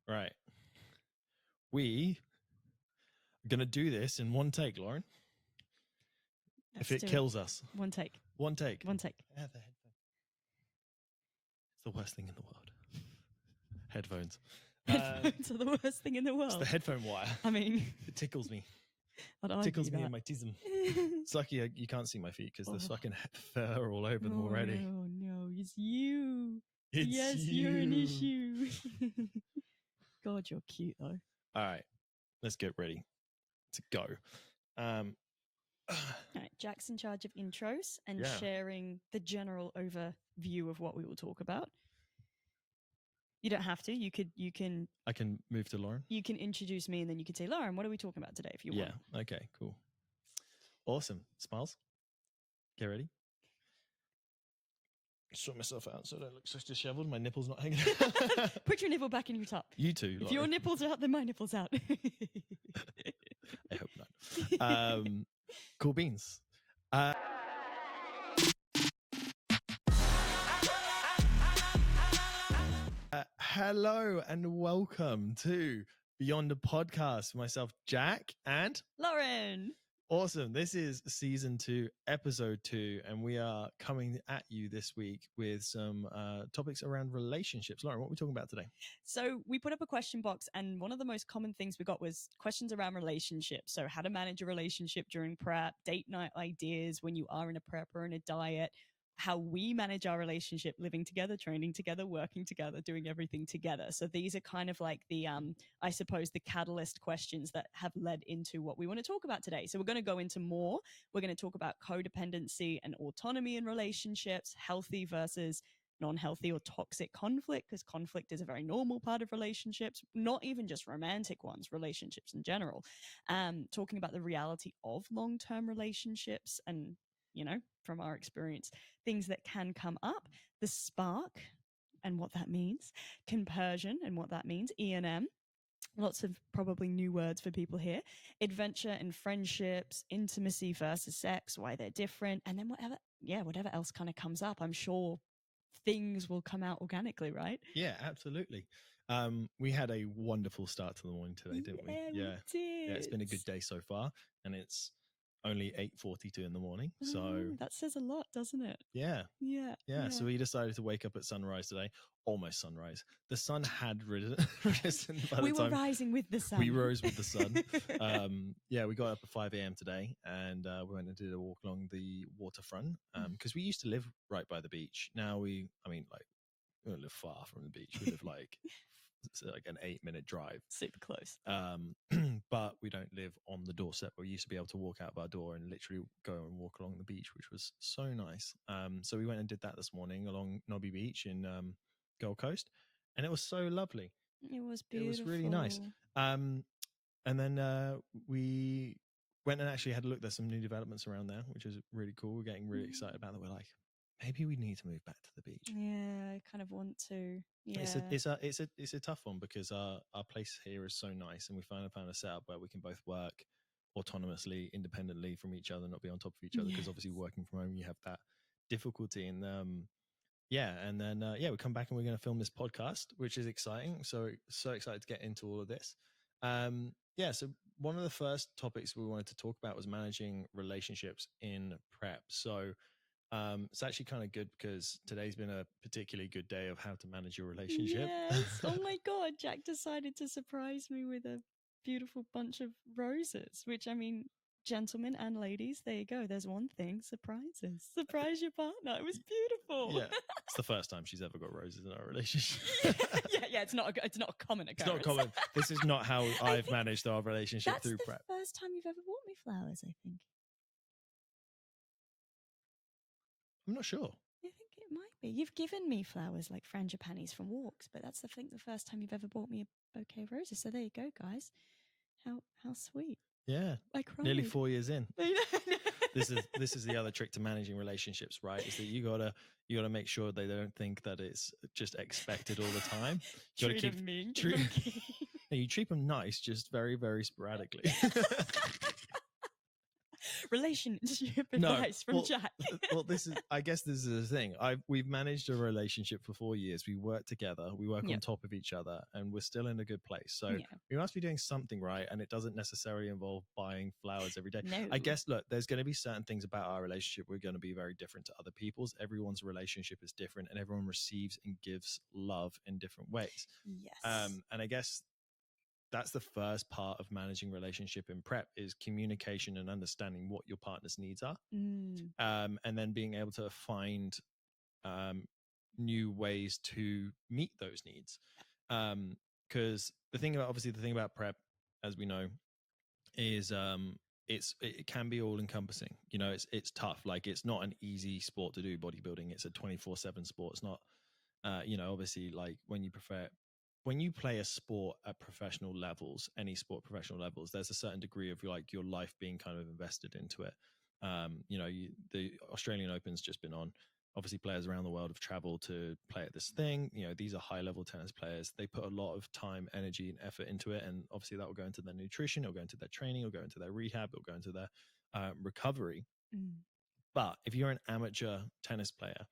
Right. We are going to do this in one take, Lauren. Let's if it do kills us. One take. One take. One take. Yeah, the headphone. It's the worst thing in the world. Headphones. Headphones are the worst thing in the world. It's the headphone wire. I mean, It tickles me. I'd Tickles me that. in my tism. It's lucky you can't see my feet because there's fucking fur all over them already. Oh no, it's you. It's yes, you. you're an issue. God, you're cute though. All right, let's get ready to go. All right, Jack's in charge of intros and sharing the general overview of what we will talk about. You don't have to. You can. I can move to Lauren. You can introduce me, and then you can say, Lauren, what are we talking about today? If you want. Yeah. Okay. Cool. Awesome. Smiles. Get ready. Sort myself out so I don't look so disheveled. My nipple's not hanging out. Put your nipple back in your top. You too. If your nipple's out, then my nipple's out. I hope not. Cool beans. Hello and welcome to Beyond the Podcast. Myself, Jack, and Lauren. Awesome. This is season 2, episode 2, and we are coming at you this week with some topics around relationships. Lauren, what are we talking about today? So we put up a question box, and one of the most common things we got was questions around relationships. So how to manage a relationship during prep, date night ideas when you are in a prep or in a diet, how we manage our relationship, living together, training together, working together, doing everything together. So these are kind of like the, I suppose, the catalyst questions that have led into what we want to talk about today. So we're going to go into more. We're going to talk about codependency and autonomy in relationships, healthy versus non-healthy or toxic conflict, because conflict is a very normal part of relationships, not even just romantic ones, relationships in general. Talking about the reality of long-term relationships and, you know, from our experience, things that can come up, the spark and what that means, compersion and what that means, E&M, lots of probably new words for people here, adventure and friendships, intimacy versus sex, why they're different, and then whatever else kind of comes up. I'm sure things will come out organically, right? Yeah, absolutely. We had a wonderful start to the morning today, didn't we? Yeah, we did. Yeah, it's been a good day so far, and it's only 8:42 in the morning, so that says a lot, doesn't it? Yeah. So we decided to wake up at sunrise today, almost sunrise. The sun had risen by we the time were rising with the sun. We rose with the sun. We got up at 5 a.m. today, and we went and did a walk along the waterfront because we used to live right by the beach. Now we don't live far from the beach. We live like an 8-minute drive, super close. But we don't live on the doorstep. We used to be able to walk out of our door and literally go and walk along the beach, which was so nice. So we went and did that this morning along Nobby Beach in Gold Coast, and it was so lovely. It was beautiful. It was really nice. And then we went and actually had a look. There's some new developments around there, which is really cool. We're getting really excited about that. We're like, maybe we need to move back to the beach. Yeah, I kind of want to. Yeah. It's a tough one because our place here is so nice, and we finally found a setup where we can both work autonomously, independently from each other, not be on top of each other. Because obviously, working from home, you have that difficulty. And we come back and we're going to film this podcast, which is exciting. So excited to get into all of this. So one of the first topics we wanted to talk about was managing relationships in prep. So it's actually kind of good because today's been a particularly good day of how to manage your relationship. Yes. Oh my God, Jack decided to surprise me with a beautiful bunch of roses, which, I mean, gentlemen and ladies, there you go. There's one thing, surprises. Surprise your partner. It was beautiful. Yeah. It's the first time she's ever got roses in our relationship. yeah, it's not a common occurrence. It's not common. This is not how I've managed our relationship through prep. That's the first time you've ever bought me flowers, I think. I'm not sure. I think it might be. You've given me flowers like frangipanis from walks, but that's the first time you've ever bought me a bouquet of roses. So there you go, guys. How sweet. Yeah. I cried. Nearly 4 years in. This is the other trick to managing relationships, right? Is that you gotta make sure they don't think that it's just expected all the time. You gotta treat them mean. You treat them nice, just very, very sporadically. Relationship No, advice from well, Jack. well, this is, I guess this is the thing. We've managed a relationship for 4 years. We work together, we work on Yep. top of each other, and we're still in a good place. So Yeah. we must be doing something right. And it doesn't necessarily involve buying flowers every day. No. I guess, look, there's going to be certain things about our relationship we're going to be very different to other people's. Everyone's relationship is different, and everyone receives and gives love in different ways. Yes. And I guess that's the first part of managing relationship in prep is communication and understanding what your partner's needs are. And then being able to find new ways to meet those needs. Because the thing about prep, as we know, is it can be all encompassing. You know, it's tough. Like, it's not an easy sport to do, bodybuilding. It's a 24/7 sport. It's not, obviously, like when you play a sport at professional levels, any sport professional levels, there's a certain degree of like your life being kind of invested into it. The Australian Open's just been on. Obviously, players around the world have traveled to play at this thing. You know, these are high-level tennis players. They put a lot of time, energy, and effort into it, and obviously that will go into their nutrition, it'll go into their training, it'll go into their rehab, it'll go into their recovery. But if you're an amateur tennis player,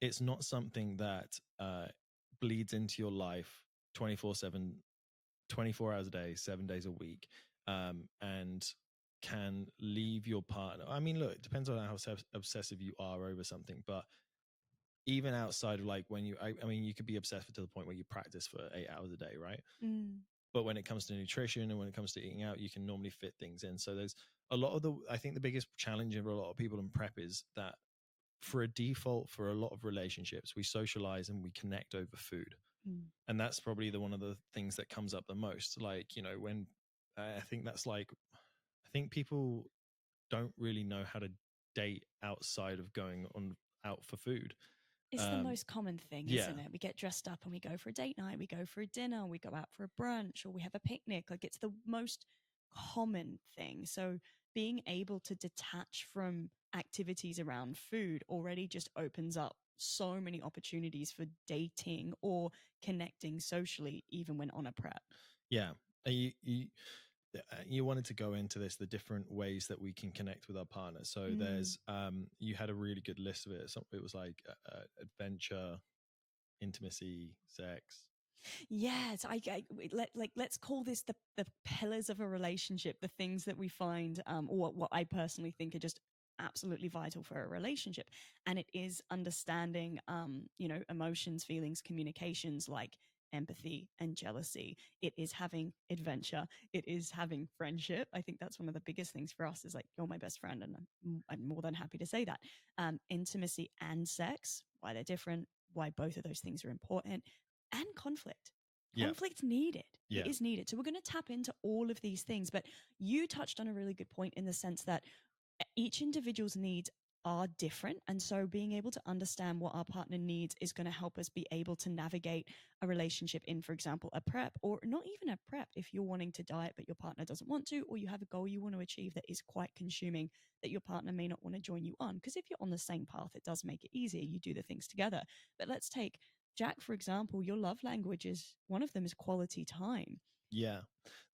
it's not something that bleeds into your life 24/7, 24 hours a day, 7 days a week, and can leave your partner. I mean, look, it depends on how obsessive you are over something, but even outside of like when I mean, you could be obsessed to the point where you practice for 8 hours a day, right? But when it comes to nutrition and when it comes to eating out, you can normally fit things in. So there's a lot of I think the biggest challenge for a lot of people in prep is that for a default, for a lot of relationships, we socialize and we connect over food. And that's probably one of the things that comes up the most. Like, you know, when I think that's like, I think people don't really know how to date outside of going on out for food. It's the most common thing, yeah. isn't it? We get dressed up and we go for a date night, we go for a dinner, we go out for a brunch, or we have a picnic. Like, it's the most common thing. So being able to detach from activities around food already just opens up so many opportunities for dating or connecting socially, even when on a prep. Yeah. You wanted to go into this, the different ways that we can connect with our partner. So there's you had a really good list of it. It was like adventure, intimacy, sex. Yes, let's call this the pillars of a relationship, the things that we find, or what I personally think are just absolutely vital for a relationship. And it is understanding, emotions, feelings, communications, like empathy and jealousy. It is having adventure. It is having friendship. I think that's one of the biggest things for us, is like, you're my best friend, and I'm more than happy to say that. Intimacy and sex, why they're different, why both of those things are important, and conflict. Conflict needed. It is needed. So we're going to tap into all of these things. But you touched on a really good point in the sense that each individual's needs are different. And so being able to understand what our partner needs is going to help us be able to navigate a relationship in, for example, a prep, or not even a prep. If you're wanting to diet, but your partner doesn't want to, or you have a goal you want to achieve that is quite consuming, that your partner may not want to join you on. Because if you're on the same path, it does make it easier. You do the things together. But let's take Jack, for example. Your love language is, one of them is quality time. Yeah.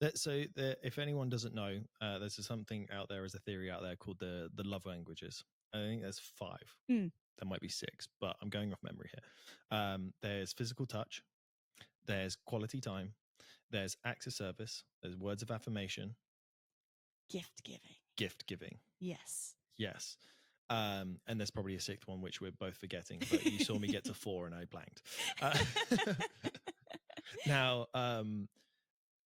If anyone doesn't know, there's something out there, as a theory out there called the love languages. I think there's 5. There might be 6, but I'm going off memory here. There's physical touch. There's quality time. There's acts of service. There's words of affirmation. Gift giving. Gift giving. Yes. Yes. And there's probably a 6th one, which we're both forgetting, but you saw me get to 4 and I blanked. Now,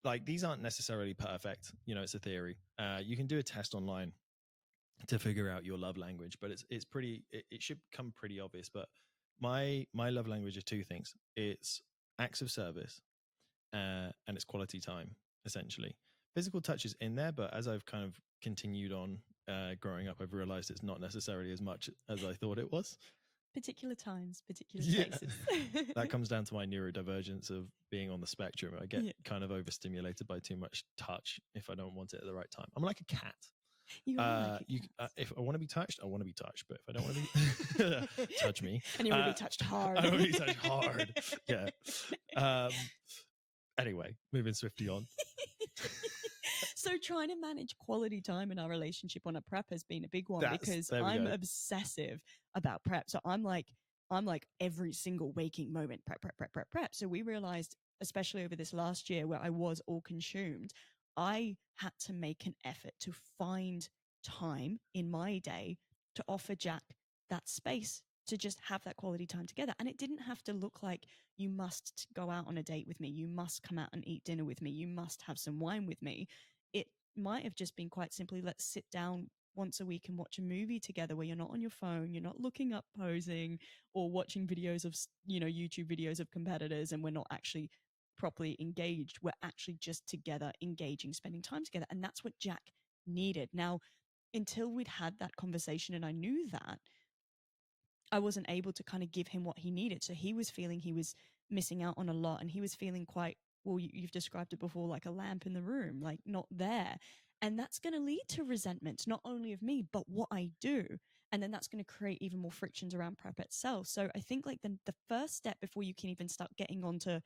like, these aren't necessarily perfect. You know, it's a theory. You can do a test online to figure out your love language, but it's pretty, it should come pretty obvious. But my love language are 2 things. It's acts of service, and it's quality time, essentially. Physical touch is in there, but as I've kind of continued on growing up, I've realized it's not necessarily as much as I thought it was. Particular times, particular places. That comes down to my neurodivergence of being on the spectrum. I get kind of overstimulated by too much touch if I don't want it at the right time. I'm like a cat. You are like a cat. If I want to be touched, I want to be touched. But if I don't want to be touch me, and you want to be touched hard. I want to be touched hard. Yeah. Anyway, moving swiftly on. So trying to manage quality time in our relationship on a prep has been a big one because There we I'm go. obsessive about prep. So I'm like every single waking moment, prep. So we realized, especially over this last year where I was all consumed, I had to make an effort to find time in my day to offer Jack that space to just have that quality time together. And it didn't have to look like you must go out on a date with me, you must come out and eat dinner with me, you must have some wine with me. It might have just been quite simply, let's sit down once a week and watch a movie together where you're not on your phone, you're not looking up posing or watching videos of, YouTube videos of competitors, and we're not actually properly engaged. We're actually just together, engaging, spending time together. And that's what Jack needed. Now, until we'd had that conversation and I knew that, I wasn't able to kind of give him what he needed. So he was feeling he was missing out on a lot, and he was feeling quite, well, you've described it before, like a lamp in the room, like not there. And that's going to lead to resentment, not only of me, but what I do. And then that's going to create even more frictions around prep itself. So I think like the first step before you can even start getting onto,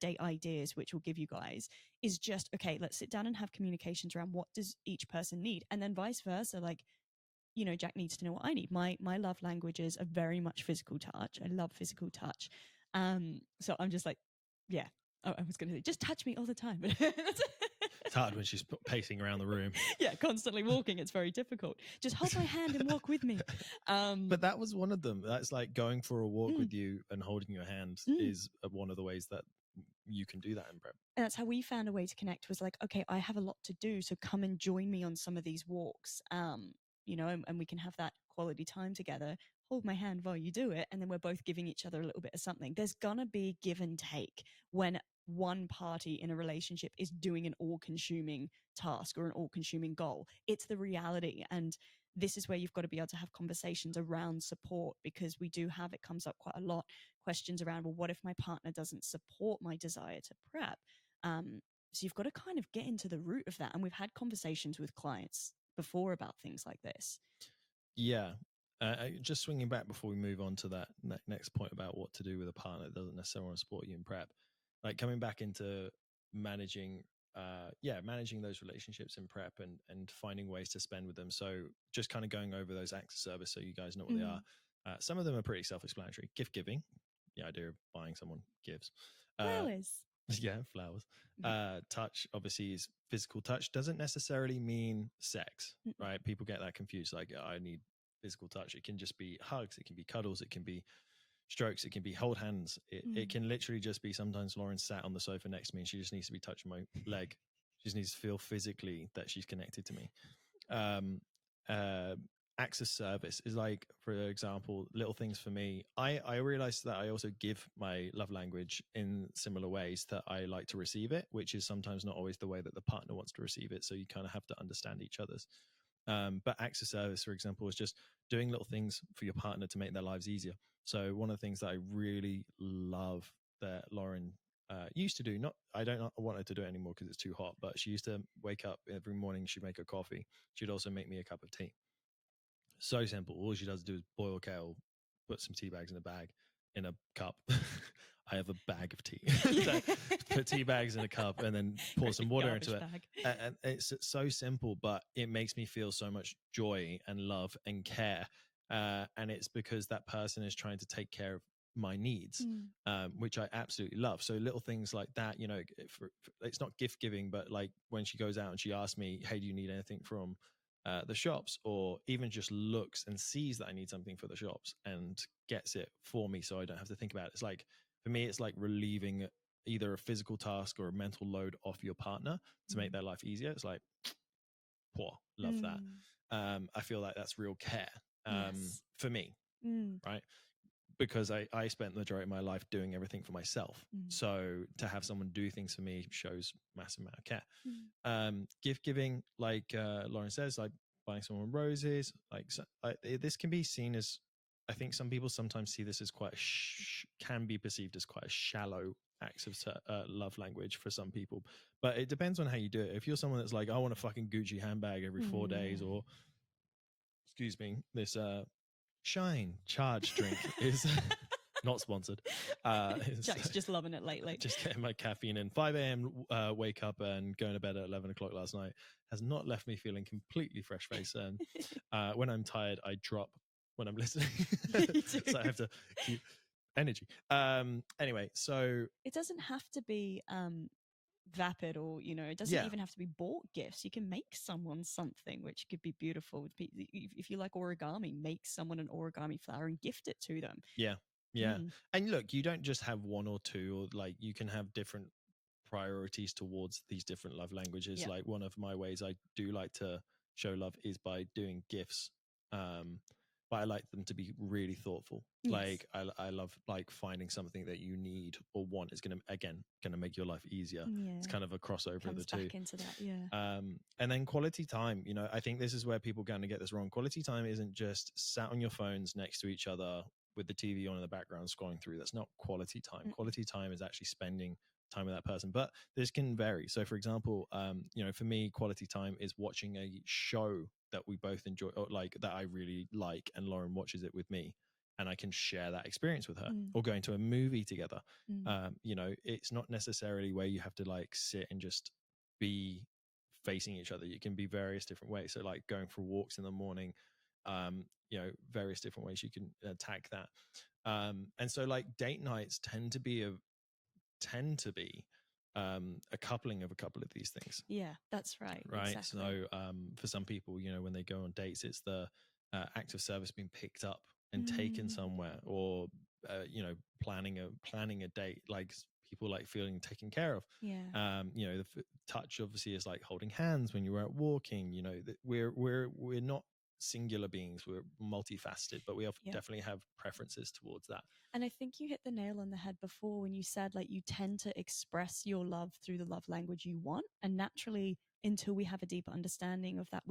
date ideas, which will give you guys, is just, okay, let's sit down and have communications around what does each person need. And then vice versa, like, Jack needs to know what I need. My love languages are very much physical touch. I love physical touch. So I'm just like, yeah, I was going to say, just touch me all the time. It's hard when she's pacing around the room. Yeah, constantly walking. It's very difficult. Just hold my hand and walk with me. But that was one of them. That's like going for a walk with you and holding your hand is one of the ways that you can do that in prep. And that's how we found a way to connect, was like, okay, I have a lot to do, so come and join me on some of these walks. And we can have that quality time together. Hold my hand while you do it. And then we're both giving each other a little bit of something. There's going to be give and take when one party in a relationship is doing an all-consuming task or an all-consuming goal. It's the reality. And this is where you've got to be able to have conversations around support, because we do have, it comes up quite a lot, questions around, well, what if my partner doesn't support my desire to prep? So you've got to kind of get into the root of that. And we've had conversations with clients before about things like this. Yeah. Just swinging back before we move on to that next point about what to do with a partner that doesn't necessarily want to support you in prep, like coming back into managing those relationships in prep and finding ways to spend with them. So just kind of going over those acts of service so you guys know what they are. Some of them are pretty self-explanatory. Gift giving, the idea of buying someone gifts. Flowers. Yeah, flowers. Touch, obviously, is physical touch. Doesn't necessarily mean sex, right? People get that confused. Like, I need physical touch. It can just be hugs. It can be cuddles. It can be strokes. It can be hold hands. It can literally just be, sometimes Lauren sat on the sofa next to me and she just needs to be touching my leg. She just needs to feel physically that she's connected to me. Acts of service is like, for example, little things for me. I realized that I also give my love language in similar ways that I like to receive it, which is sometimes not always the way that the partner wants to receive it. So you kind of have to understand each other's. But acts of service, for example, is just doing little things for your partner to make their lives easier. So one of the things that I really love that Lauren used to do, I don't want her to do it anymore because it's too hot, but she used to wake up every morning, she'd make her coffee. She'd also make me a cup of tea. So simple. All she does is boil kettle, put some tea bags in a bag, in a cup. I have a bag of tea. Put tea bags in a cup and then pour some water into it. And it's so simple, but it makes me feel so much joy and love and care. And it's because that person is trying to take care of my needs, which I absolutely love. So little things like that, it's not gift giving, but like when she goes out and she asks me, hey, do you need anything from the shops, or even just looks and sees that I need something for the shops and gets it for me so I don't have to think about it. It's like, for me, it's like relieving either a physical task or a mental load off your partner to make their life easier. It's like, love that. I feel like that's real care for me, right? Because I spent the majority of my life doing everything for myself. So to have someone do things for me shows massive amount of care. Gift giving, like Lauren says, like buying someone roses, this can be seen as, I think some people sometimes see this as quite can be perceived as quite a shallow acts of love language for some people. But it depends on how you do it. If you're someone that's like, I want a fucking Gucci handbag every 4 days, or excuse me, this Shine charge drink is Not sponsored. Jack's just loving it lately. Just getting my caffeine in. 5 a.m. Wake up and going to bed at 11 o'clock last night has not left me feeling completely fresh face. And when I'm tired, I drop when I'm listening. So I have to keep energy. Anyway, so it doesn't have to be vapid, or it doesn't even have to be bought gifts. You can make someone something which could be beautiful. If you like origami, make someone an origami flower and gift it to them. Yeah. And look, you don't just have one or two, or like you can have different priorities towards these different love languages. Like one of my ways I do like to show love is by doing gifts, but I like them to be really thoughtful. Like I love like finding something that you need or want is gonna make your life easier. It's kind of a crossover of the two. Back into that. And then quality time, I think this is where people kind of get this wrong. Quality time isn't just sat on your phones next to each other with the TV on in the background scrolling through. That's not quality time. Quality time is actually spending time with that person, but this can vary. So for example, for me, quality time is watching a show that we both enjoy, or like that I really like, and Lauren watches it with me, and I can share that experience with her, or going to a movie together. It's not necessarily where you have to like sit and just be facing each other. You can be various different ways. So like going for walks in the morning, various different ways you can attack that. And so like date nights tend to be a coupling of a couple of these things. Yeah, that's right. Right. Exactly. So for some people, when they go on dates, it's the act of service being picked up and taken somewhere, or planning a date. Like people like feeling taken care of. Yeah. The touch obviously is like holding hands when you're out walking. We're not singular beings, we're multifaceted, but we definitely have preferences towards that. And I think you hit the nail on the head before when you said like you tend to express your love through the love language you want, and naturally, until we have a deeper understanding of that,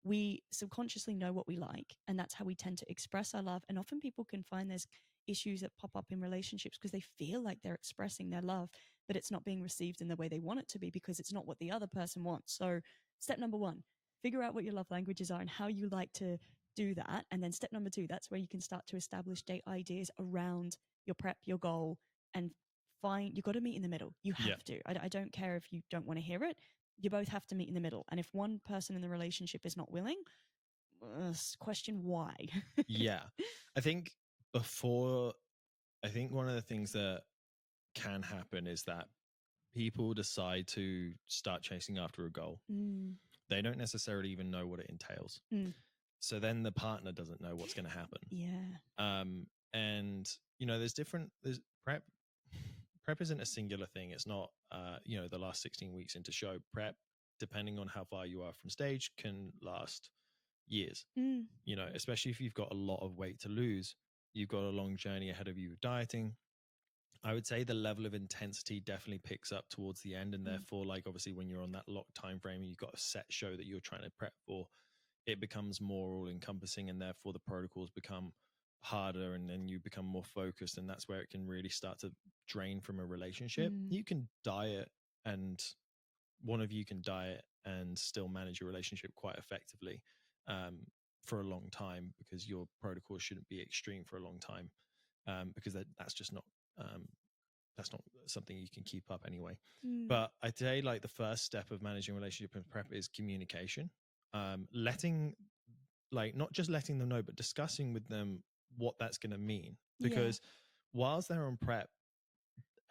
we subconsciously know what we like, and that's how we tend to express our love. And often people can find there's issues that pop up in relationships because they feel like they're expressing their love, but it's not being received in the way they want it to be because it's not what the other person wants. So step number 1, figure out what your love languages are and how you like to do that. And then step number 2, that's where you can start to establish date ideas around your prep, your goal, and you've got to meet in the middle. You have to. I don't care if you don't want to hear it. You both have to meet in the middle. And if one person in the relationship is not willing, question why. I think one of the things that can happen is that people decide to start chasing after a goal. They don't necessarily even know what it entails. So then the partner doesn't know what's going to happen. And there's prep isn't a singular thing. It's not the last 16 weeks into show. Prep, depending on how far you are from stage, can last years. Especially if you've got a lot of weight to lose, you've got a long journey ahead of you with dieting. I would say the level of intensity definitely picks up towards the end, and therefore, like obviously when you're on that locked time frame and you've got a set show that you're trying to prep for, it becomes more all encompassing, and therefore the protocols become harder, and then you become more focused, and that's where it can really start to drain from a relationship. You can diet, and one of you can diet and still manage your relationship quite effectively for a long time, because your protocol shouldn't be extreme for a long time, because that's just not that's not something you can keep up anyway. But I'd say like the first step of managing relationship and prep is communication. Letting, like, not just letting them know, but discussing with them what that's going to mean, because whilst they're on prep,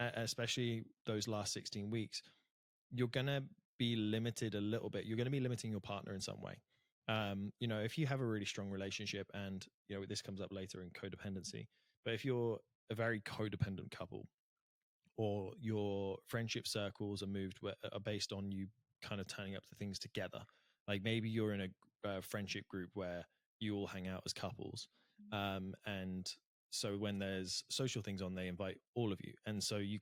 especially those last 16 weeks, you're going to be limited a little bit. You're going to be limiting your partner in some way. If you have a really strong relationship, and this comes up later in codependency, but if you're a very codependent couple, or your friendship circles are based on you kind of turning up to things together, like maybe you're in a friendship group where you all hang out as couples, and so when there's social things on, they invite all of you, and so you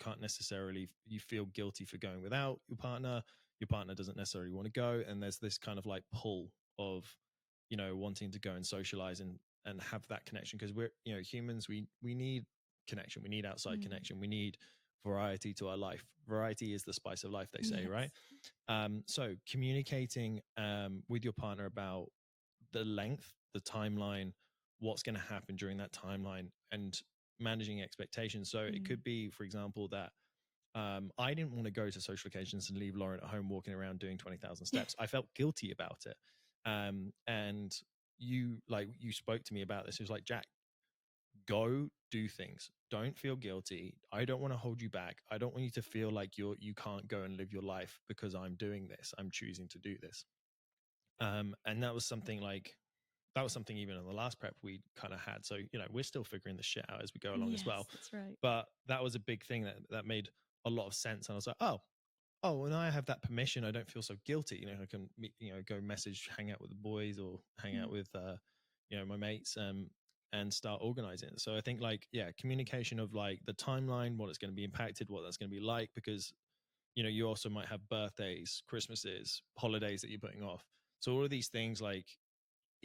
feel guilty for going without your partner doesn't necessarily want to go, and there's this kind of like pull of wanting to go and socialize and have that connection, because we're humans, we need connection, we need outside connection, we need variety to our life. Variety is the spice of life, they say, right? So communicating with your partner about the length, the timeline, what's going to happen during that timeline, and managing expectations. So it could be, for example, that I didn't want to go to social occasions and leave Lauren at home walking around doing 20,000 steps. I felt guilty about it. And you spoke to me about this. It was like, Jack, go do things. Don't feel guilty. I don't want to hold you back. I don't want you to feel like you can't go and live your life because I'm doing this. I'm choosing to do this. And that was something even in the last prep we kind of had. So, we're still figuring the shit out as we go along as well. That's right. But that was a big thing that made a lot of sense. And I was like, oh, when I have that permission, I don't feel so guilty. I can, go message, hang out with the boys or hang out with, my mates, and start organizing. So I think communication of the timeline, what it's going to be impacted, what that's going to be like, because, you also might have birthdays, Christmases, holidays that you're putting off. So all of these things,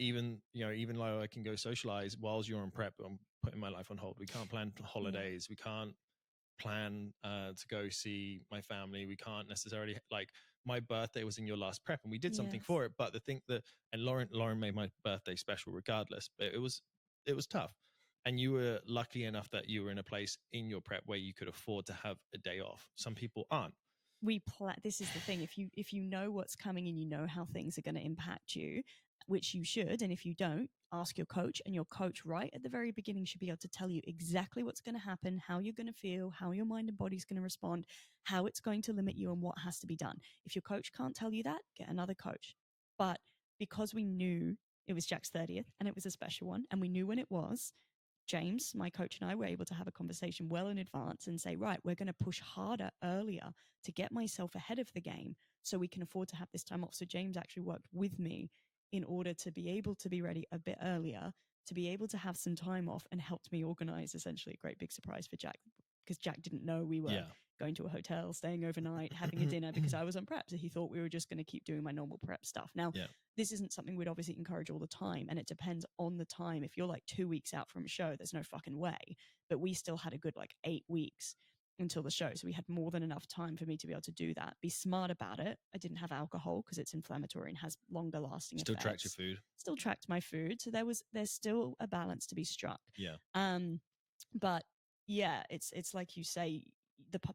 even though I can go socialize whilst you're on prep, I'm putting my life on hold. We can't plan holidays. We can't plan to go see my family. We can't necessarily, my birthday was in your last prep and we did something for it. But the thing and Lauren made my birthday special regardless, but it was tough. And you were lucky enough that you were in a place in your prep where you could afford to have a day off. Some people aren't. This is the thing. If you know what's coming and you know how things are going to impact you, which you should, and if you don't, ask your coach, and your coach right at the very beginning should be able to tell you exactly what's going to happen, how you're going to feel, how your mind and body's going to respond, how it's going to limit you, and what has to be done. If your coach can't tell you that, get another coach. But because we knew it was Jack's 30th and it was a special one, and we knew when it was, James, my coach, and I were able to have a conversation well in advance and say, right, we're going to push harder earlier to get myself ahead of the game so we can afford to have this time off. So James actually worked with me in order to be able to be ready a bit earlier, to be able to have some time off, and helped me organize essentially a great big surprise for Jack, because Jack didn't know we were going to a hotel, staying overnight, having a dinner, because I was on prep. So he thought we were just going to keep doing my normal prep stuff. Now, this isn't something we'd obviously encourage all the time, and it depends on the time. If you're 2 weeks out from a show, there's no fucking way. But we still had a good 8 weeks until the show. So we had more than enough time for me to be able to do that. Be smart about it. I didn't have alcohol because it's inflammatory and has longer lasting effects. Still tracked your food. Still tracked my food. So there's still a balance to be struck. Yeah. But yeah, it's like you say,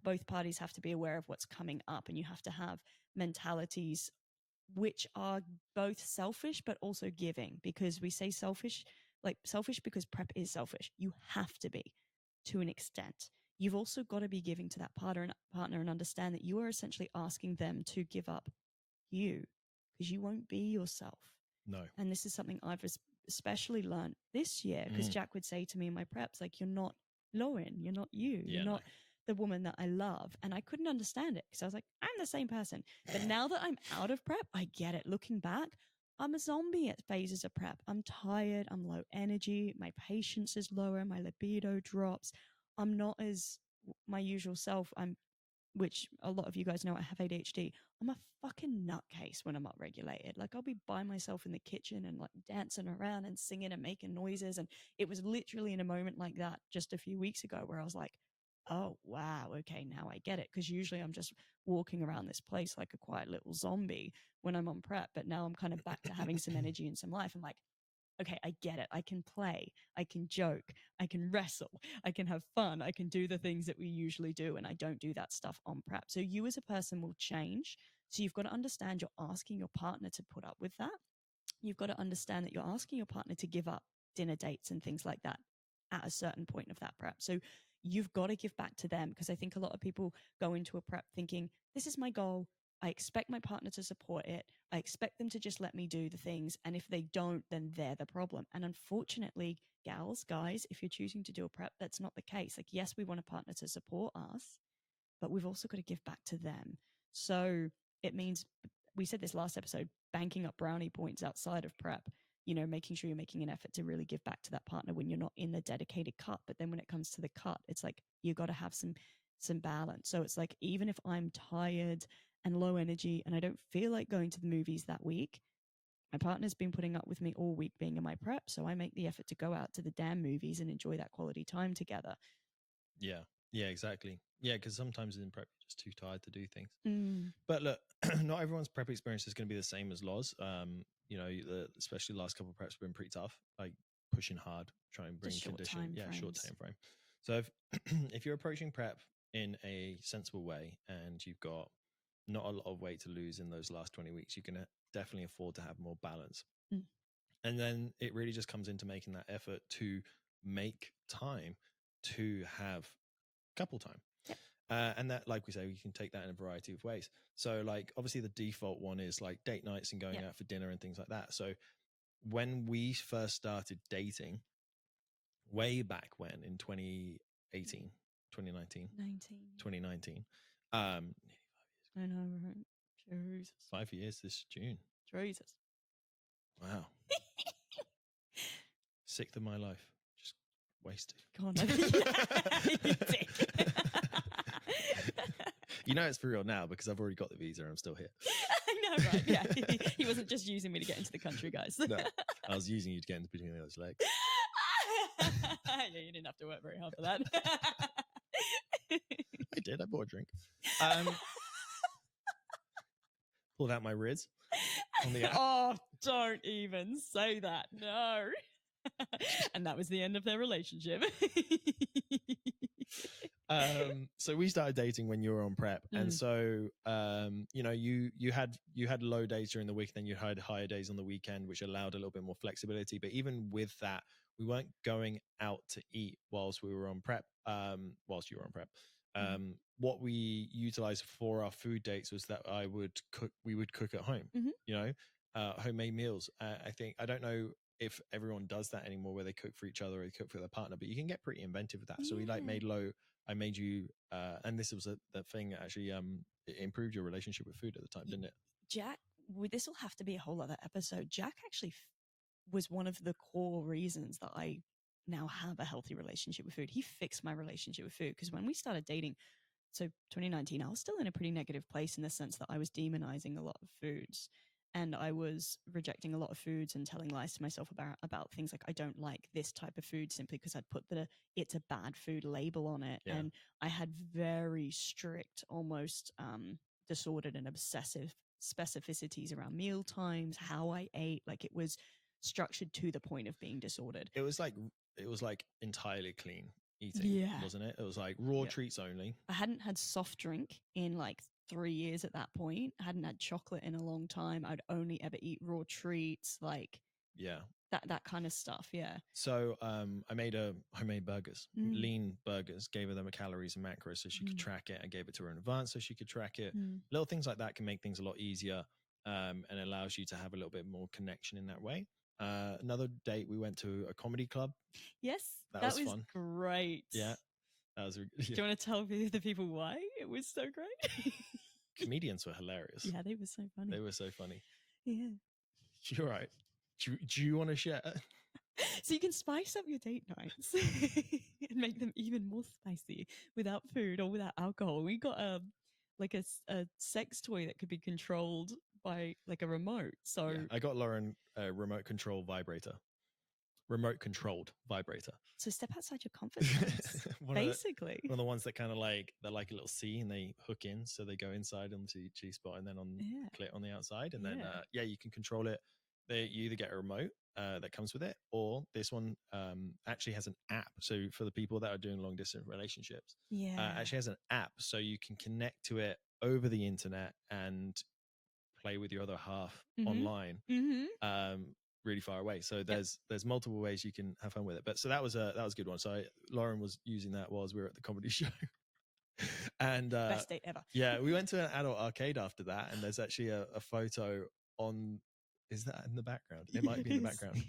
both parties have to be aware of what's coming up, and you have to have mentalities which are both selfish but also giving, because we say selfish because prep is selfish. You have to be, to an extent. You've also got to be giving to that partner and understand that you are essentially asking them to give up you, because you won't be yourself. No. And this is something I've especially learned this year, because Jack would say to me in my preps, you're not Lauren, you're not you, you're not the woman that I love. And I couldn't understand it, because I was like, I'm the same person. But now that I'm out of prep, I get it. Looking back, I'm a zombie at phases of prep. I'm tired, I'm low energy, my patience is lower, my libido drops. I'm not as my usual self. Which a lot of you guys know I have ADHD. I'm a fucking nutcase when I'm upregulated. I'll be by myself in the kitchen and dancing around and singing and making noises. And it was literally in a moment like that just a few weeks ago where I was like, oh, wow, okay, now I get it. Because usually I'm just walking around this place like a quiet little zombie when I'm on prep. But now I'm kind of back to having some energy and some life. I'm like, okay, I get it. I can play, I can joke, I can wrestle, I can have fun, I can do the things that we usually do, and I don't do that stuff on prep. So you as a person will change. So you've got to understand you're asking your partner to put up with that. You've got to understand that you're asking your partner to give up dinner dates and things like that at a certain point of that prep. So you've got to give back to them, because I think a lot of people go into a prep thinking, this is my goal. I expect my partner to support it. I expect them to just let me do the things. And if they don't, then they're the problem. And unfortunately, gals, guys, if you're choosing to do a prep, that's not the case. Yes, we want a partner to support us, but we've also got to give back to them. So it means, we said this last episode, banking up brownie points outside of prep, making sure you're making an effort to really give back to that partner when you're not in the dedicated cut. But then when it comes to the cut, it's you got to have some balance. So it's even if I'm tired and low energy and I don't feel like going to the movies that week, my partner's been putting up with me all week being in my prep, so I make the effort to go out to the damn movies and enjoy that quality time together. Yeah, exactly. Yeah, because sometimes in prep you're just too tired to do things. But look, not everyone's prep experience is going to be the same as Loz. Especially the last couple of preps have been pretty tough, pushing hard, trying to bring condition. Short time frame. So if if you're approaching prep in a sensible way and you've got not a lot of weight to lose in those last 20 weeks, you can definitely afford to have more balance. Mm. And then it really just comes into making that effort to make time to have couple time. Yep. And that, like we say, you can take that in a variety of ways. So like, obviously the default one is like date nights and going out for dinner and things like that. So when we first started dating way back when in 2018, 2019, 2019, I know, right? Jesus. 5 years this June. Jesus. Wow. 6th of my life. Just wasted. God, you dick. You know it's for real now because I've already got the visa and I'm still here. I know, right? Yeah. He wasn't just using me to get into the country, guys. No, I was using you to get into between those legs. Yeah, you didn't have to work very hard for that. I did. I bought a drink. Pulled out my Riz on the app. Oh, don't even say that. No. And that was the end of their relationship. So we started dating when you were on prep, and so you know, you had low days during the week, then you had higher days on the weekend, which allowed a little bit more flexibility. But even with that, we weren't going out to eat whilst we were on prep. Whilst you were on prep, what we utilized for our food dates was that we would cook at home. You know, homemade meals. I don't know if everyone does that anymore, where they cook for each other or they cook for their partner, but you can get pretty inventive with that. Yeah. So we like made I made you, and this was the thing that actually it improved your relationship with food at the time, didn't it? Jack, this will have to be a whole other episode. Jack actually was one of the core reasons that I now have a healthy relationship with food. He fixed my relationship with food, because when we started dating, so 2019, I was still in a pretty negative place in the sense that I was demonizing a lot of foods. And I was rejecting a lot of foods and telling lies to myself about things like, I don't like this type of food simply because I'd put the it's a bad food label on it. Yeah. And I had very strict, almost disordered and obsessive specificities around meal times, how I ate. Like, it was structured to the point of being disordered. It was like entirely clean eating, wasn't it? It was like raw treats only. I hadn't had soft drink in like 3 years at that point. I hadn't had chocolate in a long time. I'd only ever eat raw treats, like that kind of stuff. Yeah. So I made homemade burgers, lean burgers, gave her them calories and macros so she could track it. I gave it to her in advance so she could track it. Little things like that can make things a lot easier, and allows you to have a little bit more connection in that way. Another date, we went to a comedy club. Yes, that was fun. Great. Yeah. That was. Do you want to tell the people why it was so great? Comedians were hilarious. Yeah, they were so funny. They were so funny. Yeah. You're right. Do you want to share? So you can spice up your date nights and make them even more spicy without food or without alcohol. We got a sex toy that could be controlled by like a remote. So I got Lauren a remote controlled vibrator. So step outside your comfort zones. Basically, one of the ones that kind of like, they're like a little C and they hook in, so they go inside onto the G spot and then on clit on the outside, and then you can control it. You either get a remote that comes with it, or this one actually has an app. So for the people that are doing long distance relationships, actually has an app, so you can connect to it over the internet and play with your other half online. Really far away. So there's multiple ways you can have fun with it. But so that was a good one. So Lauren was using that whilst we were at the comedy show. And best date ever. Yeah, we went to an adult arcade after that, and there's actually a photo on. Is that in the background? It might be in the background.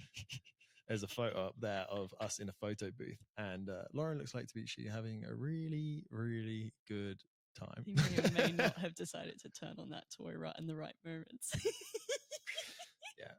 There's a photo up there of us in a photo booth, and Lauren looks like to be having a really, really good time. He may or may not have decided to turn on that toy right in the right moments. Yeah.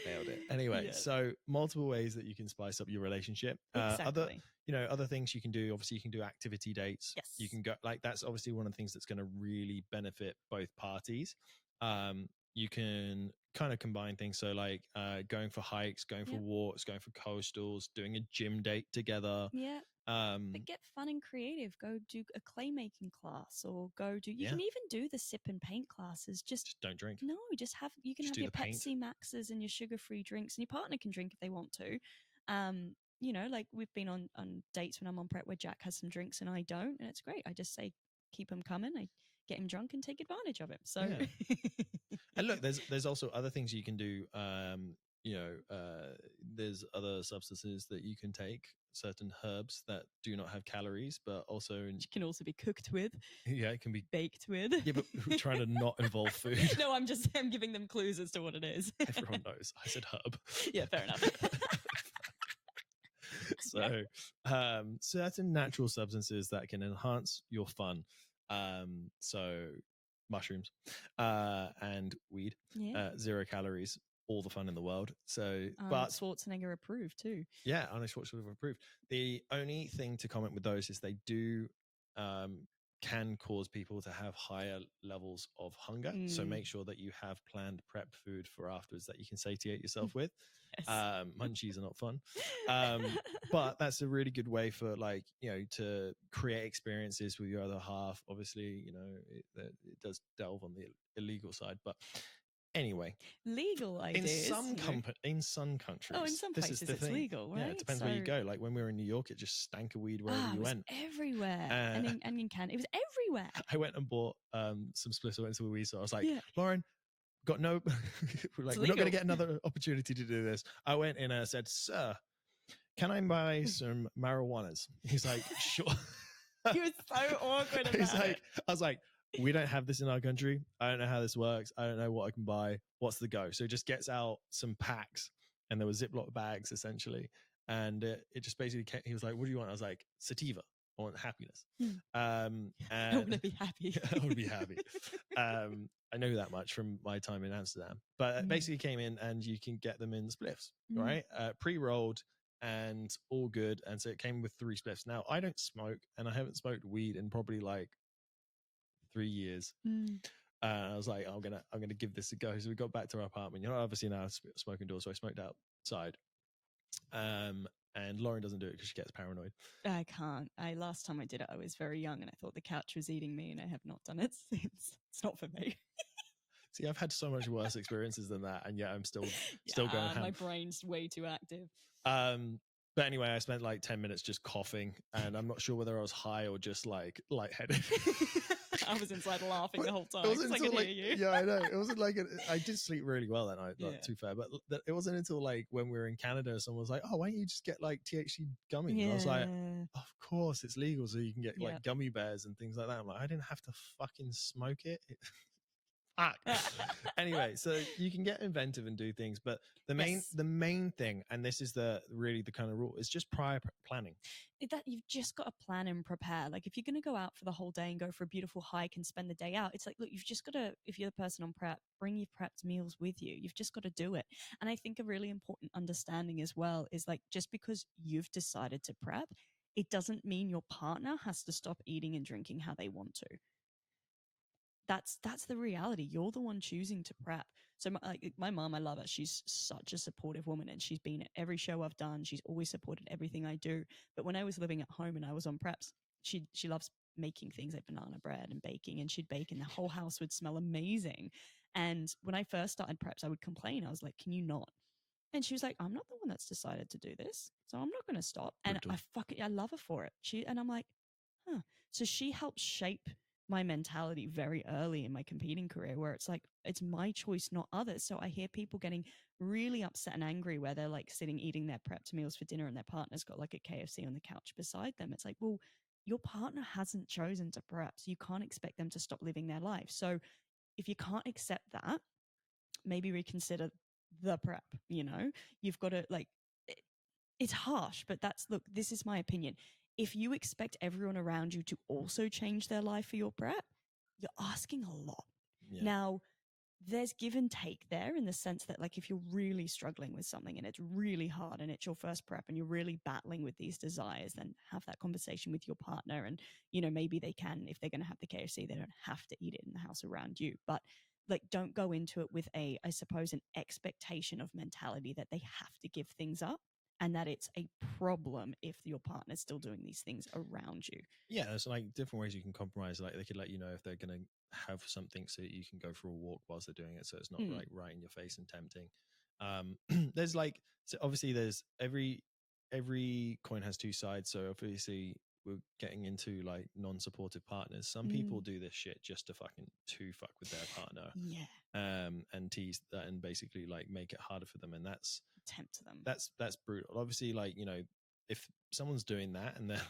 Nailed it. Anyway, so multiple ways that you can spice up your relationship. Exactly. Other things you can do. Obviously, you can do activity dates. Yes. You can go, like, that's obviously one of the things that's going to really benefit both parties. You can kind of combine things. So like going for hikes, going for walks, going for coastals, doing a gym date together. Yeah. But get fun and creative. Go do a clay making class, or go do. You can even do the sip and paint classes. Just don't drink. No, you can have your Pepsi Maxes and your sugar-free drinks, and your partner can drink if they want to. you know, like we've been on dates when I'm on prep where Jack has some drinks and I don't, and it's great. I just say keep him coming. I get him drunk and take advantage of him. So Yeah. And look, there's also other things you can do. There's other substances that you can take, certain herbs that do not have calories, but also which can also be cooked with, yeah, it can be baked with. yeah, but we're trying to not involve food. No, I'm giving them clues as to what it is. Everyone knows. I said herb. Yeah, fair enough. So, certain natural substances that can enhance your fun. So mushrooms, and weed, Yeah. 0 calories, all the fun in the world. So, but Schwarzenegger approved too. yeah, Arnold Schwarzenegger approved. The only thing to comment with those is they do can cause people to have higher levels of hunger. So make sure that you have planned prep food for afterwards that you can satiate yourself with. Yes. Munchies are not fun. But that's a really good way for, like, you know, to create experiences with your other half. Obviously, you know, it does delve on the illegal side, but anyway, legal ideas in some countries. Oh, in some places it's thing. legal, right? Yeah, it depends where you go. Like when we were in New York, it just stank of weed wherever you went. Everywhere. And in Canada, it was everywhere. I went and bought some spliffs. I went to a weed store. I was like, Lauren, got no. We're like, we're not going to get another opportunity to do this. I went in and I said, sir, can I buy some marijuanas? He's like, sure. He was so awkward about it. I was like, we don't have this in our country. I don't know how this works. I don't know what I can buy. What's the go? So he just gets out some packs, and there were Ziploc bags essentially. And it just basically came, he was like, what do you want? I was like, sativa. I want happiness. And I want to be happy. I want to be happy. I know that much from my time in Amsterdam. But it basically came in, and you can get them in spliffs, right? Pre-rolled and all good. And so it came with 3 spliffs. Now, I don't smoke, and I haven't smoked weed in probably like 3 years. I was like, I'm gonna give this a go. So we got back to our apartment. You're not obviously now smoking doors, so I smoked outside. And Lauren doesn't do it because she gets paranoid. I can't. Last time I did it, I was very young, and I thought the couch was eating me, and I have not done it since. It's not for me. See, I've had so much worse experiences than that, and yet I'm still going ham. My brain's way too active. But anyway, I spent like 10 minutes just coughing, and I'm not sure whether I was high or just like lightheaded. I was inside laughing the whole time. It wasn't until, yeah, I know. It wasn't like I did sleep really well that night, not too fair. But it wasn't until like when we were in Canada, someone was like, "Oh, why don't you just get like THC gummies?" And I was like, "Of course, it's legal, so you can get like gummy bears and things like that." I'm like, I didn't have to fucking smoke it. Anyway, so you can get inventive and do things, but the main thing, and this is really the kind of rule, is just prior planning. That you've just got to plan and prepare. Like if you're going to go out for the whole day and go for a beautiful hike and spend the day out, it's like, look, you've just got to, if you're the person on prep, bring your prepped meals with you. You've just got to do it. And I think a really important understanding as well is like, just because you've decided to prep, it doesn't mean your partner has to stop eating and drinking how they want to. That's the reality. You're the one choosing to prep. So my mom, I love her. She's such a supportive woman, and she's been at every show I've done. She's always supported everything I do. But when I was living at home and I was on preps, she loves making things like banana bread and baking, and she'd bake and the whole house would smell amazing. And when I first started preps, I would complain. I was like, can you not? And she was like, I'm not the one that's decided to do this, so I'm not going to stop. And I love her for it. And I'm like, huh. So she helped shape my mentality very early in my competing career, where it's like, it's my choice, not others. So I hear people getting really upset and angry where they're like sitting eating their prepped meals for dinner and their partner's got like a KFC on the couch beside them. It's like, well, your partner hasn't chosen to prep, so you can't expect them to stop living their life. So if you can't accept that, maybe reconsider the prep. You know, you've got to it's harsh, but look, this is my opinion. If you expect everyone around you to also change their life for your prep, you're asking a lot. Yeah. Now, there's give and take there in the sense that, like, if you're really struggling with something and it's really hard and it's your first prep and you're really battling with these desires, then have that conversation with your partner. And, you know, maybe they can, if they're going to have the KFC, they don't have to eat it in the house around you. But like, don't go into it with I suppose, an expectation of mentality that they have to give things up, and that it's a problem if your partner's still doing these things around you. Yeah, there's like different ways you can compromise. Like they could let you know if they're going to have something so you can go for a walk whilst they're doing it, so it's not like right in your face and tempting. There's like, so obviously there's every coin has two sides. So obviously we're getting into like non-supportive partners. Some people Mm. do this shit just to fuck with their partner, Yeah. and tease that and basically like make it harder for them. And Tempt them. that's brutal. Obviously, like, you know, if someone's doing that and they're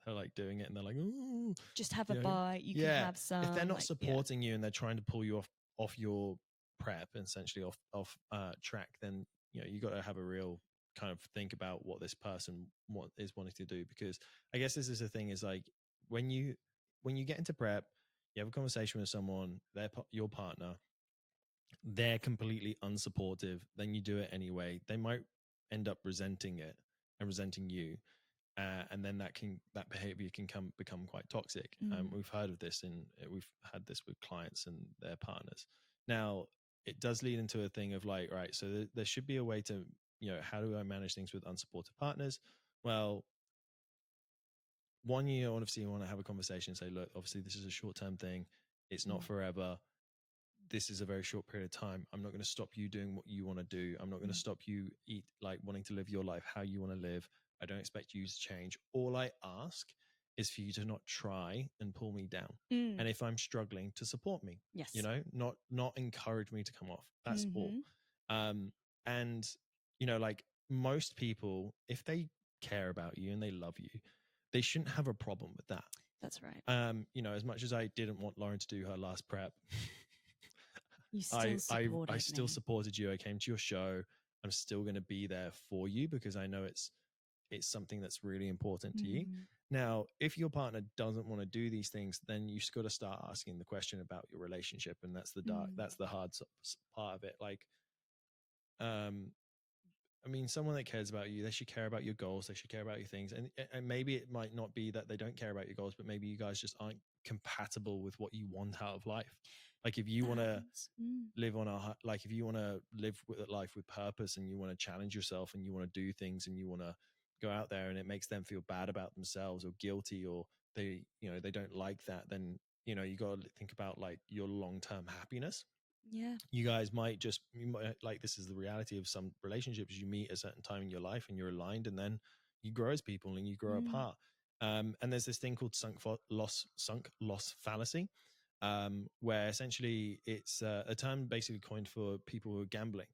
like doing it and they're like, oh, Just have you a know, bite. You can yeah. have some. If they're not like, yeah. supporting you and they're trying to pull you off your prep and essentially off track, then you know you got to have a real kind of think about what this person what is wanting to do. Because I guess this is the thing, is like when you get into prep, you have a conversation with someone, your partner, they're completely unsupportive, then you do it anyway, they might end up resenting it and resenting you, and then that behavior can become quite toxic. Mm. We've heard of this, and we've had this with clients and their partners. Now, it does lead into a thing of like, right, so there should be a way to, you know, how do I manage things with unsupportive partners? Well, one year, obviously, you want to have a conversation and say, look, obviously, this is a short-term thing. It's not forever. This is a very short period of time. I'm not going to stop you doing what you want to do. I'm not going to stop you wanting to live your life how you want to live. I don't expect you to change. All I ask is for you to not try and pull me down. Mm. And if I'm struggling, to support me. Yes. You know, not encourage me to come off. That's all. Mm-hmm. And you know, like most people, if they care about you and they love you, they shouldn't have a problem with that. That's right. You know, as much as I didn't want Lauren to do her last prep, You still supported I still me. supported you. I came to your show. I'm still going to be there for you because I know it's something that's really important to you. Now, if your partner doesn't want to do these things, then you just got to start asking the question about your relationship, and that's the hard part of it. Like, I mean, someone that cares about you, they should care about your goals. They should care about your things. And maybe it might not be that they don't care about your goals, but maybe you guys just aren't compatible with what you want out of life. Like if you want to live on if you want to live with life with purpose, and you want to challenge yourself, and you want to do things, and you want to go out there, and it makes them feel bad about themselves or guilty, or they, you know, they don't like that, then, you know, you got to think about like your long-term happiness. Yeah. You guys might like, this is the reality of some relationships. You meet a certain time in your life and you're aligned, and then you grow as people and you grow apart. And there's this thing called sunk loss fallacy, where essentially it's a term basically coined for people who are gambling.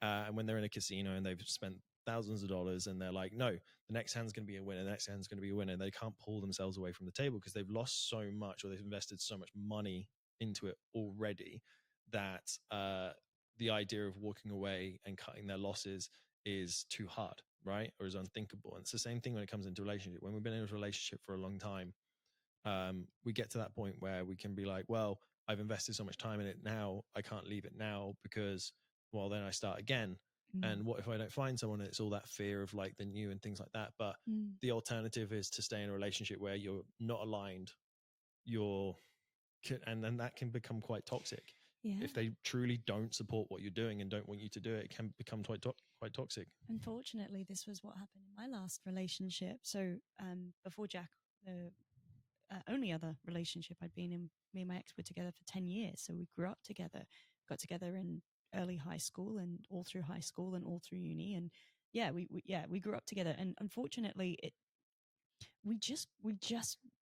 And when they're in a casino and they've spent thousands of dollars, and they're like, no, the next hand's going to be a winner, the next hand's going to be a winner. They can't pull themselves away from the table because they've lost so much, or they've invested so much money into it already, that the idea of walking away and cutting their losses is too hard, right? Or is unthinkable. And it's the same thing when it comes into relationship. When we've been in a relationship for a long time, we get to that point where we can be like, well, I've invested so much time in it now, I can't leave it now because, well, then I start again. And what if I don't find someone? And it's all that fear of like the new and things like that. But the alternative is to stay in a relationship where you're not aligned, and then that can become quite toxic. Yeah. If they truly don't support what you're doing and don't want you to do it, it can become quite toxic. Unfortunately, this was what happened in my last relationship. So before Jack, the only other relationship I'd been in, me and my ex were together for 10 years. So we grew up together, got together in early high school and all through high school and all through uni. And yeah, we grew up together. And unfortunately, we just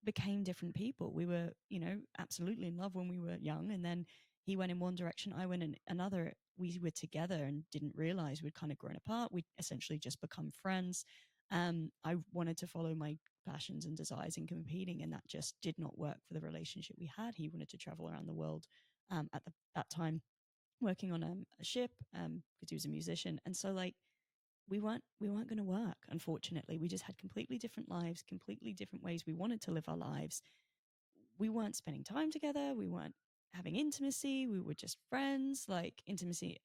became different people. We were, you know, absolutely in love when we were young, and then he went in one direction, I went in another. We were together and didn't realize we'd kind of grown apart. We'd essentially just become friends. I wanted to follow my passions and desires in competing, and that just did not work for the relationship we had. He wanted to travel around the world at that time, working on a ship because he was a musician, and so like we weren't going to work. Unfortunately, we just had completely different lives, completely different ways we wanted to live our lives. We weren't spending time together. We weren't having intimacy. We were just friends. Like intimacy,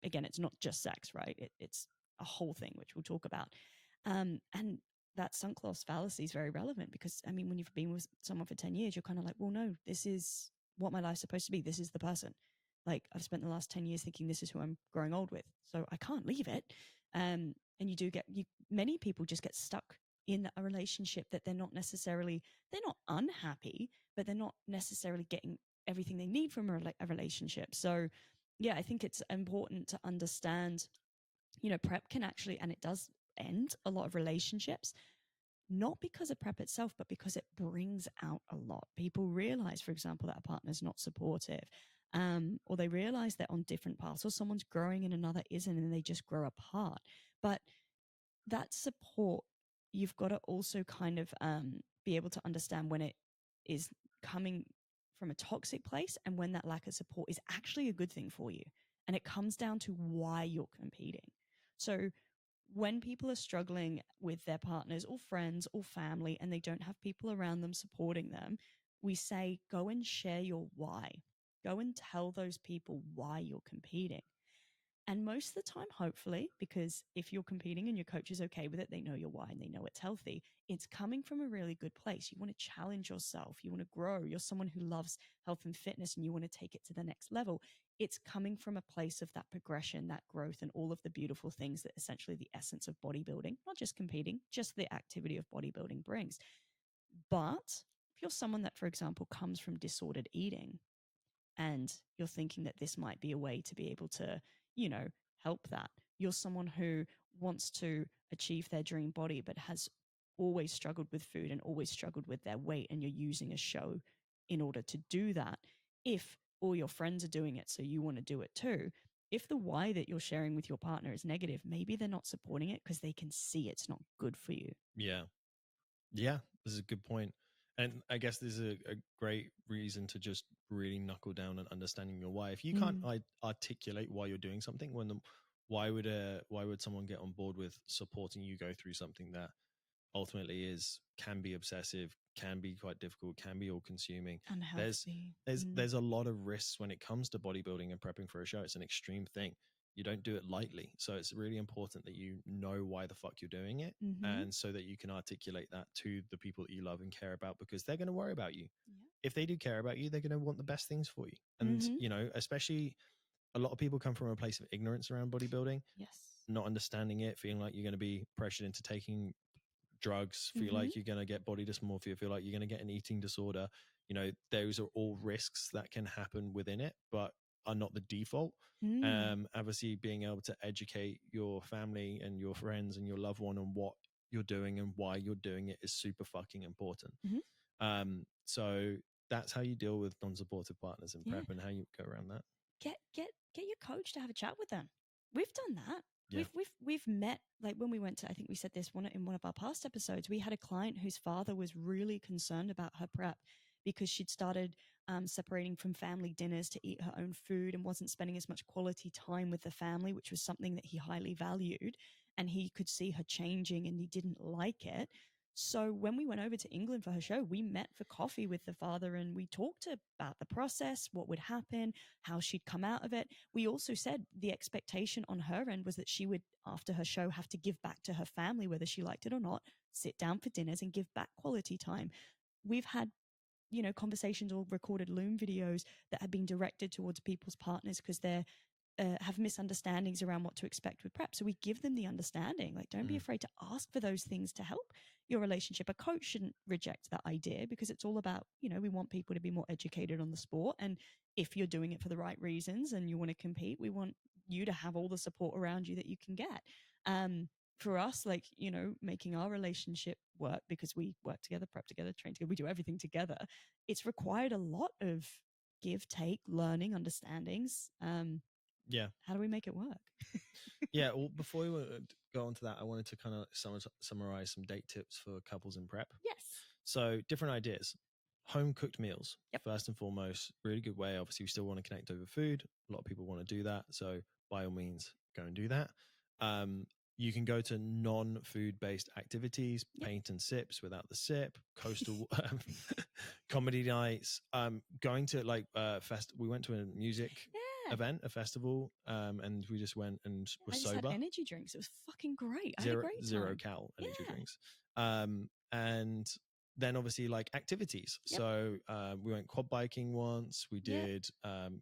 again, it's not just sex, right? It's a whole thing, which we'll talk about. And that sunk loss fallacy is very relevant because, I mean, when you've been with someone for 10 years, you're kind of like, well, no, this is what my life's supposed to be. This is the person. Like I've spent the last 10 years thinking this is who I'm growing old with. So I can't leave it. And you do many people just get stuck in a relationship that they're not unhappy, but they're not necessarily getting everything they need from a relationship. So yeah, I think it's important to understand, you know, prep can actually, and it does end a lot of relationships, not because of prep itself, but because it brings out a lot. People realize, for example, that a partner's not supportive, or they realize they're on different paths, or someone's growing and another isn't, and they just grow apart. But that support, you've got to also kind of be able to understand when it is coming from a toxic place and when that lack of support is actually a good thing for you. And it comes down to why you're competing. So when people are struggling with their partners or friends or family and they don't have people around them supporting them, we say, go and share your why. Go and tell those people why you're competing. And most of the time, hopefully, because if you're competing and your coach is okay with it, they know your why and they know it's healthy. It's coming from a really good place. You want to challenge yourself. You want to grow. You're someone who loves health and fitness and you want to take it to the next level. It's coming from a place of that progression, that growth, and all of the beautiful things that essentially the essence of bodybuilding, not just competing, just the activity of bodybuilding brings. But if you're someone that, for example, comes from disordered eating, and you're thinking that this might be a way to be able to, help that. You're someone who wants to achieve their dream body, but has always struggled with food and always struggled with their weight, and you're using a show in order to do that. If all your friends are doing it, so you want to do it too. If the why that you're sharing with your partner is negative, maybe they're not supporting it because they can see it's not good for you. Yeah. Yeah, this is a good point. And I guess this is a great reason to just really knuckle down on understanding your why. If you can't articulate why you're doing something, why would someone get on board with supporting you go through something that ultimately can be obsessive, can be quite difficult, can be all consuming. Unhealthy. There's a lot of risks when it comes to bodybuilding and prepping for a show. It's an extreme thing. You don't do it lightly. So it's really important that you know why the fuck you're doing it, and so that you can articulate that to the people that you love and care about, because they're going to worry about you. Yeah. If they do care about you, they're going to want the best things for you. And, especially a lot of people come from a place of ignorance around bodybuilding, Yes. not understanding it, feeling like you're going to be pressured into taking drugs, feel like you're going to get body dysmorphia, feel like you're going to get an eating disorder. Those are all risks that can happen within it, but are not the default. Obviously being able to educate your family and your friends and your loved one on what you're doing and why you're doing it is super fucking important. So that's how you deal with non-supportive partners in prep, and how you go around that. Get your coach to have a chat with them. We've done that. Yeah. We've met, like when we went to, I think we said this in one of our past episodes, we had a client whose father was really concerned about her prep because she'd started separating from family dinners to eat her own food and wasn't spending as much quality time with the family, which was something that he highly valued. And he could see her changing and he didn't like it. So when we went over to England for her show, we met for coffee with the father and we talked about the process, what would happen, how she'd come out of it. We also said the expectation on her end was that she would, after her show, have to give back to her family, whether she liked it or not, sit down for dinners and give back quality time. We've had, conversations or recorded Loom videos that have been directed towards people's partners because they're have misunderstandings around what to expect with prep. So we give them the understanding. Like, don't be afraid to ask for those things to help your relationship. A coach shouldn't reject that idea because it's all about, we want people to be more educated on the sport. And if you're doing it for the right reasons and you want to compete, we want you to have all the support around you that you can get. For us, like, making our relationship work because we work together, prep together, train together, we do everything together. It's required a lot of give, take, learning, understandings. Yeah. How do we make it work? Yeah. Well, before we go on to that, I wanted to kind of summarize some date tips for couples in prep. Yes. So different ideas. Home cooked meals, Yep. first and foremost, really good way. Obviously, we still want to connect over food. A lot of people want to do that. So by all means, go and do that. You can go to non-food based activities, paint and sips without the sip, coastal comedy nights, going to we went to a music event, a festival, and we just went and were sober. Had energy drinks. It was fucking great. I had a great time. Zero cal energy drinks. And then obviously like activities. So we went quad biking once, we did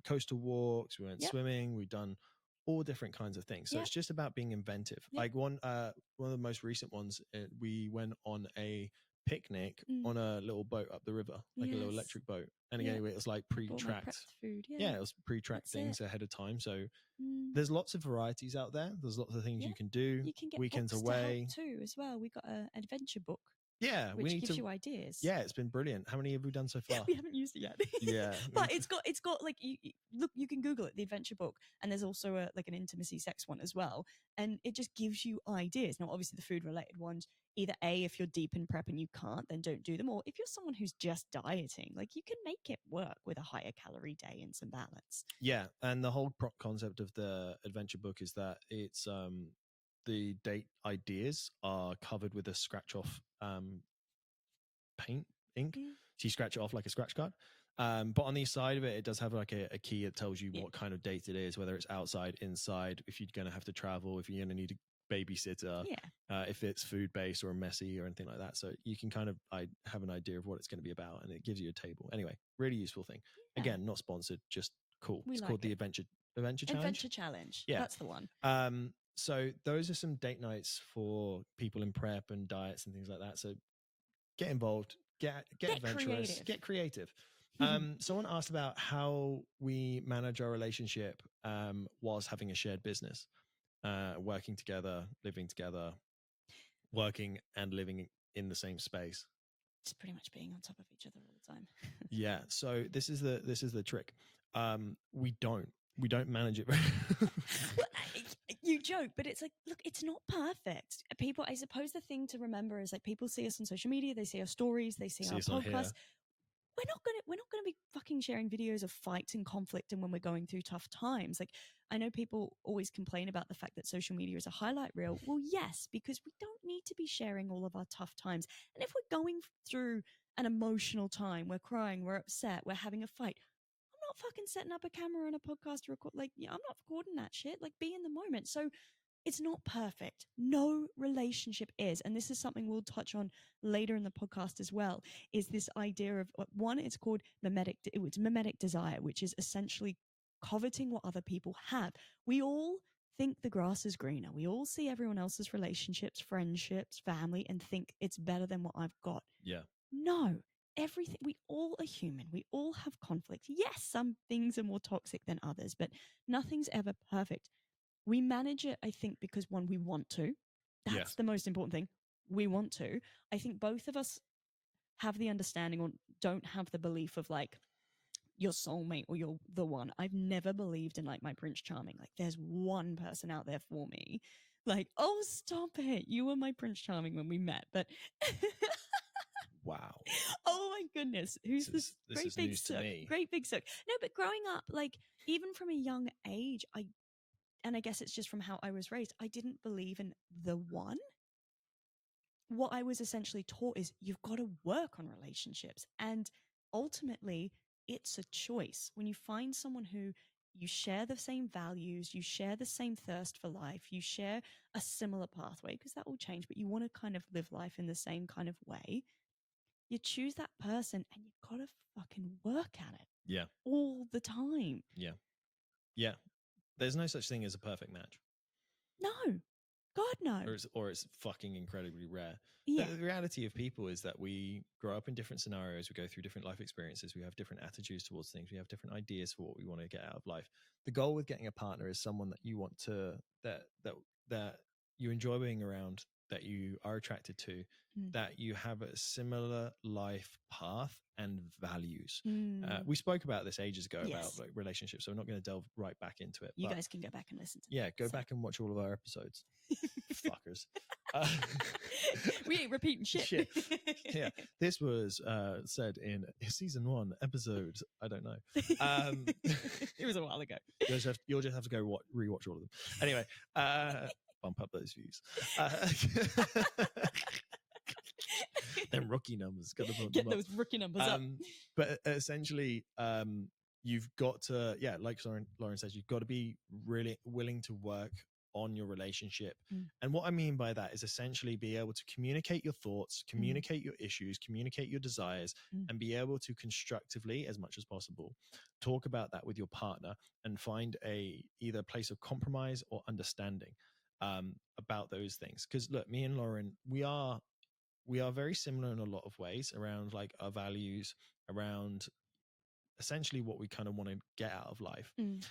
coastal walks, we went swimming, we've done all different kinds of things. So it's just about being inventive. Like one of the most recent ones, we went on a picnic on a little boat up the river, like a little electric boat. And again, it was like pre-tracked food. Yeah, it was pre-tracked things ahead of time. So there's lots of varieties out there. There's lots of things you can do. You can get weekends books away to help too as well. We got an adventure book. Yeah, which gives you ideas. Yeah, it's been brilliant. How many have we done so far? We haven't used it yet. Yeah, but it's got like look, you can Google it, the adventure book, and there's also like an intimacy sex one as well, and it just gives you ideas. Now, obviously, the food related ones, either A, if you're deep in prep and you can't, then don't do them, or if you're someone who's just dieting, like you can make it work with a higher calorie day and some balance. Yeah, and the whole concept of the adventure book is that it's the date ideas are covered with a scratch off paint ink. So you scratch it off like a scratch card. But on the side of it, it does have like a key that tells you what kind of date it is, whether it's outside, inside, if you're going to have to travel, if you're going to need a babysitter, if it's food based or messy or anything like that. So you can kind of have an idea of what it's going to be about, and it gives you a table. Anyway, really useful thing. Again, not sponsored, just cool. It's called the Adventure Challenge. Adventure Challenge. Yeah, that's the one. So those are some date nights for people in prep and diets and things like that. So get involved, get adventurous, get creative. Someone asked about how we manage our relationship whilst having a shared business, working together, living together, working and living in the same space. Just pretty much being on top of each other all the time. Yeah. So this is the trick. We don't manage it very well, you joke, but it's like, look, it's not perfect. People, I suppose the thing to remember is like people see us on social media, they see our stories, they see our podcasts. We're not gonna be fucking sharing videos of fights and conflict and when we're going through tough times. Like, I know people always complain about the fact that social media is a highlight reel. Well, yes, because we don't need to be sharing all of our tough times. And if we're going through an emotional time, we're crying, we're upset, we're having a fight, I'm not fucking setting up a camera and a podcast to record. Like, I'm not recording that shit. Like, be in the moment. So it's not perfect. No relationship is. And this is something we'll touch on later in the podcast as well, is this idea of one, it's called mimetic desire, which is essentially coveting what other people have. We all think the grass is greener. We all see everyone else's relationships, friendships, family, and think it's better than what I've got. Yeah. No. Everything, we all are human. We all have conflict. Yes, some things are more toxic than others, but nothing's ever perfect. We manage it, I think, because one, we want to. That's the most important thing. We want to. I think both of us have the understanding or don't have the belief of like your soulmate or you're the one. I've never believed in like my Prince Charming. Like there's one person out there for me. Like, oh, stop it. You were my Prince Charming when we met. But wow. Oh my goodness. Who's this great big sook? Great big sook. No, but growing up, like even from a young age, and I guess it's just from how I was raised, I didn't believe in the one. What I was essentially taught is you've got to work on relationships. And ultimately, it's a choice. When you find someone who you share the same values, you share the same thirst for life, you share a similar pathway, because that will change, but you want to kind of live life in the same kind of way, you choose that person and you've got to fucking work at it. Yeah. All the time. Yeah. Yeah. There's no such thing as a perfect match. No. God, no. Or it's fucking incredibly rare. Yeah. The reality of people is that we grow up in different scenarios. We go through different life experiences. We have different attitudes towards things. We have different ideas for what we want to get out of life. The goal with getting a partner is someone that you want to, that you enjoy being around, that you are attracted to, that you have a similar life path and values. We spoke about this ages ago about like relationships, so I'm not going to delve right back into it. You guys can go back and listen to go back and watch all of our episodes. Fuckers. We ain't repeating shit. Yeah, this was said in season 1 episode, I don't know. It was a while ago. You'll just have to go rewatch all of them. Anyway, bump up those views. Them rookie numbers. Got to bump get them those rookie numbers up. But essentially, you've got to, like Lauren says, you've got to be really willing to work on your relationship. And what I mean by that is essentially be able to communicate your thoughts, communicate your issues, communicate your desires, and be able to constructively, as much as possible, talk about that with your partner and find either place of compromise or understanding about those things. Because look, me and Lauren, we are we are very similar in a lot of ways around like our values, around essentially what we kind of want to get out of life. Mm.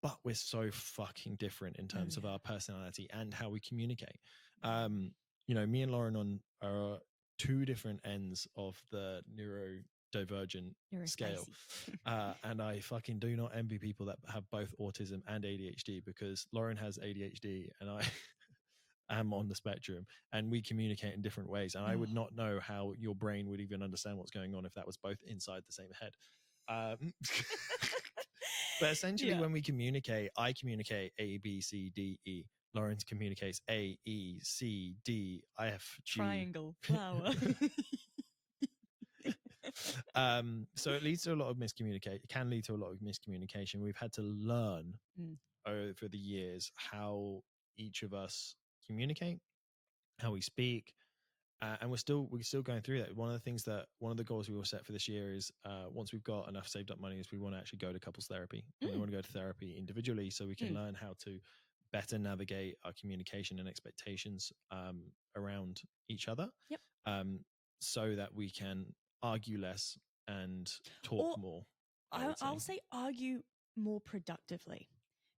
But we're so fucking different in terms of our personality and how we communicate. Me and Lauren are two different ends of the neurodivergent scale. And I fucking do not envy people that have both autism and ADHD, because Lauren has ADHD and I am on the spectrum, and we communicate in different ways. And I would not know how your brain would even understand what's going on if that was both inside the same head. But essentially, when we communicate, I communicate A, B, C, D, E. Lawrence communicates A, E, C, D, F, G. Triangle, flower. So it leads to a lot of miscommunication. It can lead to a lot of miscommunication. We've had to learn over the years how each of us communicate, how we speak, and we're still going through that. One of the goals we will set for this year is once we've got enough saved up money, is we want to actually go to couples therapy. And we want to go to therapy individually so we can learn how to better navigate our communication and expectations around each other. So that we can argue less and talk more. I'll say argue more productively,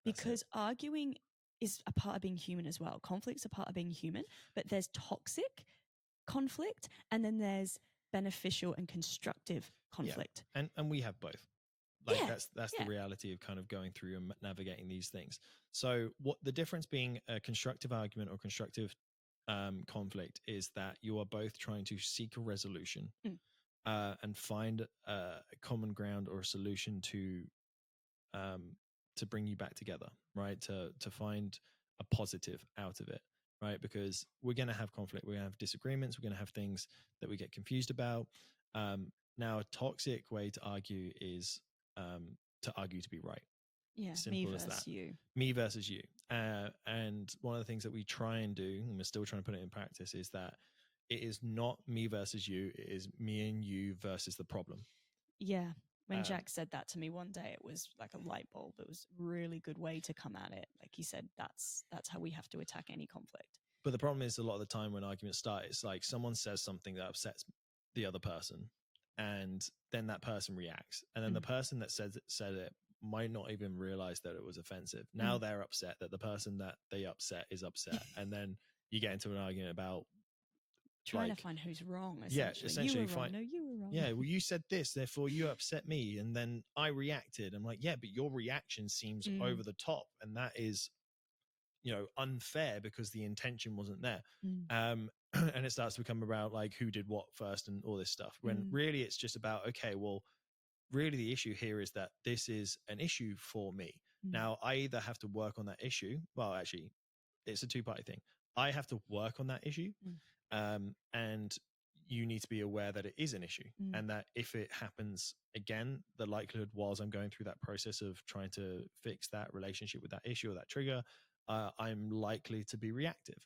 because arguing is a part of being human as well. Conflict's a part of being human, but there's toxic conflict and then there's beneficial and constructive conflict. And we have both. That's the reality of kind of going through and navigating these things. So what the difference being a constructive argument or constructive conflict is that you are both trying to seek a resolution and find a common ground or a solution to bring you back together, right? To find a positive out of it, right? Because we're going to have conflict, we're going to have disagreements, we're going to have things that we get confused about. Now, a toxic way to argue is to argue to be right. Yeah, simple me as versus that. you. Me versus you. And one of the things that we try and do, and we're still trying to put it in practice, is that it is not me versus you. It is me and you versus the problem. Yeah. When Jack said that to me one day, it was like a light bulb. It was a really good way to come at it. Like he said, that's how we have to attack any conflict. But the problem is, a lot of the time when arguments start, it's like someone says something that upsets the other person, and then that person reacts. And then the person that said it might not even realize that it was offensive. Now they're upset that the person that they upset is upset. And then you get into an argument about trying to find who's wrong. Essentially, you were wrong. No, you were wrong. Yeah, well, you said this, therefore you upset me, and then I reacted. I'm like, yeah, but your reaction seems over the top, and that is, unfair because the intention wasn't there. And it starts to become about like who did what first and all this stuff. When really it's just about, okay, well, really the issue here is that this is an issue for me. Now I either have to work on that issue. Well, actually, it's a two-party thing. I have to work on that issue. And you need to be aware that it is an issue, and that if it happens again, the likelihood whilst I'm going through that process of trying to fix that relationship with that issue or that trigger, I'm likely to be reactive.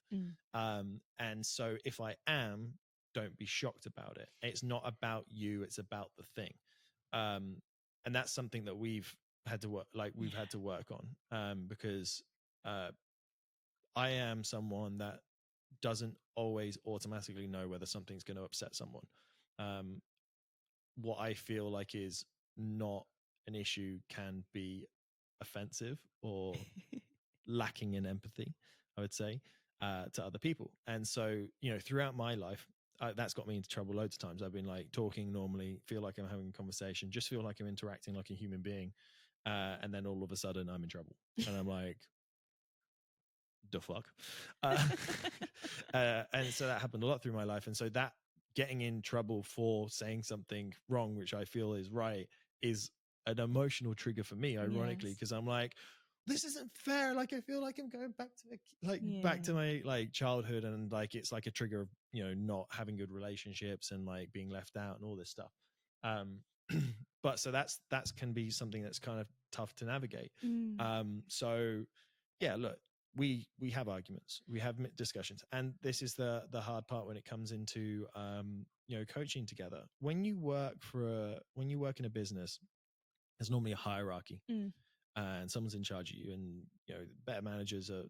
And so if I am, don't be shocked about it. It's not about you, it's about the thing. And that's something that we've had to work, had to work on, because I am someone that doesn't always automatically know whether something's going to upset someone. What I feel like is not an issue can be offensive or lacking in empathy, I would say, to other people. And so, throughout my life, that's got me into trouble loads of times. I've been like talking normally, feel like I'm having a conversation, just feel like I'm interacting like a human being. And then all of a sudden I'm in trouble. And I'm like, the fuck? And so that happened a lot through my life. And so that getting in trouble for saying something wrong, which I feel is right, is an emotional trigger for me, ironically, because I'm like, this isn't fair. Like, I feel like I'm going back to back to my like childhood, and like it's like a trigger of not having good relationships and like being left out and all this stuff. But so that's can be something that's kind of tough to navigate. So yeah, look, we have arguments, we have discussions, and this is the hard part when it comes into coaching together. When you work in a business, there's normally a hierarchy. And someone's in charge of you, and better managers are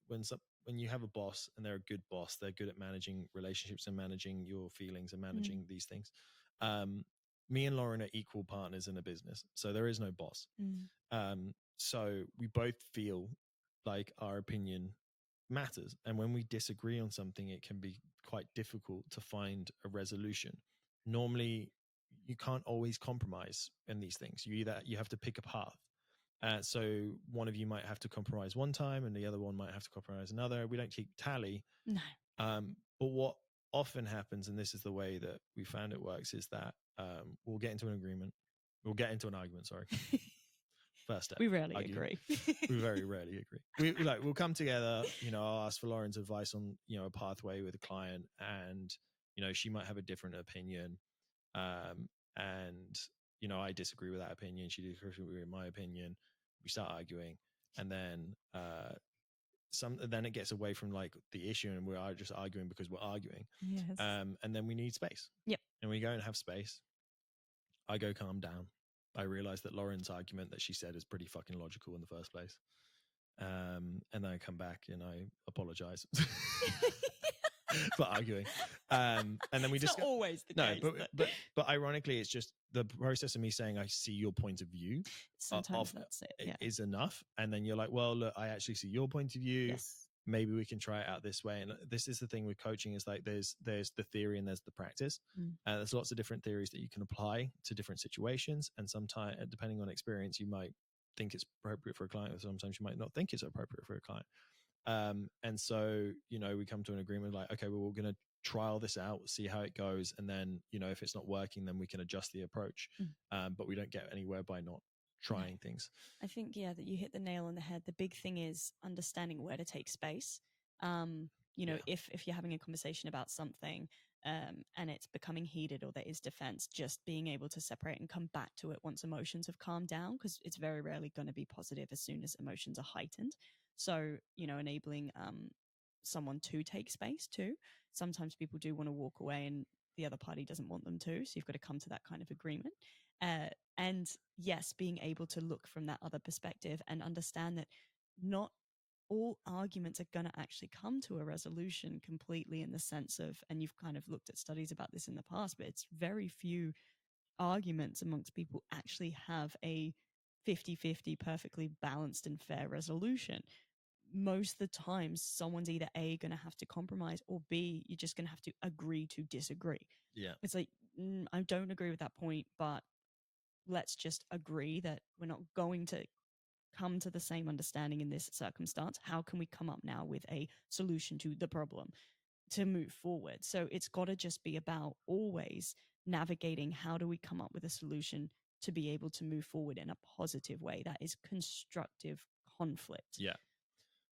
when when you have a boss and they're a good boss, they're good at managing relationships and managing your feelings and managing these things. Me and Lauren are equal partners in a business, so there is no boss. So we both feel like our opinion matters, and when we disagree on something, it can be quite difficult to find a resolution. Normally, you can't always compromise in these things. You have to pick a path. So one of you might have to compromise one time, and the other one might have to compromise another. We don't keep tally. No. But what often happens, and this is the way that we found it works, is that we'll get into an agreement. We'll get into an argument. Sorry. First step. We rarely argue. agree. We very rarely agree. We'll come together. I'll ask for Lauren's advice on a pathway with a client, and she might have a different opinion, and I disagree with that opinion. She disagrees with my opinion. We start arguing, and then then it gets away from like the issue, and we are just arguing because we're arguing. Yes. And then we need space. Yep. And we go and have space. I go calm down. I realize that Lauren's argument that she said is pretty fucking logical in the first place. And then I come back and I apologize for arguing. And then we just not always the case. But ironically, it's just the process of me saying I see your point of view. Sometimes that's it. Yeah. Is enough. And then you're like, well, look, I actually see your point of view. Yes. Maybe we can try it out this way. And this is the thing with coaching, is like there's the theory and there's the practice. There's lots of different theories that you can apply to different situations. And sometimes, depending on experience, you might think it's appropriate for a client, or sometimes you might not think it's appropriate for a client. And so, we come to an agreement like, okay, well, we're going to trial this out, see how it goes. And then, if it's not working, then we can adjust the approach. But we don't get anywhere by not trying things. I think, that you hit the nail on the head. The big thing is understanding where to take space. If you're having a conversation about something and it's becoming heated or there is defense, just being able to separate and come back to it once emotions have calmed down, because it's very rarely going to be positive as soon as emotions are heightened. So, enabling someone to take space too. Sometimes people do want to walk away and the other party doesn't want them to. So you've got to come to that kind of agreement. And yes, being able to look from that other perspective and understand that not all arguments are going to actually come to a resolution completely, in the sense of, and you've kind of looked at studies about this in the past, but it's very few arguments amongst people actually have a 50-50 perfectly balanced and fair resolution. Most of the time, someone's either A, going to have to compromise, or B, you're just going to have to agree to disagree. Yeah. It's like, I don't agree with that point, but let's just agree that we're not going to come to the same understanding in this circumstance. How can we come up now with a solution to the problem to move forward? So it's got to just be about always navigating how do we come up with a solution to be able to move forward in a positive way that is constructive conflict. Yeah.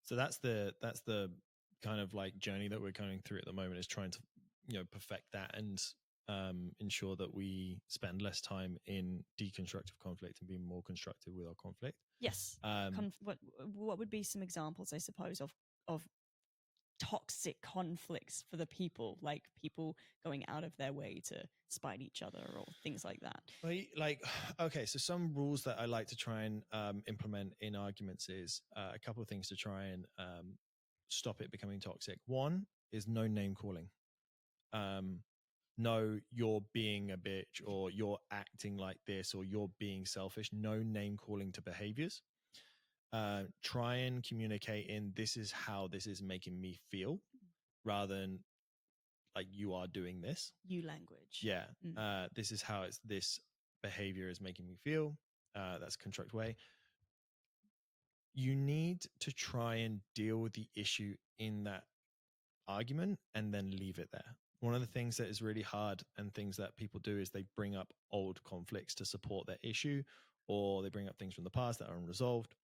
So that's the kind of like journey that we're going through at the moment, is trying to perfect that and ensure that we spend less time in deconstructive conflict and be more constructive with our conflict. Yes. What would be some examples, I suppose, of toxic conflicts for the people, like people going out of their way to spite each other or things like that? Okay, so some rules that I like to try and implement in arguments is a couple of things to try and stop it becoming toxic. One is no name calling. No, you're being a bitch, or you're acting like this, or you're being selfish. No name calling to behaviors. Try and communicate in, this is how this is making me feel, rather than like, you are doing this. You language. Yeah. This is how this behavior is making me feel. That's a constructive way. You need to try and deal with the issue in that argument and then leave it there. One of the things that is really hard and things that people do is they bring up old conflicts to support their issue, or they bring up things from the past that are unresolved.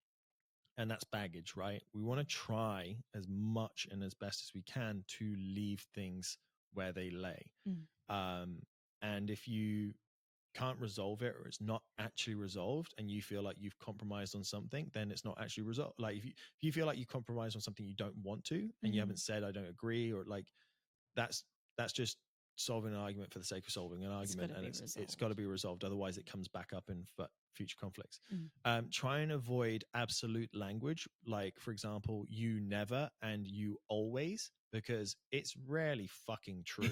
And that's baggage, right? We want to try as much and as best as we can to leave things where they lay. And if you can't resolve it, or it's not actually resolved, and you feel like you've compromised on something, then it's not actually resolved. Like if you feel like you compromised on something you don't want to, and you haven't said I don't agree, or like that's just solving an argument for the sake of solving an argument, and it's got to be resolved. Otherwise, it comes back up in future conflicts. Try and avoid absolute language, like, for example, you never and you always, because it's rarely fucking true.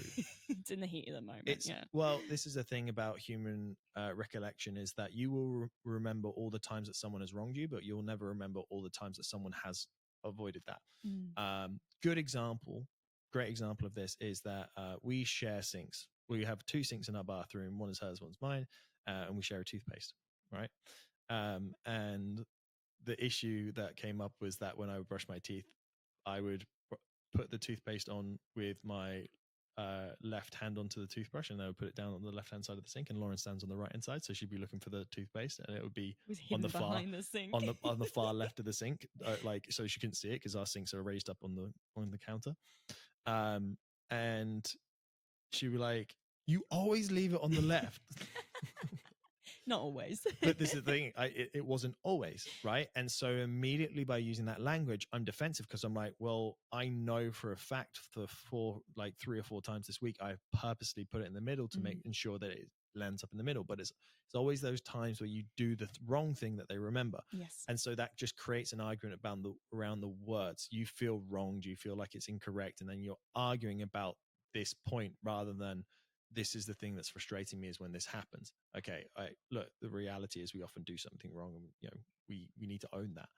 It's in the heat of the moment. Well, this is the thing about human recollection, is that you will remember all the times that someone has wronged you, but you'll never remember all the times that someone has avoided that. Great example of this is that we share sinks. We have 2 sinks in our bathroom. One is hers, one's mine, and we share a toothpaste, right? And the issue that came up was that when I would brush my teeth, I would put the toothpaste on with my left hand onto the toothbrush, and I would put it down on the left hand side of the sink, and Lauren stands on the right hand side, so she'd be looking for the toothpaste, and it would be on the far sink. on the far left of the sink, like, so she couldn't see it because our sinks are raised up on the counter. And she'd be like, "You always leave it on the left." Not always. But this is the thing, it wasn't always, right? And so immediately by using that language, I'm defensive, because I'm like, well, I know for a fact for 3 or 4 times this week, I've purposely put it in the middle to make ensure that it lands up in the middle. But it's always those times where you do the wrong thing that they remember. Yes. And so that just creates an argument around the words. You feel wronged, you feel like it's incorrect, and then you're arguing about this point rather than, this is the thing that's frustrating me, is when this happens. Okay, look, the reality is we often do something wrong, and we need to own that.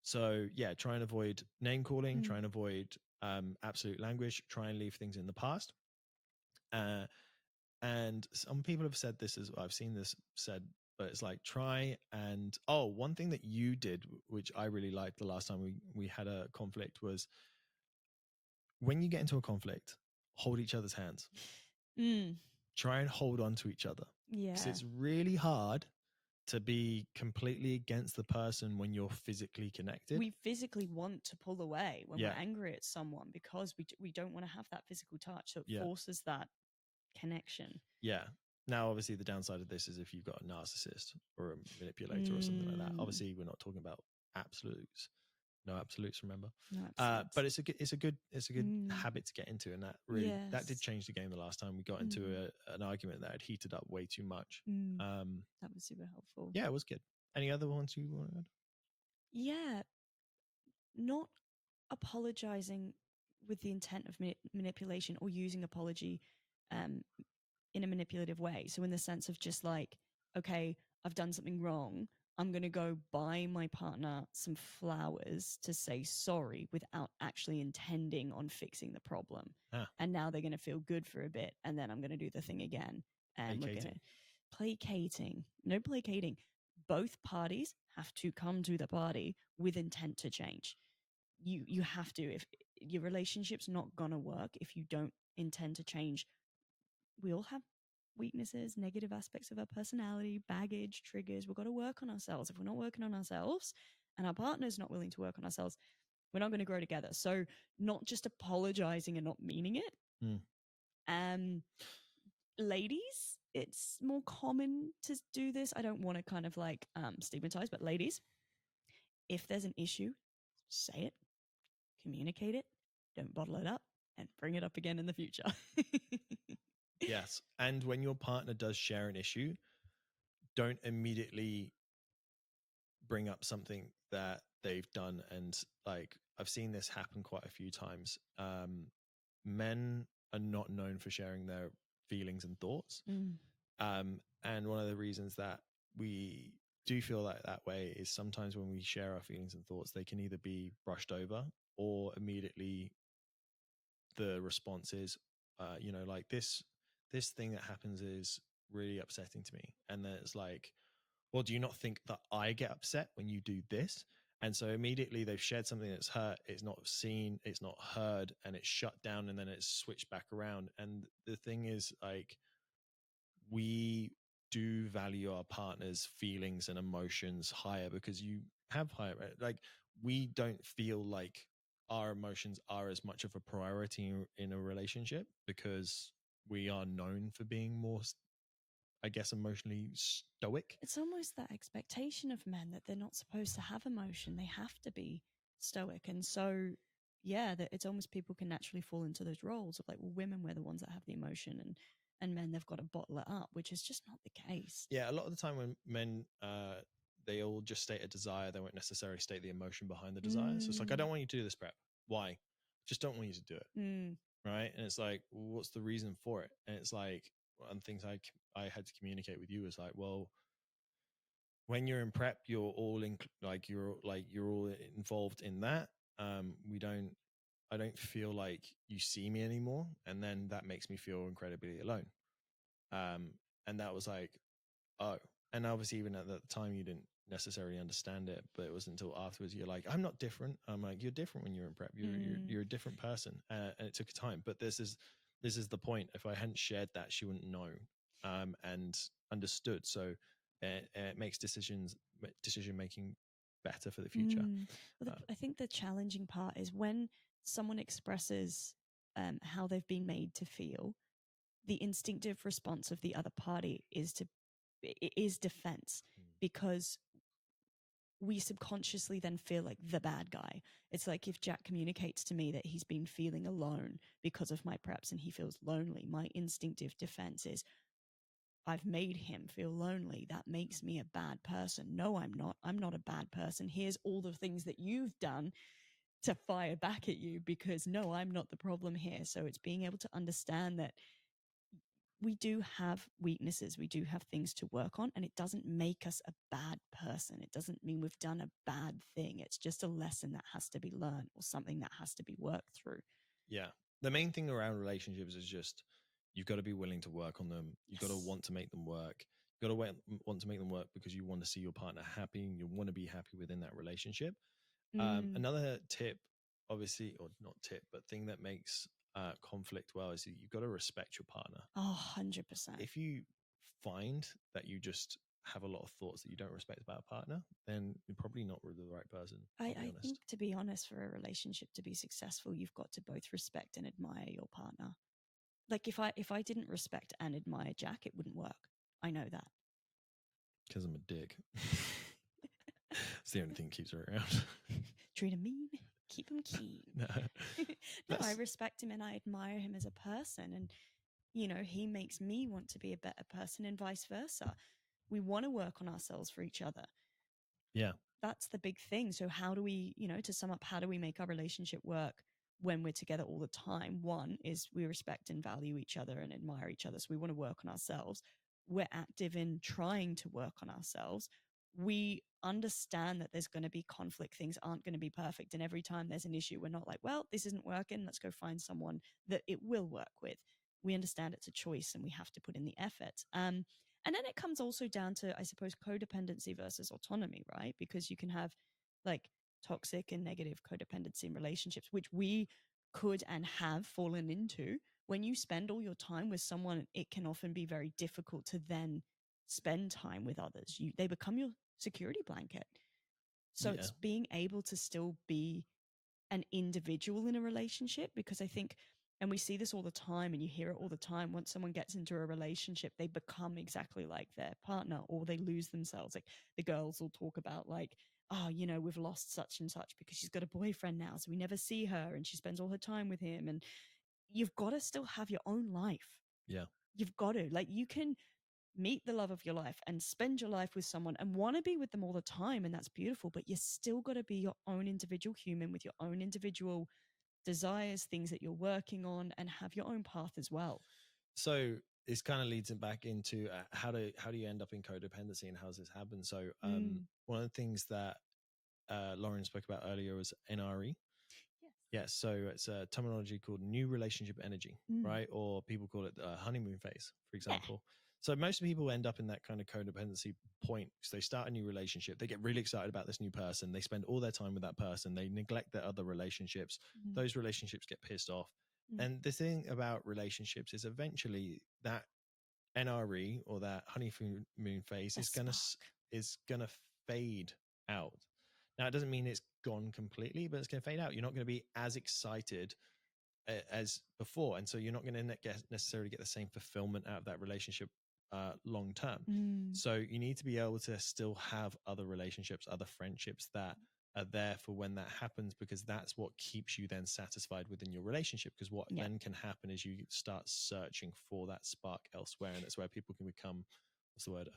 So yeah, try and avoid name calling, try and avoid absolute language, try and leave things in the past. And some people have said this as well. I've seen this said, but it's like, try and, one thing that you did, which I really liked the last time we had a conflict, was when you get into a conflict, hold each other's hands. Try and hold on to each other. Yeah. Because it's really hard to be completely against the person when you're physically connected. We physically want to pull away when we're angry at someone, because we don't want to have that physical touch. So it forces that connection. Yeah. Now, obviously, the downside of this is if you've got a narcissist or a manipulator or something like that. Obviously, we're not talking about absolutes. No absolutes, remember. No absolutes. But it's a good habit to get into, and that did change the game the last time we got into an argument that had heated up way too much. That was super helpful. Yeah, it was good. Any other ones you want to add? Yeah, not apologizing with the intent of manipulation, or using apology in a manipulative way. So in the sense of just like, okay, I've done something wrong, I'm going to go buy my partner some flowers to say sorry without actually intending on fixing the problem. And now they're going to feel good for a bit, and then I'm going to do the thing again. And we're going to placating. No placating. Both parties have to come to the party with intent to change. You have to. If your relationship's not going to work if you don't intend to change. We all have weaknesses, negative aspects of our personality, baggage, triggers. We've got to work on ourselves. If we're not working on ourselves and our partner's not willing to work on ourselves, we're not going to grow together. So not just apologizing and not meaning it. Ladies, it's more common to do this. I don't want to kind of like stigmatize, but ladies, if there's an issue, say it, communicate it, don't bottle it up, and bring it up again in the future. Yes. And when your partner does share an issue, don't immediately bring up something that they've done. And like, I've seen this happen quite a few times. Men are not known for sharing their feelings and thoughts. And one of the reasons that we do feel like that way is sometimes when we share our feelings and thoughts, they can either be brushed over, or immediately the response is, like this thing that happens is really upsetting to me. And then it's like, well, do you not think that I get upset when you do this? And so immediately they've shared something that's hurt, it's not seen, it's not heard, and it's shut down, and then it's switched back around. And the thing is, like, we do value our partner's feelings and emotions higher because you have higher, like, we don't feel like our emotions are as much of a priority in a relationship because we are known for being more, I guess, emotionally stoic. It's almost that expectation of men that they're not supposed to have emotion. They have to be stoic. And so, yeah, that it's almost people can naturally fall into those roles of like, well, women, we're the ones that have the emotion, and men, they've got to bottle it up, which is just not the case. Yeah, a lot of the time when men, they all just state a desire, they won't necessarily state the emotion behind the desire. So it's like, I don't want you to do this prep. Why? Just don't want you to do it. Mm. Right. And it's like, well, what's the reason for it? And it's like, one things I had to communicate with you is like, well, when you're in prep, you're all in, you're all involved in that. I don't feel like you see me anymore. And then that makes me feel incredibly alone. And that was like, oh, and obviously even at the time you didn't necessarily understand it, but it wasn't until afterwards you're like, I'm not different. I'm like, you're different when you're in prep. You're a different person, and it took time. But this is the point. If I hadn't shared that, she wouldn't know, and understood. So it makes decision making better for the future. Well, I think the challenging part is when someone expresses how they've been made to feel. The instinctive response of the other party is defense, because we subconsciously then feel like the bad guy. It's like if Jack communicates to me that he's been feeling alone because of my preps and he feels lonely, my instinctive defense is, I've made him feel lonely. That makes me a bad person. No, I'm not. I'm not a bad person. Here's all the things that you've done to fire back at you, because no, I'm not the problem here. So it's being able to understand that we do have weaknesses, we do have things to work on, and it doesn't make us a bad person. It doesn't mean we've done a bad thing. It's just a lesson that has to be learned or something that has to be worked through. Yeah. The main thing around relationships is just, you've got to be willing to work on them. You've got to want to make them work. You've got to want to make them work because you want to see your partner happy and you want to be happy within that relationship. Another tip, obviously, or not tip, but thing that makes conflict well is that you've got to respect your partner. 100%. If you find that you just have a lot of thoughts that you don't respect about a partner, then you're probably not really the right person. I think, to be honest, for a relationship to be successful, you've got to both respect and admire your partner. Like if I didn't respect and admire Jack, it wouldn't work. I know that. Because I'm a dick. It's the only thing that keeps her around. Treat him mean, keep him keen. No, I respect him and I admire him as a person. And, you know, he makes me want to be a better person and vice versa. We want to work on ourselves for each other. Yeah. That's the big thing. So how do we, you know, to sum up, how do we make our relationship work when we're together all the time? One is we respect and value each other and admire each other. So we want to work on ourselves. We're active in trying to work on ourselves. We understand that there's going to be conflict. Things aren't going to be perfect. And every time there's an issue, we're not like, well, this isn't working. Let's go find someone that it will work with. We understand it's a choice and we have to put in the effort. And then it comes also down to, I suppose, codependency versus autonomy, right? Because you can have like toxic and negative codependency in relationships, which we could and have fallen into. When you spend all your time with someone, it can often be very difficult to then spend time with others. They become your security blanket. So it's being able to still be an individual in a relationship, because I think, and we see this all the time and you hear it all the time, once someone gets into a relationship, they become exactly like their partner or they lose themselves. Like the girls will talk about like, oh, you know, we've lost such and such because she's got a boyfriend now, so we never see her and she spends all her time with him. And you've got to still have your own life. Yeah. You've got to, like, you can meet the love of your life and spend your life with someone and want to be with them all the time, and that's beautiful, but you still got to be your own individual human with your own individual desires, things that you're working on, and have your own path as well. So this kind of leads it back into how do you end up in codependency and how does this happen? So one of the things that Lauren spoke about earlier was NRE. Yes. So it's a terminology called new relationship energy, right? Or people call it the honeymoon phase, for example. Yeah. So most people end up in that kind of codependency point because they start a new relationship. They get really excited about this new person. They spend all their time with that person. They neglect their other relationships. Those relationships get pissed off. And the thing about relationships is eventually that NRE or that honeymoon phase is gonna fade out. Now, it doesn't mean it's gone completely, but it's going to fade out. You're not going to be as excited as before. And so you're not going to necessarily get the same fulfillment out of that relationship long term. So you need to be able to still have other relationships, other friendships that are there for when that happens, because that's what keeps you then satisfied within your relationship. Because what then can happen is you start searching for that spark elsewhere, and that's where people can become, what's the word,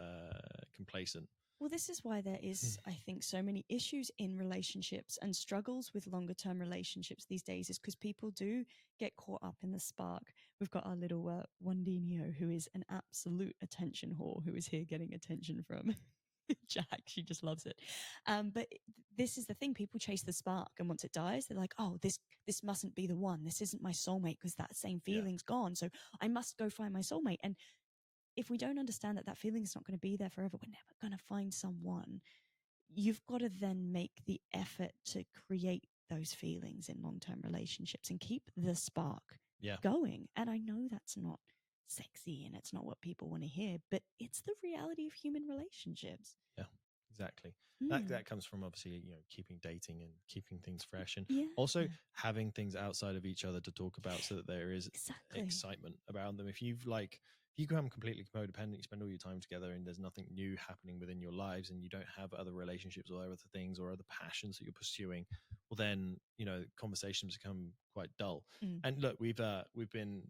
complacent. Well, this is why there is, I think, so many issues in relationships and struggles with longer term relationships these days, is because people do get caught up in the spark. We've got our little Wandinio, who is an absolute attention whore, who is here getting attention from Jack. She just loves it. But this is the thing. People chase the spark, and once it dies, they're like, oh, this mustn't be the one. This isn't my soulmate because that same feeling's gone. So I must go find my soulmate. And if we don't understand that that feeling is not going to be there forever, we're never going to find someone. You've got to then make the effort to create those feelings in long-term relationships and keep the spark going. And I know that's not sexy and it's not what people want to hear, but it's the reality of human relationships. Yeah, exactly. That comes from, obviously, keeping dating and keeping things fresh, and also having things outside of each other to talk about, so that there is excitement around them. If you become completely codependent, you spend all your time together and there's nothing new happening within your lives, and you don't have other relationships or other things or other passions that you're pursuing, well then, conversations become quite dull. And look, we've been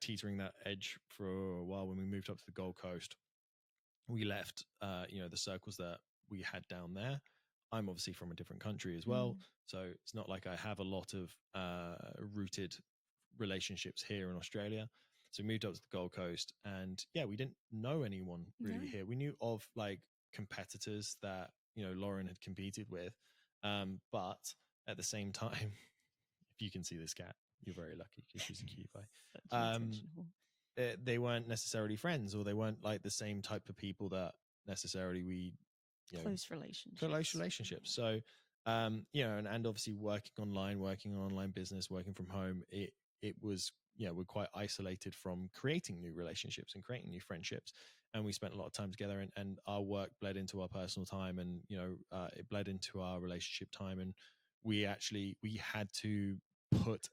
teetering that edge for a while. When we moved up to the Gold Coast, we left the circles that we had down there. I'm obviously from a different country as well, so it's not like I have a lot of rooted relationships here in Australia. So we moved up to the Gold Coast, and we didn't know anyone really here. We knew of like competitors that Lauren had competed with, but at the same time, if you can see this cat, you're very lucky because she's a cutie. They weren't necessarily friends, or they weren't like the same type of people that necessarily we close relationships. So and obviously working on online business, working from home, it was we're quite isolated from creating new relationships and creating new friendships, and we spent a lot of time together, and our work bled into our personal time, and it bled into our relationship time, and we had to put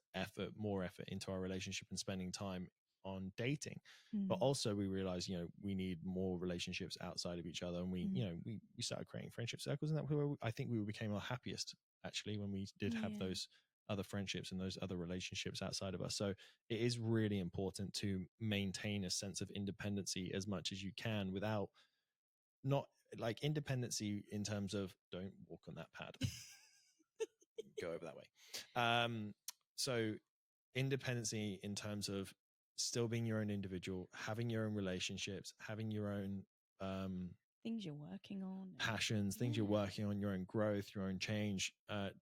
more effort into our relationship and spending time on dating. But also we realized we need more relationships outside of each other, and we started creating friendship circles, and that where I think we became our happiest, actually, when we did have those other friendships and those other relationships outside of us. So it is really important to maintain a sense of independency as much as you can, without not like independency in terms of don't walk on that pad, go over that way. So independency in terms of still being your own individual, having your own relationships, having your own things you're working on, passions, things you're working on, your own growth, your own change.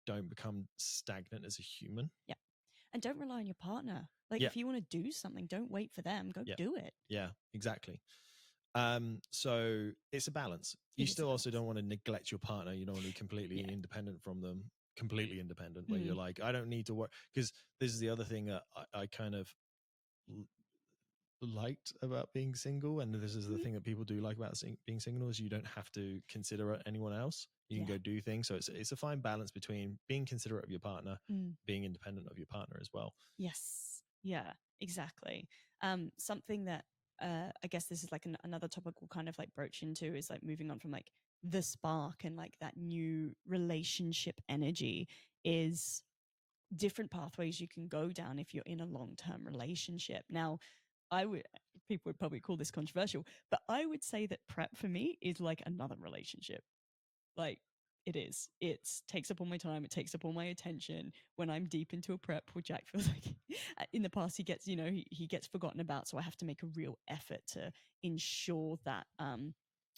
Don't become stagnant as a human. Yeah. And don't rely on your partner. Like if you want to do something, don't wait for them. Go do it. Yeah, exactly. So it's a balance. You still also don't want to neglect your partner. You don't want to be completely independent from them, completely independent, where you're like, I don't need to work. Because this is the other thing that I kind of liked about being single, and this is the thing that people do like about being single, is you don't have to consider anyone else. You can go do things. So it's a fine balance between being considerate of your partner, being independent of your partner as well. Yes. Yeah, exactly. Something that I guess this is like another topic we'll kind of like broach into is like moving on from like the spark and like that new relationship energy, is different pathways you can go down if you're in a long-term relationship. Now, people would probably call this controversial, but I would say that prep for me is like another relationship. Like it is. It takes up all my time. It takes up all my attention. When I'm deep into a prep, where Jack feels like in the past he gets, he gets forgotten about. So I have to make a real effort to ensure that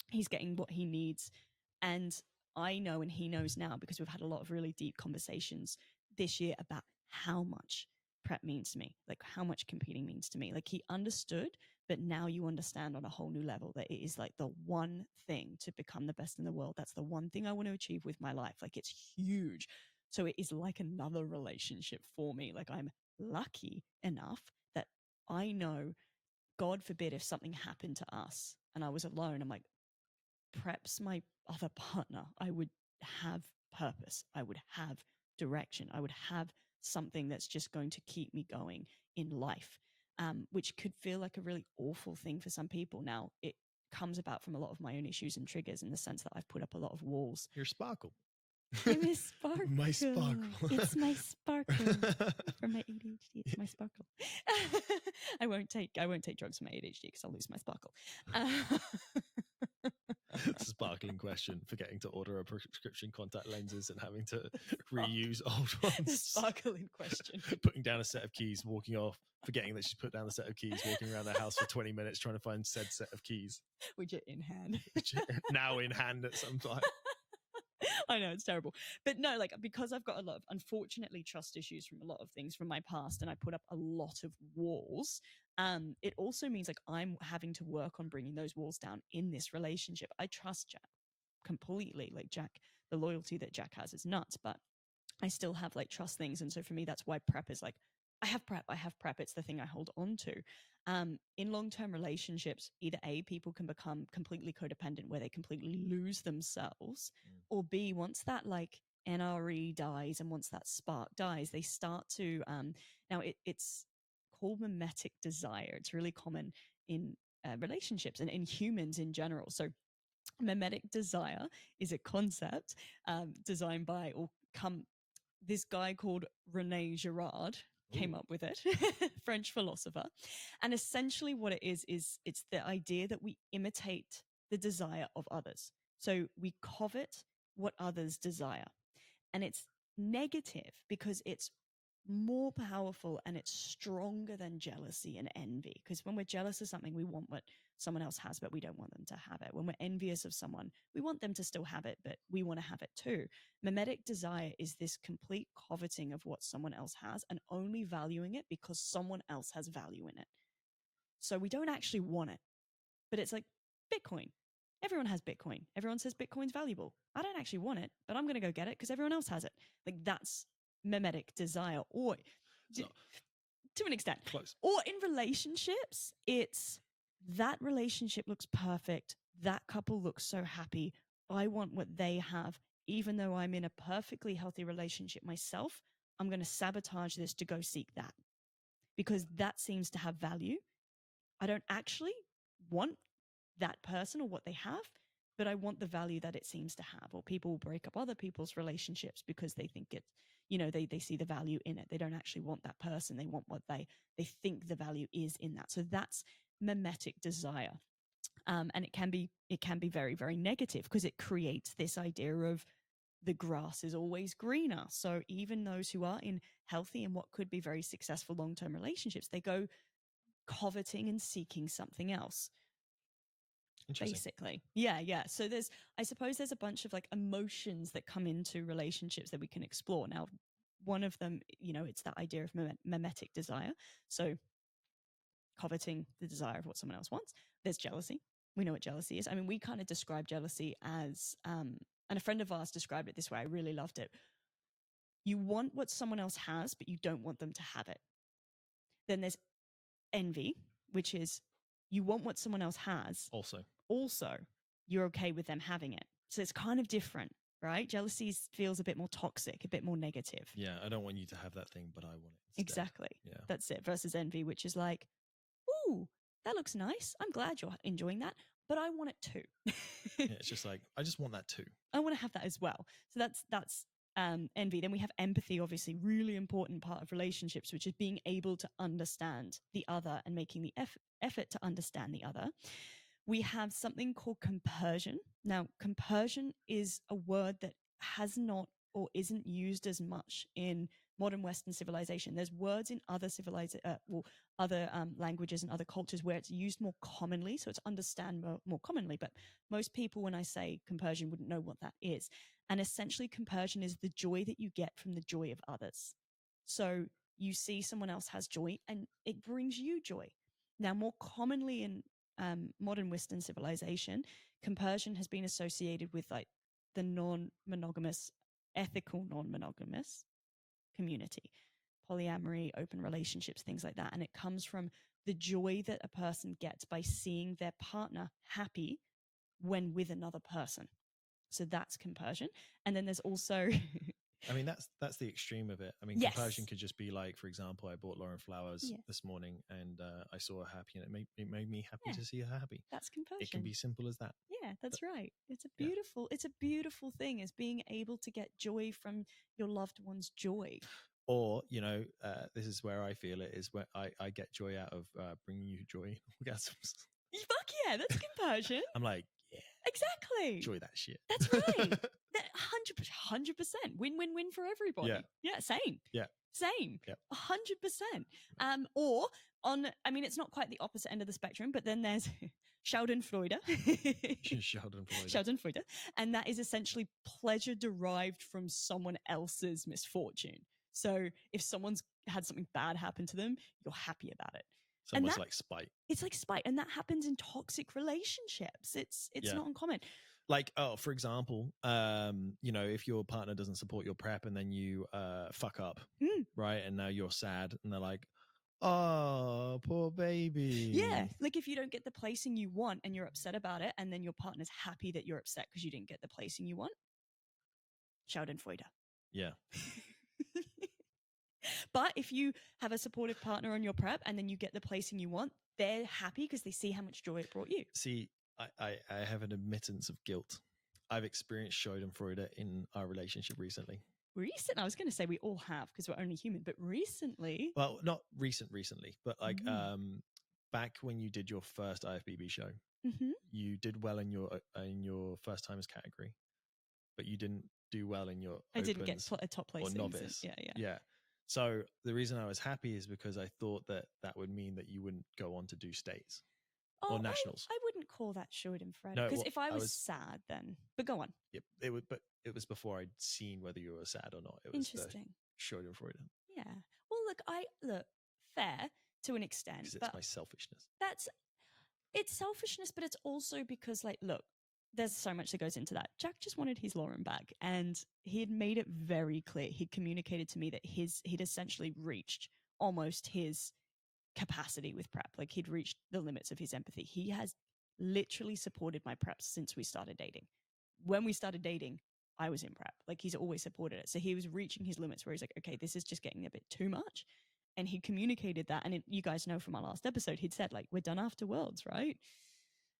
he's getting what he needs. And I know, and he knows now, because we've had a lot of really deep conversations this year about how much prep means to me, like how much competing means to me. Like he understood, but now you understand on a whole new level that it is like the one thing to become the best in the world. That's the one thing I want to achieve with my life. Like it's huge. So it is like another relationship for me. Like I'm lucky enough that I know, God forbid, if something happened to us and I was alone, I'm like, prep's my other partner. I would have purpose. I would have direction. I would have something that's just going to keep me going in life, which could feel like a really awful thing for some people. Now, it comes about from a lot of my own issues and triggers, in the sense that I've put up a lot of walls. You're sparkle. I miss sparkle. My sparkle. It's my sparkle. From my ADHD, it's my sparkle. I won't take drugs for my ADHD because I'll lose my sparkle. Sparkling question, forgetting to order a prescription contact lenses and having to reuse old ones. The sparkle in question. Putting down a set of keys, walking off, forgetting that she's put down the set of keys, walking around the house for 20 minutes trying to find said set of keys. Which are in hand. Now in hand at some time. I know, it's terrible. But no, like, because I've got a lot of, unfortunately, trust issues from a lot of things from my past, and I put up a lot of walls, it also means like I'm having to work on bringing those walls down in this relationship. I trust Jack completely. Like Jack, the loyalty that Jack has is nuts, but I still have like trust things. And so for me, that's why prep is like, I have prep. It's the thing I hold on to. In long-term relationships, either A, people can become completely codependent where they completely lose themselves, or B, once that like NRE dies and once that spark dies, they start to, now it's called mimetic desire. It's really common in relationships and in humans in general. So mimetic desire is a concept designed by this guy called Rene Girard came up with it, French philosopher. And essentially what it is it's the idea that we imitate the desire of others. So we covet what others desire. And it's negative because it's more powerful and it's stronger than jealousy and envy. Because when we're jealous of something, we want what someone else has, but we don't want them to have it. When we're envious of someone, we want them to still have it, but we want to have it too. Mimetic desire is this complete coveting of what someone else has and only valuing it because someone else has value in it. So we don't actually want it, but it's like Bitcoin. Everyone has Bitcoin. Everyone says Bitcoin's valuable. I don't actually want it, but I'm going to go get it because everyone else has it. Like that's mimetic desire, or to an extent. Close. Or in relationships, it's that relationship looks perfect. That couple looks so happy. I want what they have. Even though I'm in a perfectly healthy relationship myself, I'm going to sabotage this to go seek that because that seems to have value. I don't actually want that person or what they have, but I want the value that it seems to have. Or people will break up other people's relationships because they think it's, they see the value in it. They don't actually want that person. They want what they think the value is in that. So that's mimetic desire. And it can be very, very negative because it creates this idea of the grass is always greener. So even those who are in healthy and what could be very successful long-term relationships, they go coveting and seeking something else. Basically. Yeah. So I suppose there's a bunch of like emotions that come into relationships that we can explore. Now, one of them, it's that idea of mimetic desire. So coveting the desire of what someone else wants. There's jealousy. We know what jealousy is. I mean, we kind of describe jealousy as, and a friend of ours described it this way. I really loved it. You want what someone else has, but you don't want them to have it. Then there's envy, which is you want what someone else has. Also, you're okay with them having it. So it's kind of different, right? Jealousy feels a bit more toxic, a bit more negative. Yeah, I don't want you to have that thing, but I want it instead. Exactly. Yeah. That's it. Versus envy, which is like, ooh, that looks nice. I'm glad you're enjoying that, but I want it too. Yeah, it's just like, I just want that too. I want to have that as well. So that's envy. Then we have empathy, obviously, really important part of relationships, which is being able to understand the other and making the effort to understand the other. We have something called compersion. Now, compersion is a word that has not or isn't used as much in modern Western civilization. There's words in other languages and other cultures where it's used more commonly, so it's understand more commonly. But most people, when I say compersion, wouldn't know what that is. And essentially, compersion is the joy that you get from the joy of others. So you see someone else has joy, and it brings you joy. Now, more commonly in modern Western civilization, compersion has been associated with like the non-monogamous, ethical non-monogamous community, polyamory, open relationships, things like that. And it comes from the joy that a person gets by seeing their partner happy when with another person. So that's compersion. And then there's also I mean, that's the extreme of it. I mean, Yes. compersion could just be like, for example, I bought Lauren flowers Yeah. this morning, and I saw her happy, and it made me happy Yeah. to see her happy. That's compersion. It can be simple as that. Yeah, that's right. It's a beautiful thing, is being able to get joy from your loved one's joy. Or, you know, this is where I feel it is where I get joy out of bringing you joy orgasms. Fuck yeah, that's compersion. I'm like, yeah, exactly. enjoy that shit. That's right. That 100%. Win-win-win for everybody. Yeah, same. Yeah. Same. Yeah. 100%. Or on, I mean, it's not quite the opposite end of the spectrum, but then there's Schadenfreude. Schadenfreude. And that is essentially pleasure derived from someone else's misfortune. So if someone's had something bad happen to them, you're happy about it. It's almost like spite. It's like spite. And that happens in toxic relationships. It's not uncommon. Like, oh, for example, you know, if your partner doesn't support your prep and then you fuck up, right? And now you're sad, and they're like, oh, poor baby. Yeah. Like if you don't get the placing you want and you're upset about it, and then your partner's happy that you're upset because you didn't get the placing you want. Schadenfreude. Yeah. But if you have a supportive partner on your prep and then you get the placing you want, they're happy because they see how much joy it brought you. See, I have an admittance of guilt. I've experienced Schadenfreude in our relationship recently. I was going to say we all have because we're only human, but recently. Well, not recently, but like back when you did your first IFBB show, you did well in your first timers category, but you didn't do well in your I didn't get a top place or novice. Yeah. So the reason I was happy is because I thought that would mean that you wouldn't go on to do states or nationals. I wouldn't call that Schadenfreude because if I was sad, then. But go on. Yep. But it was before I'd seen whether you were sad or not. It was interesting. Schadenfreude. Yeah. Well, look, fair to an extent. Because it's my selfishness. It's selfishness, but it's also because, like, look, there's so much that goes into that. Jack just wanted his Lauren back, and he had made it very clear. He'd communicated to me that he'd essentially reached almost his capacity with prep. Like he'd reached the limits of his empathy. He has literally supported my preps since we started dating. When we started dating, I was in prep. Like he's always supported it. So he was reaching his limits where he's like, okay, this is just getting a bit too much. And he communicated that. And you guys know from our last episode, he'd said like, we're done after Worlds, right?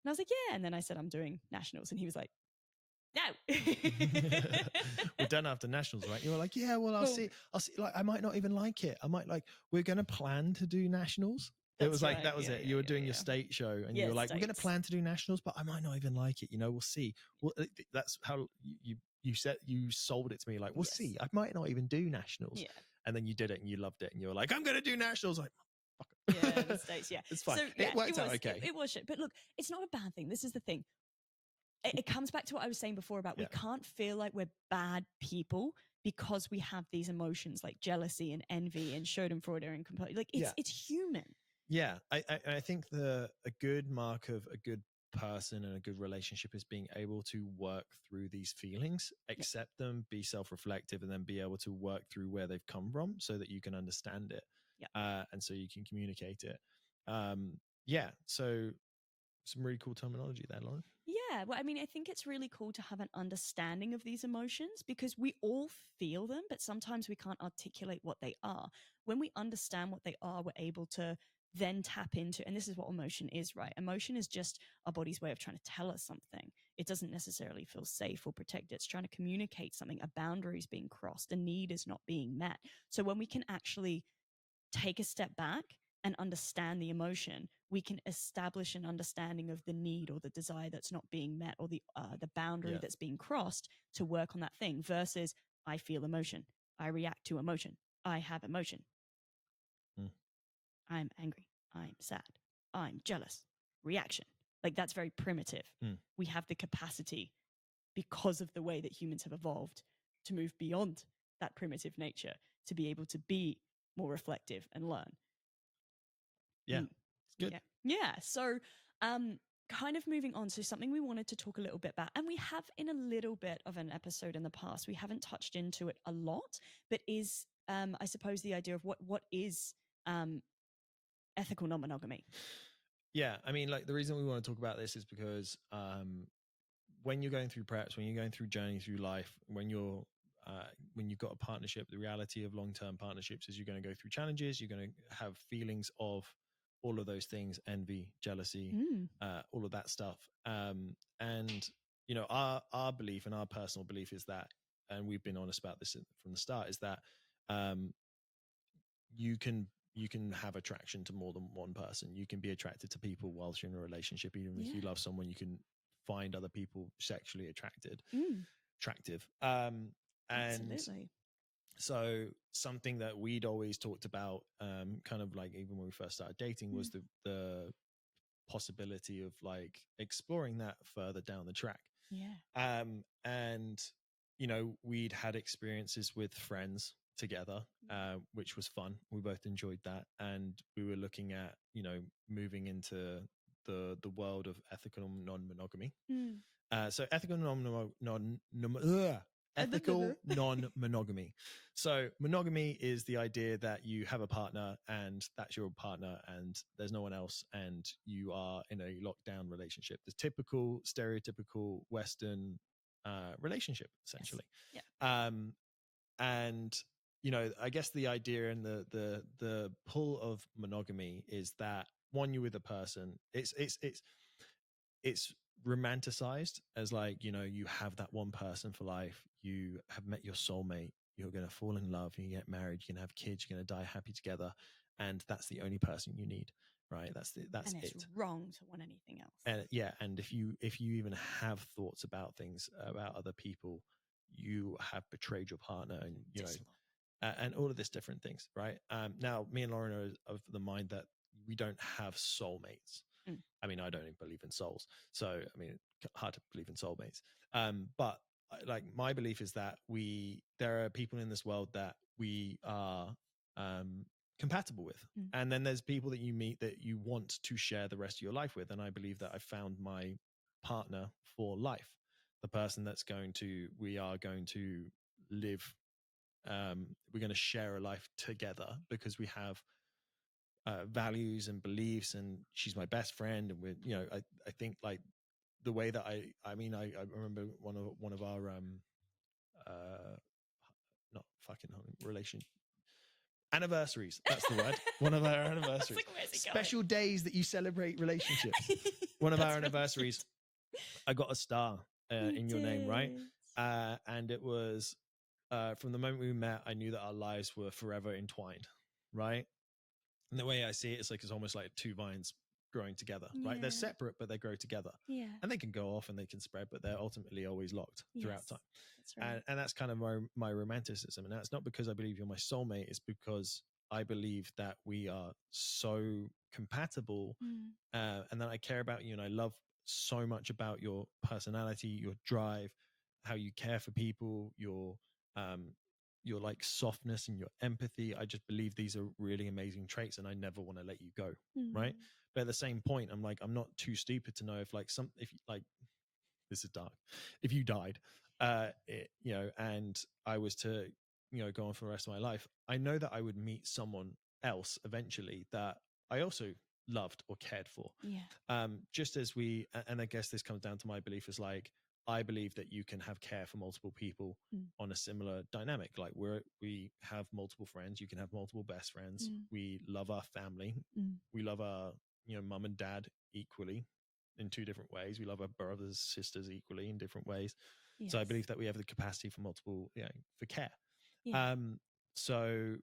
And I was like, yeah. And then I said, I'm doing nationals. And he was like, no. We're done after nationals, right? You were like, yeah, well, I'll see. Like, I might not even like it. I might we're going to plan to do nationals. It was like, that was it. You were doing your state show and you were like, we're going to plan to do nationals, but I might not even like it. You know, we'll see. Well, that's how you said, you sold it to me. Like, we'll see. I might not even do nationals. Yeah. And then you did it and you loved it. And you were like, I'm going to do nationals. Like, yeah, the States, yeah. It's fine. So, yeah, it worked out okay. It was shit. But look, it's not a bad thing. This is the thing. It comes back to what I was saying before about we can't feel like we're bad people because we have these emotions like jealousy and envy and Schadenfreude and compulsion. Like it's human. Yeah, I think a good mark of a good person and a good relationship is being able to work through these feelings, accept them, be self-reflective, and then be able to work through where they've come from so that you can understand it. And so you can communicate it. So some really cool terminology there, Lauren. Yeah, well, I mean, I think it's really cool to have an understanding of these emotions because we all feel them, but sometimes we can't articulate what they are. When we understand what they are, we're able to then tap into, and this is what emotion is, right? Emotion is just our body's way of trying to tell us something. It doesn't necessarily feel safe or protected. It's trying to communicate something. A boundary is being crossed. A need is not being met. So when we can actually take a step back and understand the emotion, we can establish an understanding of the need or the desire that's not being met or the boundary that's being crossed to work on that thing versus I feel emotion. I react to emotion. I have emotion. I'm angry. I'm sad. I'm jealous. Reaction. Like that's very primitive. We have the capacity because of the way that humans have evolved to move beyond that primitive nature to be able to be more reflective and learn. Yeah. Good. Yeah. So, kind of moving on. So something we wanted to talk a little bit about, and we have in a little bit of an episode in the past, we haven't touched into it a lot, but is, I suppose the idea of what is, ethical non-monogamy. Yeah. I mean, like the reason we want to talk about this is because, when you're going through preps, when you're going through journey through life, when you're when you've got a partnership, the reality of long-term partnerships is you're going to go through challenges. You're going to have feelings of all of those things: envy, jealousy, all of that stuff. And our belief and our personal belief is that, and we've been honest about this from the start, is that you can have attraction to more than one person. You can be attracted to people whilst you're in a relationship. Even if you love someone, you can find other people sexually attractive. And Absolutely. so something that we'd always talked about, kind of like even when we first started dating, was the possibility of like exploring that further down the track. And we'd had experiences with friends together, which was fun. We both enjoyed that, and we were looking at moving into the world of ethical non-monogamy. So ethical non-monogamy. So monogamy is the idea that you have a partner and that's your partner and there's no one else, and you are in a lockdown relationship, the typical stereotypical Western relationship, essentially. And I guess the idea and the pull of monogamy is that, one, you're with a person, it's romanticized as like, you have that one person for life. You have met your soulmate. You're going to fall in love. You get married. You're going to have kids. You're going to die happy together, and that's the only person you need, right? That's and it's wrong to want anything else. And if you even have thoughts about things about other people, you have betrayed your partner, and and all of these different things, right? Now, me and Lauren are of the mind that we don't have soulmates. I mean, I don't even believe in souls. So, I mean, hard to believe in soulmates. But like, my belief is that there are people in this world that we are compatible with. And then there's people that you meet that you want to share the rest of your life with. And I believe that I found my partner for life, the person we are going to live. We're going to share a life together because we have values and beliefs, and she's my best friend. And we're, I think like the way that I remember one of our not fucking relation anniversaries. That's the word. One of our anniversaries. Like, special days that you celebrate relationships. One of our anniversaries, I got a star in your name, right? And it was from the moment we met, I knew that our lives were forever entwined, right? And the way I see it, it's almost like two vines growing together, right? They're separate, but they grow together. And they can go off and they can spread, but they're ultimately always locked throughout time. That's right. And that's kind of my romanticism. And that's not because I believe you're my soulmate. It's because I believe that we are so compatible, and that I care about you, and I love so much about your personality, your drive, how you care for people, your like softness and your empathy. I just believe these are really amazing traits, and I never want to let you go. Right. But at the same point, I'm not too stupid to know if this is dark, if you died, and I was to, go on for the rest of my life, I know that I would meet someone else eventually that I also loved or cared for. Just as and I guess this comes down to my belief is like, I believe that you can have care for multiple people on a similar dynamic. Like we have multiple friends. You can have multiple best friends. We love our family. We love our, mum and dad equally in two different ways. We love our brothers, sisters equally in different ways. So I believe that we have the capacity for multiple, for care. So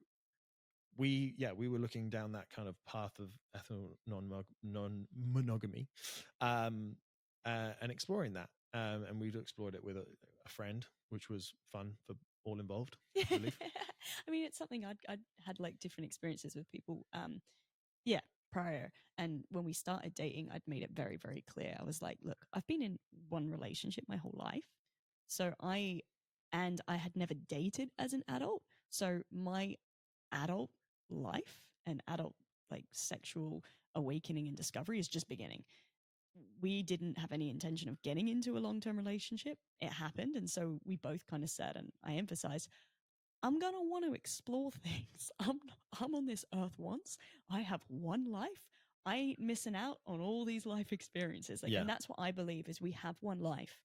we were looking down that kind of path of ethical non-monogamy, and exploring that. And we'd explored it with a friend, which was fun for all involved, I believe. I mean, it's something I'd had like different experiences with people, prior. And when we started dating, I'd made it very, very clear. I was like, look, I've been in one relationship my whole life. So I had never dated as an adult. So my adult life and adult like sexual awakening and discovery is just beginning. We didn't have any intention of getting into a long-term relationship. It happened. And so we both kind of said, and I emphasized, I'm going to want to explore things. I'm on this earth once. I have one life. I ain't missing out on all these life experiences. And that's what I believe is we have one life.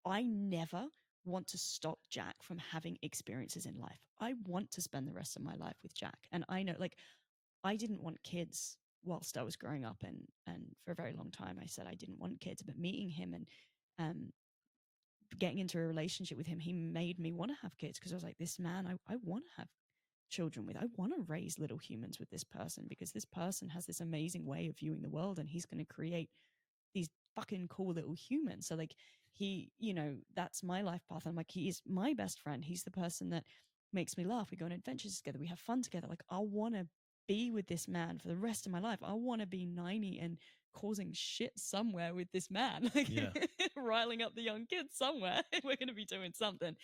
I never want to stop Jack from having experiences in life. I want to spend the rest of my life with Jack. And I know, like, I didn't want kids whilst I was growing up, and for a very long time I said I didn't want kids. But meeting him and um, getting into a relationship with him, he made me want to have kids, because I was like, this man, I want to have children with. I want to raise little humans with this person, because this person has this amazing way of viewing the world, and he's going to create these fucking cool little humans. So like he, that's my life path. I'm like, he is my best friend. He's the person that makes me laugh. We go on adventures together. We have fun together. Like, I want to be with this man for the rest of my life. I want to be 90 and causing shit somewhere with this man, like riling up the young kids somewhere. We're going to be doing something.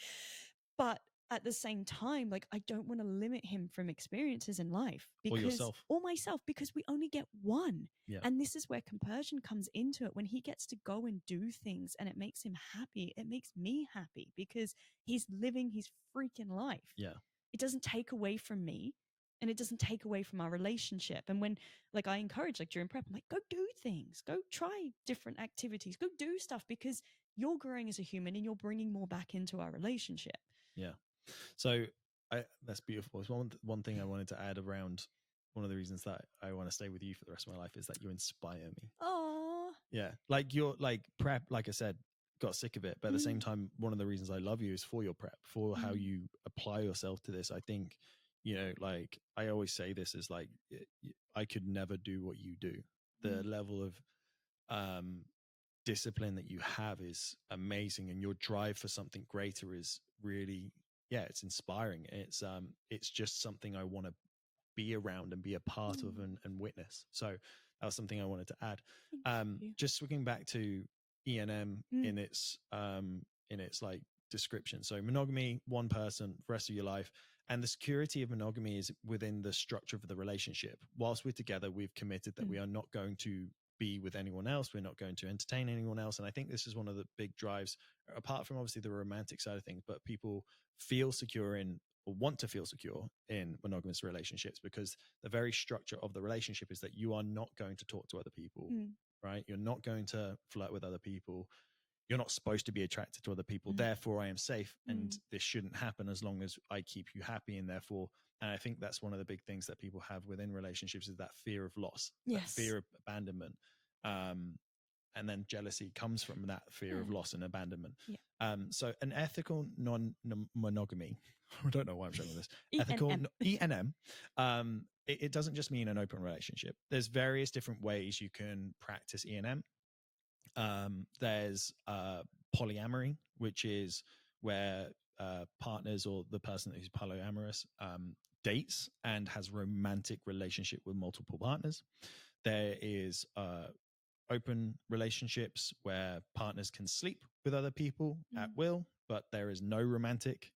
But at the same time, like, I don't want to limit him from experiences in life, because or myself, because we only get one. Yeah. And this is where compersion comes into it. When he gets to go and do things and it makes him happy, it makes me happy, because he's living his freaking life. Yeah. It doesn't take away from me, and it doesn't take away from our relationship. And when, like, I encourage, like, during prep, I'm like, go do things, go try different activities, go do stuff, because you're growing as a human and you're bringing more back into our relationship. Yeah. So that's beautiful. It's one thing I wanted to add around one of the reasons that I want to stay with you for the rest of my life is that you inspire me. Oh, yeah. Like, you're like prep, like I said, got sick of it. But at the same time, one of the reasons I love you is for your prep, for how you apply yourself to this. I think, like, I always say this is like, I could never do what you do. The level of discipline that you have is amazing, and your drive for something greater is really, it's inspiring. It's just something I want to be around and be a part of and witness. So that was something I wanted to add. Just switching back to ENM in its like description. So monogamy, one person, rest of your life. And the security of monogamy is within the structure of the relationship. Whilst we're together, we've committed that we are not going to be with anyone else. We're not going to entertain anyone else. And I think this is one of the big drives, apart from obviously the romantic side of things, but people feel secure in, or want to feel secure in, monogamous relationships, because the very structure of the relationship is that you are not going to talk to other people, right? You're not going to flirt with other people. You're not supposed to be attracted to other people. Therefore, I am safe, and this shouldn't happen as long as I keep you happy. And therefore, and I think that's one of the big things that people have within relationships is that fear of loss, that fear of abandonment. And then jealousy comes from that fear of loss and abandonment. So an ethical non-monogamy, I don't know why I'm showing this, ethical ENM, it doesn't just mean an open relationship. There's various different ways you can practice ENM. There's polyamory, which is where partners, or the person who's polyamorous, dates and has romantic relationship with multiple partners. There is open relationships where partners can sleep with other people at will, but there is no romantic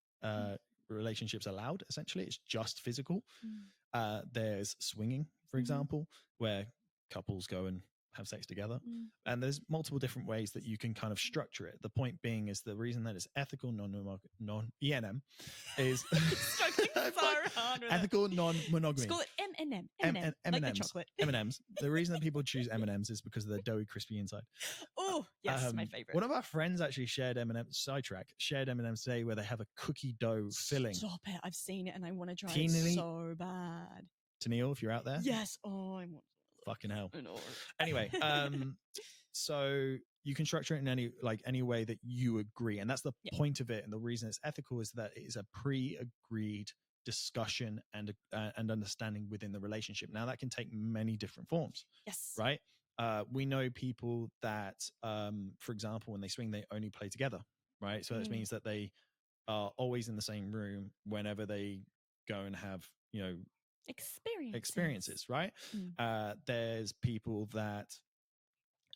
relationships allowed. Essentially, it's just physical. There's swinging, for example, where couples go and have sex together. And there's multiple different ways that you can kind of structure it. The point being is the reason that it's ethical non-ENM is ethical non-monogamy. Let's call it M&M. Like the chocolate. M&Ms. The reason that people choose M&Ms is because of the doughy, crispy inside. Oh, yes, my favorite. One of our friends actually shared M&Ms, sidetrack, shared M&Ms today where they have a cookie dough filling. Stop it. I've seen it and I want to try it so bad. Tennille, if you're out there. Yes. Oh, I want fucking hell. I know. Anyway, so you can structure it in any way that you agree. And that's the point of it. And the reason it's ethical is that it is a pre-agreed discussion and understanding within the relationship. Now that can take many different forms. Yes. Right? We know people that, for example, when they swing, they only play together. Right? So that means that they are always in the same room whenever they go and have, experiences, right? There's people that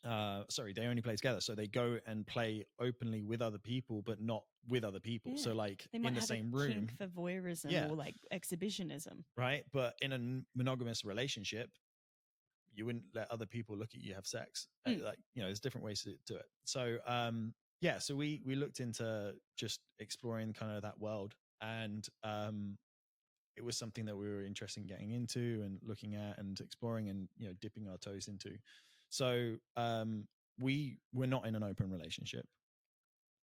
they only play together, so they go and play openly with other people but not with other people. So like they might in the have same a room kink for voyeurism or like exhibitionism, right? But in a monogamous relationship, you wouldn't let other people look at you have sex. Like, there's different ways to do it. So so we looked into just exploring kind of that world, and it was something that we were interested in getting into and looking at and exploring and, dipping our toes into. So we're not in an open relationship.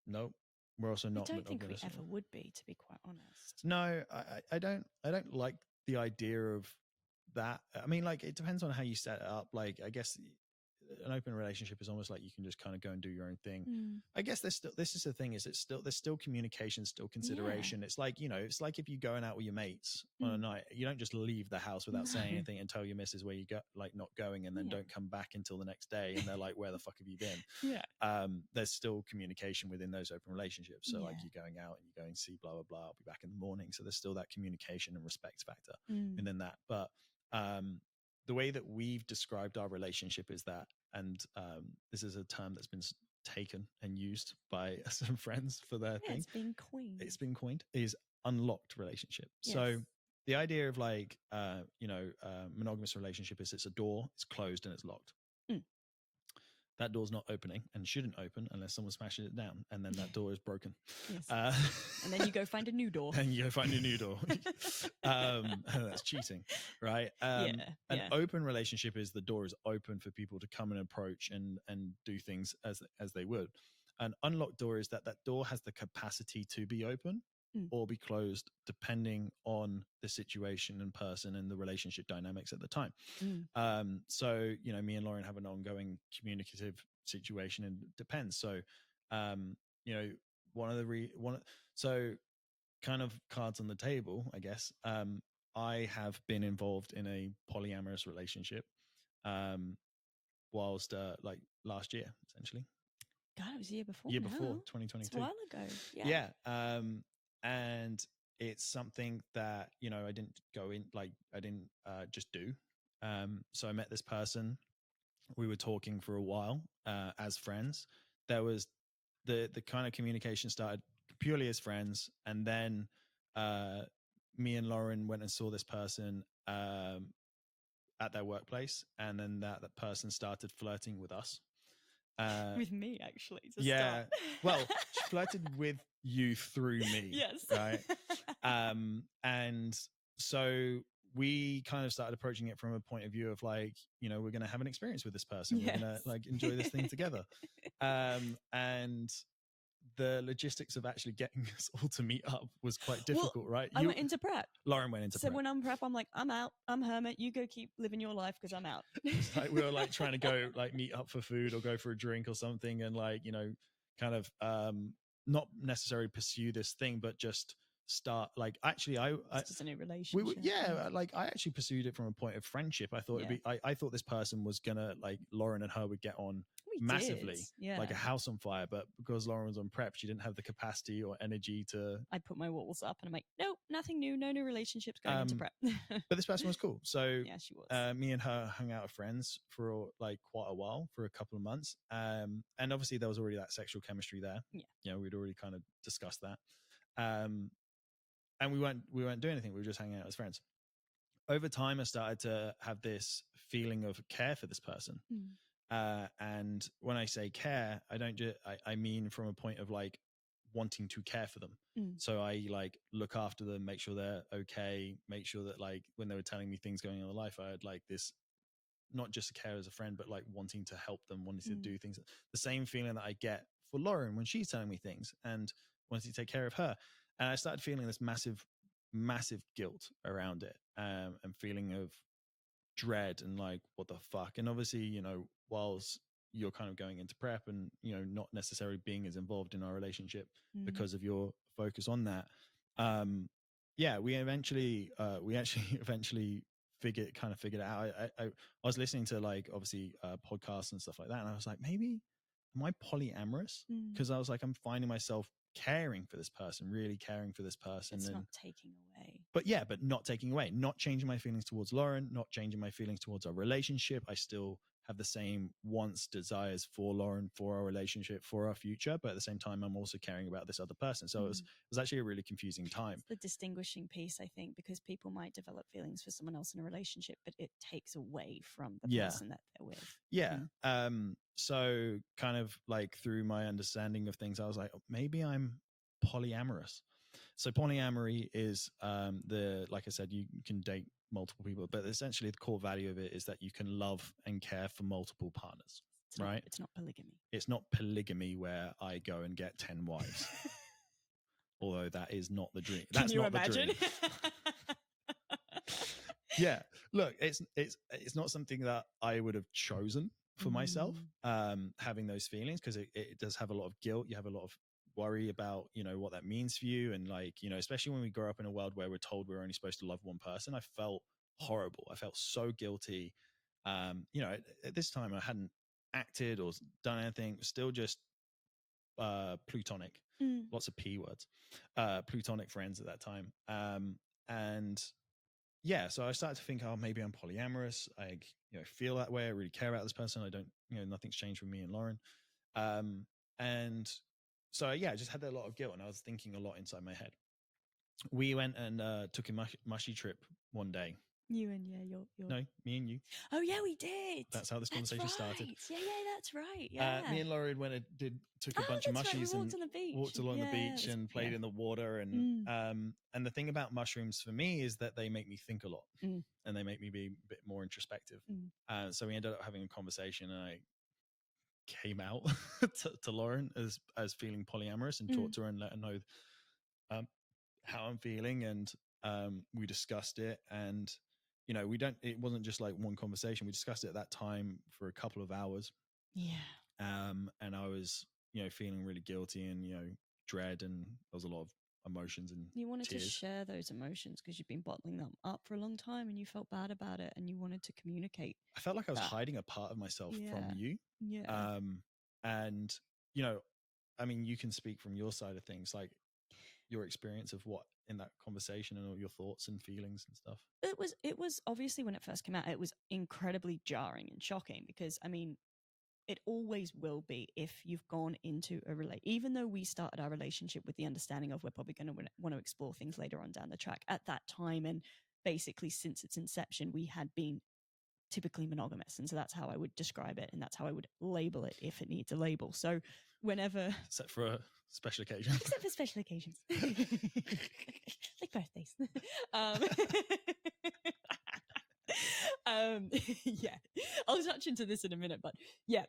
Nope. we're also I not don't think we monogamous. ever would be, to be quite honest. No, I don't like the idea of that. I mean, like, it depends on how you set it up. Like, I guess an open relationship is almost like you can just kind of go and do your own thing. I guess this is the thing, is there's still communication, still consideration. It's like, it's like if you're going out with your mates on a night, you don't just leave the house without saying anything and tell your missus where you go, like not going, and then don't come back until the next day and they're like, where the fuck have you been? There's still communication within those open relationships. So like, you're going out and you're going to see blah blah blah, I'll be back in the morning. So there's still that communication and respect factor within that. But the way that we've described our relationship is that, and this is a term that's been taken and used by some friends for their thing. It's been coined, is unlocked relationship. So the idea of like, monogamous relationship is it's a door, it's closed and it's locked. That door's not opening and shouldn't open unless someone smashes it down, and then that door is broken. And then you go find a new door. And you go find a new door. That's cheating, right? An open relationship is the door is open for people to come and approach and do things as they would. An unlocked door is that door has the capacity to be open or be closed depending on the situation and person and the relationship dynamics at the time. So, me and Lauren have an ongoing communicative situation, and it depends. So, so kind of cards on the table, I guess. I have been involved in a polyamorous relationship whilst like last year, essentially. God, it was the year before. 2022. It's a while ago. Yeah. And it's something that, I didn't go in, like, I didn't just do. So I met this person. We were talking for a while as friends. There was the kind of communication started purely as friends. And then me and Lauren went and saw this person at their workplace. And then that person started flirting with us. With me, actually. Start. Well, she flirted with you through me. Yes. Right. And so we kind of started approaching it from a point of view of like, we're going to have an experience with this person. We're going to like enjoy this thing together. And the logistics of actually getting us all to meet up was quite difficult, right? I went into prep. Lauren went into prep. So when I'm prep, I'm like, I'm out. I'm hermit. You go keep living your life because I'm out. It's like we were like trying to go like meet up for food or go for a drink or something, and like, kind of not necessarily pursue this thing, but just start like actually it's just a new relationship. Like I actually pursued it from a point of friendship. I thought I thought this person was gonna, like, Lauren and her would get on massively, like a house on fire, but because Lauren was on prep, she didn't have the capacity or energy to. I put my walls up and I'm like, nope, nothing new, no new relationships going into prep. But this person was cool, so yeah, she was. Me and her hung out as friends for like quite a while, for a couple of months, and obviously there was already that sexual chemistry there. We'd already kind of discussed that, and we weren't doing anything, we were just hanging out as friends. Over time I started to have this feeling of care for this person. And when I say care, I mean from a point of like wanting to care for them. So I like look after them, make sure they're okay, make sure that like when they were telling me things going on in their life, I had like this, not just care as a friend, but like wanting to help them, wanting to do things. The same feeling that I get for Lauren when she's telling me things and wanting to take care of her. And I started feeling this massive guilt around it, and feeling of dread and like, what the fuck. And obviously, whilst you're kind of going into prep and, not necessarily being as involved in our relationship because of your focus on that. We eventually figured it out. I was listening to like, obviously, podcasts and stuff like that. And I was like, maybe, am I polyamorous? Because I was like, I'm finding myself caring for this person, really caring for this person. It's not taking away. But not taking away, not changing my feelings towards Lauren, not changing my feelings towards our relationship. I still have the same wants, desires for Lauren, for our relationship, for our future. But at the same time, I'm also caring about this other person. So it was actually a really confusing time. It's the distinguishing piece, I think, because people might develop feelings for someone else in a relationship, but it takes away from the person that they're with. Yeah. So kind of like through my understanding of things, I was like, maybe I'm polyamorous. So polyamory is like I said, you can date multiple people, but essentially the core value of it is that you can love and care for multiple partners. It's not polygamy. It's not polygamy where I go and get 10 wives. although that is not the dream. Can That's you not imagine? the dream. Yeah, look, it's not something that I would have chosen for myself, having those feelings, because it does have a lot of guilt. You have a lot of worry about, you know, what that means for you, and like, you know, especially when we grow up in a world where we're told we're only supposed to love one person. I felt horrible. I felt so guilty. You know, at this time I hadn't acted or done anything, still just plutonic, lots of p words, plutonic friends at that time. And yeah, so I started to think, oh, maybe I'm polyamorous. I, you know, feel that way. I really care about this person. I don't, you know, nothing's changed with me and Lauren. And so yeah, I just had a lot of guilt, and I was thinking a lot inside my head. We went and took a mushy trip one day. You and your No, me and you. Oh yeah, we did. That's how this conversation started. Yeah, that's right. Yeah. Me and Lauren went and took a bunch of mushies, right. We walked on the beach. Walked along the beach and played in the water. And the thing about mushrooms for me is that they make me think a lot, and they make me be a bit more introspective. So we ended up having a conversation, and I came out to Lauren as feeling polyamorous, and talked to her and let her know how I'm feeling, and we discussed it. And you know, it wasn't just like one conversation. We discussed it at that time for a couple of hours. Yeah. And I was, you know, feeling really guilty and, you know, dread, and there was a lot of emotions and you wanted tears. To share those emotions because you've been bottling them up for a long time, and you felt bad about it, and you wanted to communicate. I felt like I was hiding a part of myself from you. Yeah. And, you know, I mean, you can speak from your side of things, like your experience of what in that conversation and all your thoughts and feelings and stuff. It was obviously, when it first came out, it was incredibly jarring and shocking, because I mean, it always will be if you've gone into a even though we started our relationship with the understanding of we're probably going to want to explore things later on down the track. At that time, and basically since its inception, we had been typically monogamous, and so that's how I would describe it, and that's how I would label it if it needs a label. So whenever, except for a special occasion, except for special occasions like birthdays. Yeah, I'll touch into this in a minute, but yeah,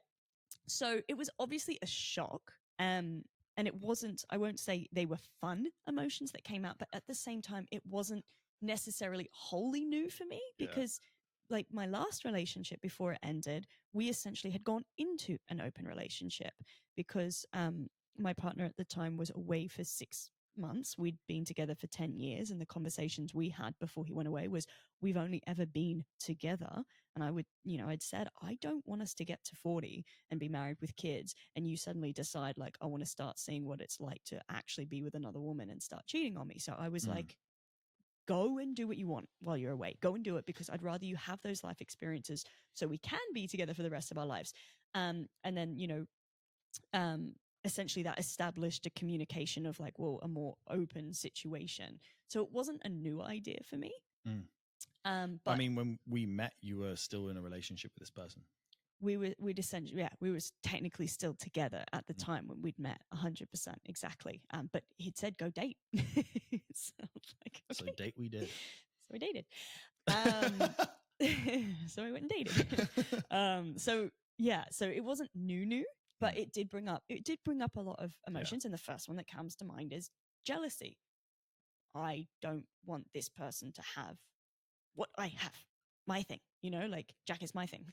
so it was obviously a shock, and it wasn't, I won't say they were fun emotions that came out, but at the same time it wasn't necessarily wholly new for me, because like my last relationship before it ended, we essentially had gone into an open relationship, because my partner at the time was away for 6 months. We'd been together for 10 years, and the conversations we had before he went away was, we've only ever been together. And I would, you know, I'd said, I don't want us to get to 40 and be married with kids, and you suddenly decide like, I want to start seeing what it's like to actually be with another woman and start cheating on me. So I was like, go and do what you want while you're away. Go and do it, because I'd rather you have those life experiences so we can be together for the rest of our lives. And then, you know, essentially that established a communication of like, well, a more open situation. So it wasn't a new idea for me. But I mean, when we met, you were still in a relationship with this person. We'd essentially, we were technically still together at the time when we'd met, 100% exactly. But he'd said, go date. So, like, okay. So date we did. So we dated. So we went and dated. So yeah, so it wasn't new, but it did bring up a lot of emotions. And the first one that comes to mind is jealousy. I don't want this person to have what I have, my thing, you know, like Jack is my thing.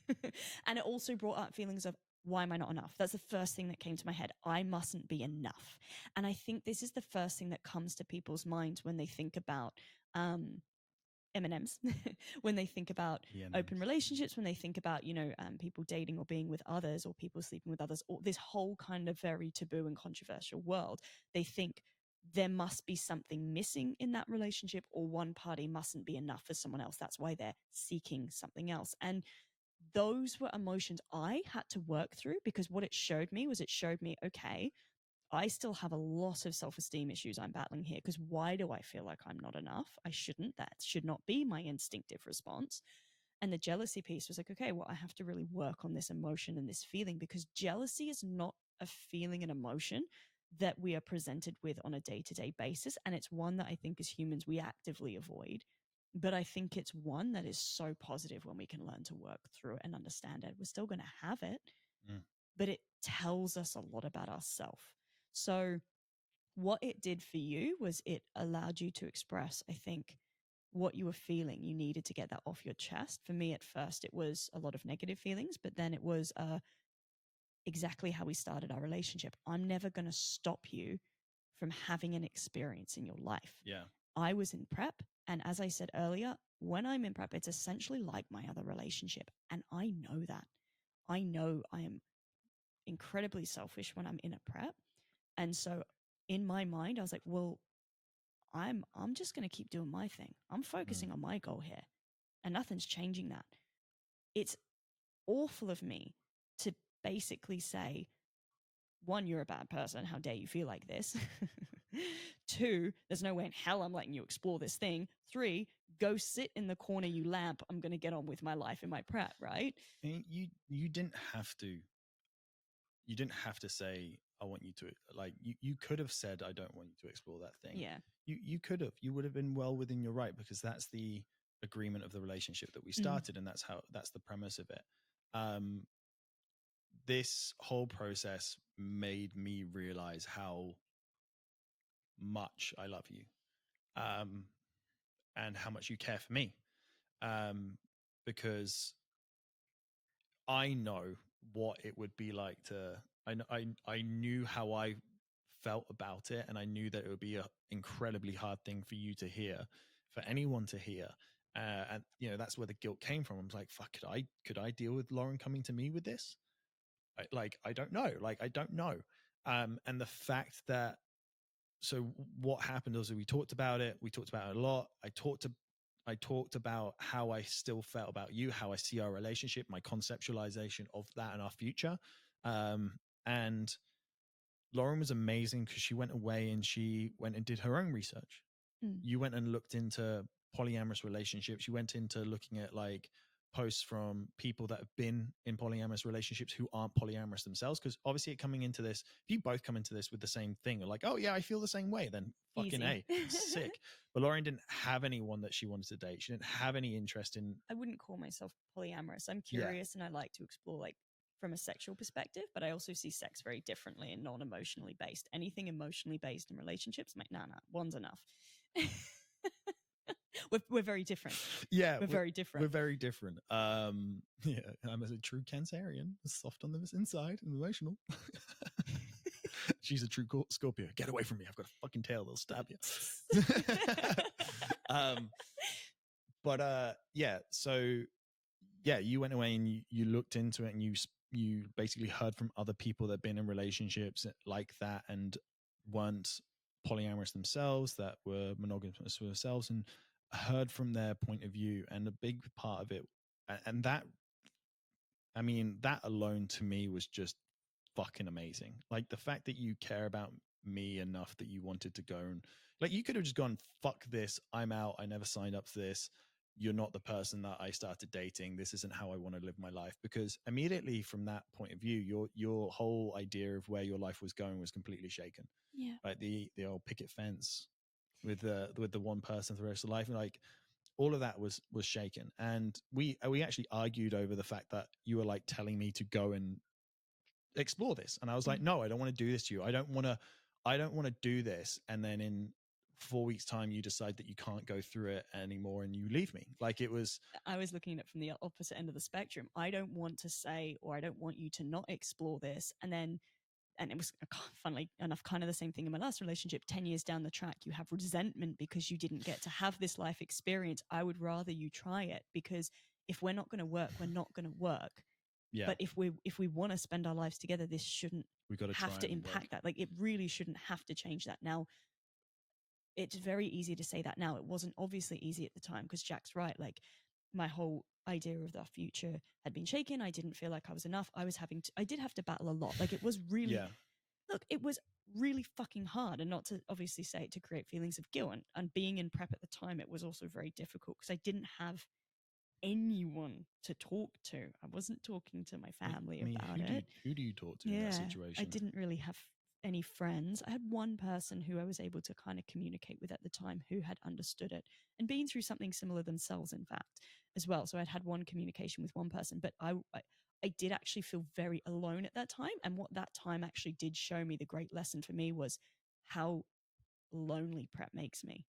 And it also brought up feelings of, why am I not enough? That's the first thing that came to my head. I mustn't be enough. And I think this is the first thing that comes to people's minds when they think about M&Ms, when they think about open relationships, when they think about, you know, people dating or being with others, or people sleeping with others, or this whole kind of very taboo and controversial world. They think there must be something missing in that relationship, or one party mustn't be enough for someone else. That's why they're seeking something else. And those were emotions I had to work through, because what it showed me, okay, I still have a lot of self-esteem issues I'm battling here, because why do I feel like I'm not enough? I shouldn't. That should not be my instinctive response. And the jealousy piece was like, okay, well, I have to really work on this emotion and this feeling, because jealousy is not a feeling and emotion that we are presented with on a day-to-day basis. And it's one that I think as humans we actively avoid. But I think it's one that is so positive when we can learn to work through it and understand it. We're still going to have it, but it tells us a lot about ourselves. So what it did for you was it allowed you to express, I think, what you were feeling. You needed to get that off your chest. For me, at first, it was a lot of negative feelings, but then it was exactly how we started our relationship. I'm never going to stop you from having an experience in your life. Yeah. I was in prep. And as I said earlier, when I'm in prep, it's essentially like my other relationship. And I know that. I know I am incredibly selfish when I'm in a prep. And so in my mind, I was like, well, I'm just going to keep doing my thing. I'm focusing on my goal here, and nothing's changing that. It's awful of me to basically say, one, you're a bad person. How dare you feel like this? Two, there's no way in hell I'm letting you explore this thing. Three, go sit in the corner, you lamp. I'm going to get on with my life in my prep, right? And you didn't have to. You didn't have to say, I want you to, like, you could have said, I don't want you to explore that thing. Yeah. You could have. You would have been well within your right, because that's the agreement of the relationship that we started, and that's the premise of it. This whole process made me realize how much I love you, and how much you care for me, because I know what it would be like to. I knew how I felt about it, and I knew that it would be an incredibly hard thing for you to hear, for anyone to hear. And that's where the guilt came from. I was like, "Fuck, could I deal with Lauren coming to me with this? I don't know. I don't know." And the fact that, so what happened was, we talked about it. We talked about it a lot. I talked about how I still felt about you, how I see our relationship, my conceptualization of that and our future. And Lauren was amazing, because she went away and she went and did her own research. You went and looked into polyamorous relationships. You went into looking at like posts from people that have been in polyamorous relationships who aren't polyamorous themselves. Because obviously, coming into this, if you both come into this with the same thing, like, oh yeah, I feel the same way, then fucking Easy. sick. But Lauren didn't have anyone that she wanted to date. She didn't have any interest in. I wouldn't call myself polyamorous. I'm curious, and I like to explore, like, from a sexual perspective, but I also see sex very differently and non-emotionally based. Anything emotionally based in relationships, I'm like, nah, one's enough. we're very different. Yeah, we're very different. We're very different. Yeah, I'm a true Cancerian, soft on the inside and emotional. She's a true Scorpio. Get away from me! I've got a fucking tail that'll stab you. But yeah, so yeah, you went away and you looked into it, and you basically heard from other people that have been in relationships like that and weren't polyamorous themselves, that were monogamous themselves, and heard from their point of view. And a big part of it, and that, I mean, that alone to me was just fucking amazing. Like, the fact that you care about me enough that you wanted to go, and like, you could have just gone, fuck this, I'm out, I never signed up for this, you're not the person that I started dating, this isn't how I want to live my life. Because immediately from that point of view, your whole idea of where your life was going was completely shaken. Yeah. Like the old picket fence with the one person for the rest of life, like all of that was shaken. And we actually argued over the fact that you were like telling me to go and explore this, and I was like, no, I don't want to do this to you. I don't want to do this, and then in 4 weeks time you decide that you can't go through it anymore and you leave me. Like, it was, I was looking at it from the opposite end of the spectrum. I don't want to say, or I don't want you to not explore this, and it was, funnily enough, kind of the same thing in my last relationship. 10 years down the track, you have resentment because you didn't get to have this life experience. I would rather you try it, because if we're not going to work, we're not going to work. yeah. But if we want to spend our lives together, this shouldn't have to impact that. Like, it really shouldn't have to change that. Now, it's very easy to say that now. It wasn't obviously easy at the time, because Jack's right. Like, my whole idea of the future had been shaken. I didn't feel like I was enough. I did have to battle a lot. Like, it was really, yeah. look, it was really fucking hard. And not to obviously say it to create feelings of guilt. And being in prep at the time, it was also very difficult, because I didn't have anyone to talk to. I wasn't talking to my family about it. Who do you talk to in that situation? I didn't really have any friends. I had one person who I was able to kind of communicate with at the time, who had understood it and been through something similar themselves, in fact, as well. So I'd had one communication with one person, but I did actually feel very alone at that time. And what that time actually did show me, the great lesson for me, was how lonely prep makes me,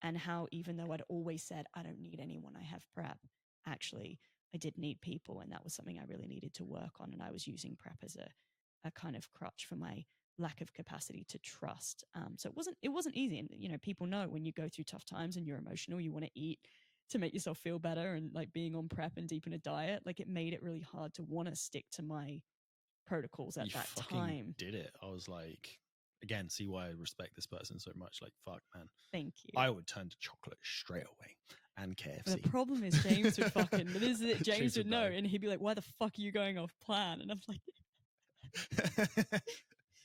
and how even though I'd always said I don't need anyone, I have prep, actually I did need people, and that was something I really needed to work on. And I was using prep as a kind of crutch for my lack of capacity to trust. So it wasn't easy. And people know when you go through tough times and you're emotional, you want to eat to make yourself feel better. And like being on prep and deep in a diet, like it made it really hard to want to stick to my protocols at You that fucking time. did it. I was like, again, see why I respect this person so much. Like, fuck, man. Thank you. I would turn to chocolate straight away and KFC. The problem is James would fucking, this is it, James James would would know, know. and he'd be like, why the fuck are you going off plan? And I'm like,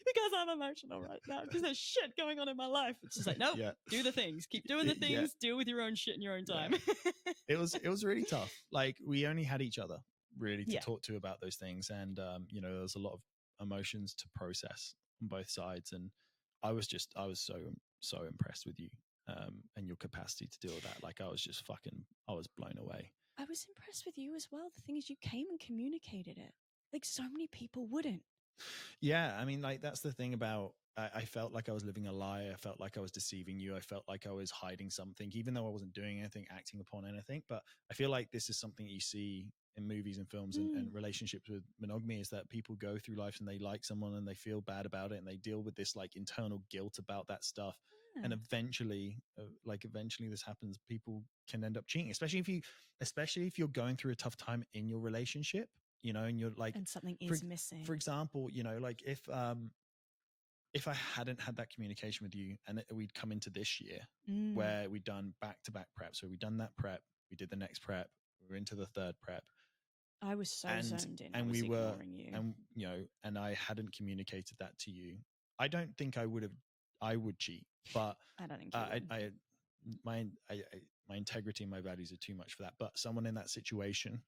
because I'm emotional right now, because there's shit going on in my life. It's just like, no, Yeah. do the things, keep doing the Yeah. things, deal with your own shit in your own time. It was really tough. Like, we only had each other really to Yeah. talk to about those things. And, there was a lot of emotions to process on both sides. And I was so impressed with you, and your capacity to deal with that. Like, I was blown away. I was impressed with you as well. The thing is, you came and communicated it. Like, so many people wouldn't. Yeah, I mean, like, that's the thing about, I felt like I was living a lie. I felt like I was deceiving you. I felt like I was hiding something, even though I wasn't doing anything, acting upon anything. But I feel like this is something you see in movies and films and relationships with monogamy, is that people go through life and they like someone and they feel bad about it, and they deal with this like internal guilt about that stuff. And eventually this happens. People can end up cheating, especially if you're going through a tough time in your relationship, and you're like, and something is missing. For example, like if I hadn't had that communication with you, and we'd come into this year where we'd done back-to-back prep. So we'd done that prep, we did the next prep, we were into the third prep. I was so zoned in. And I was we were, ignoring you. and and I hadn't communicated that to you. I don't think I would cheat, but I don't think you would. My integrity and my values are too much for that. But someone in that situation,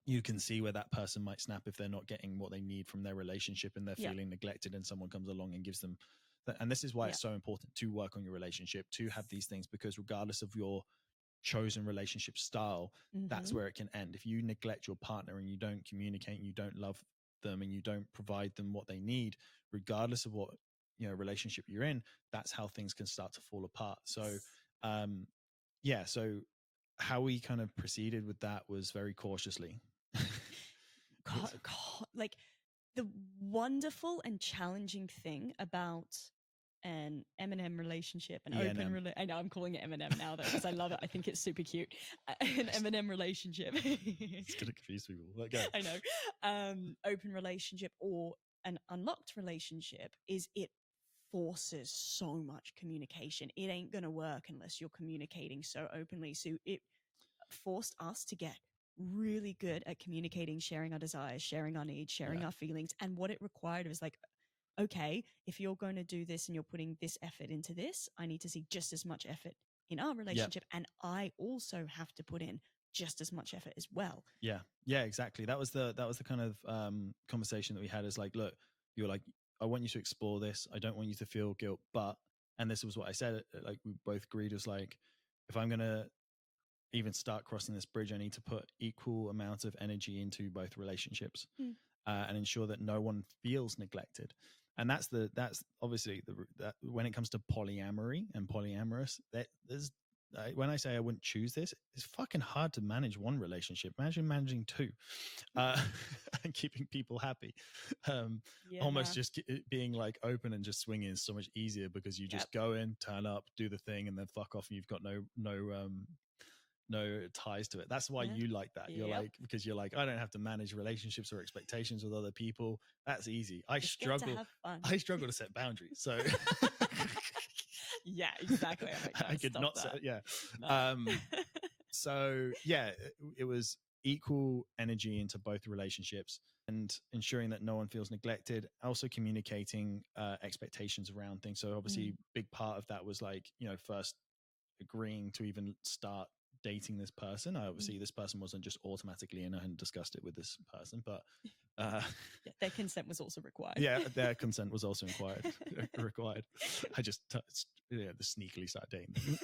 you can see where that person might snap if they're not getting what they need from their relationship, and they're feeling neglected, and someone comes along and gives them that. And this is why it's so important to work on your relationship, to have these things, because regardless of your chosen relationship style, that's where it can end. If you neglect your partner and you don't communicate and you don't love them and you don't provide them what they need, regardless of what relationship you're in, that's how things can start to fall apart. So so how we kind of proceeded with that was very cautiously. Like, the wonderful and challenging thing about an M&M relationship, an open I know I'm calling it M&M now though, because I love it. I think it's super cute. An M&M relationship. It's gonna confuse people. Okay. I know. Open relationship or an unlocked relationship is, it forces so much communication. It ain't gonna work unless you're communicating so openly. So it forced us to get really good at communicating, sharing our desires, sharing our needs, sharing our feelings. And what it required was like, okay, if you're going to do this and you're putting this effort into this, I need to see just as much effort in our relationship. And I also have to put in just as much effort as well. Yeah, exactly. That was the kind of conversation that we had, is like, look, you were like, I want you to explore this. I don't want you to feel guilt, and this was what I said, like we both agreed, was like, if I'm going to even start crossing this bridge, I need to put equal amounts of energy into both relationships and ensure that no one feels neglected. And that's obviously that when it comes to polyamory and polyamorous, there's when I say I wouldn't choose this, it's fucking hard to manage one relationship. Imagine managing two, and keeping people happy. Almost just being like open and just swinging is so much easier, because you just go in, turn up, do the thing, and then fuck off, and you've got no ties to it. That's why you like that. You're like, because you're like, I don't have to manage relationships or expectations with other people. That's easy. I struggle to set boundaries. So yeah, exactly. I could not that. set, No. So yeah, it was equal energy into both relationships, and ensuring that no one feels neglected. Also communicating expectations around things. So obviously big part of that was like, first agreeing to even start dating this person. Obviously this person wasn't just automatically in. I hadn't discussed it with this person, but their consent was also required. Yeah, their consent was also required. I just sneakily started dating them.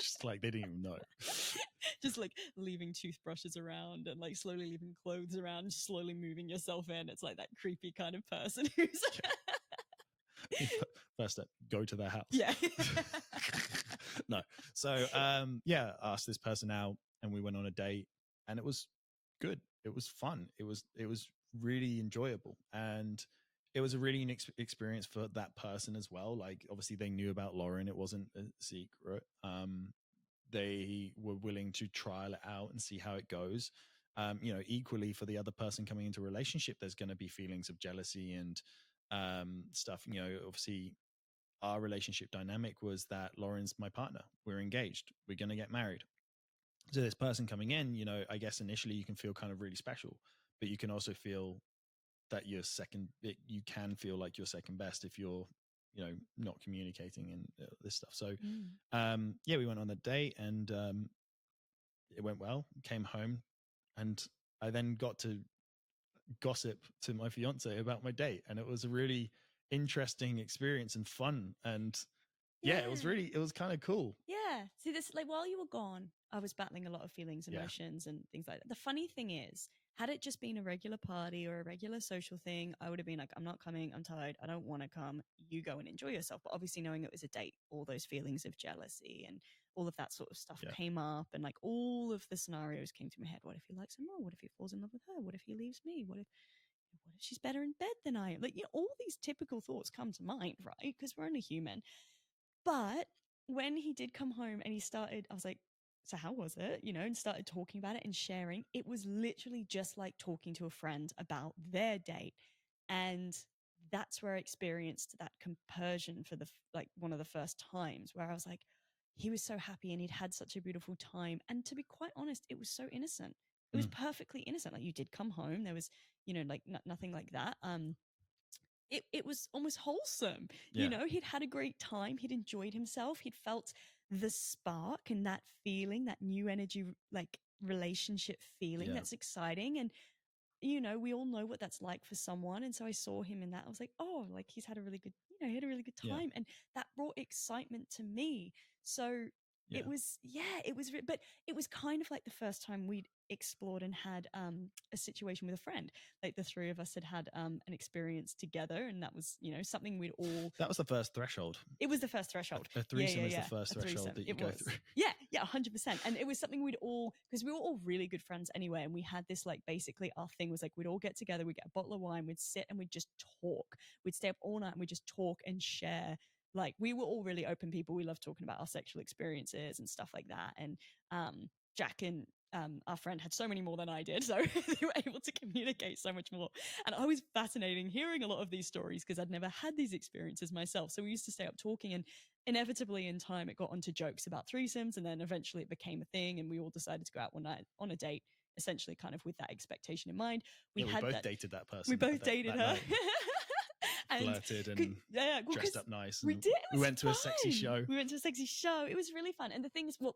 Just like they didn't even know. Just like leaving toothbrushes around and like slowly leaving clothes around, slowly moving yourself in. It's like that creepy kind of person who's First step, go to their house. Yeah. No. So yeah, I asked this person out and we went on a date and it was good. It was fun. It was really enjoyable. And it was a really unique experience for that person as well. Like obviously they knew about Lauren. It wasn't a secret. They were willing to trial it out and see how it goes. Equally for the other person coming into a relationship, there's going to be feelings of jealousy and stuff. Obviously our relationship dynamic was that Lauren's my partner. We're engaged. We're going to get married. So this person coming in, I guess initially you can feel kind of really special, but you can also feel that you can feel like you're second best if you're, not communicating and this stuff. So, yeah, we went on the date and it went well, came home, and I then got to gossip to my fiance about my date. And it was a really interesting experience and fun. And yeah, it was kind of cool. Yeah. See, this, like, while you were gone, I was battling a lot of feelings, emotions, and things like that. The funny thing is, had it just been a regular party or a regular social thing, I would have been like, I'm not coming. I'm tired. I don't want to come. You go and enjoy yourself. But obviously, knowing it was a date, all those feelings of jealousy and all of that sort of stuff came up. And like all of the scenarios came to my head. What if he likes her more? What if he falls in love with her? What if he leaves me? What if she's better in bed than I am? Like, all these typical thoughts come to mind, right? Because we're only human. But when he did come home and he started, I was like, so how was it? And started talking about it and sharing. It was literally just like talking to a friend about their date. And that's where I experienced that compersion for one of the first times where I was like, he was so happy and he'd had such a beautiful time. And to be quite honest, it was so innocent. It was perfectly innocent. Like, you did come home. There was, like nothing like that. It was almost wholesome. He'd had a great time. He'd enjoyed himself. He'd felt the spark and that feeling, that new energy, like relationship feeling that's exciting. And, we all know what that's like for someone. And so I saw him in that. I was like, oh, like he's had a really good, he had a really good time. And that brought excitement to me. So it was, but it was kind of like the first time we'd explored and had a situation with a friend. Like the three of us had an experience together, and that was, something we'd all. That was the first threshold. It was the first threshold. A threesome is the first threshold that you go through. Yeah, 100%. And it was something we'd all, because we were all really good friends anyway, and we had this, like, basically our thing was like we'd all get together, we'd get a bottle of wine, we'd sit and we'd just talk. We'd stay up all night and we'd just talk and share. Like, we were all really open people. We loved talking about our sexual experiences and stuff like that. And Jack and our friend had so many more than I did, so they were able to communicate so much more. And I was fascinating hearing a lot of these stories because I'd never had these experiences myself. So we used to stay up talking, and inevitably in time it got onto jokes about threesomes, and then eventually it became a thing, and we all decided to go out one night on a date, essentially kind of with that expectation in mind. We both dated that person. We both dated her. And flirted and dressed up nice. We did. We went to a sexy show. We went to a sexy show. It was really fun. And the thing is, well,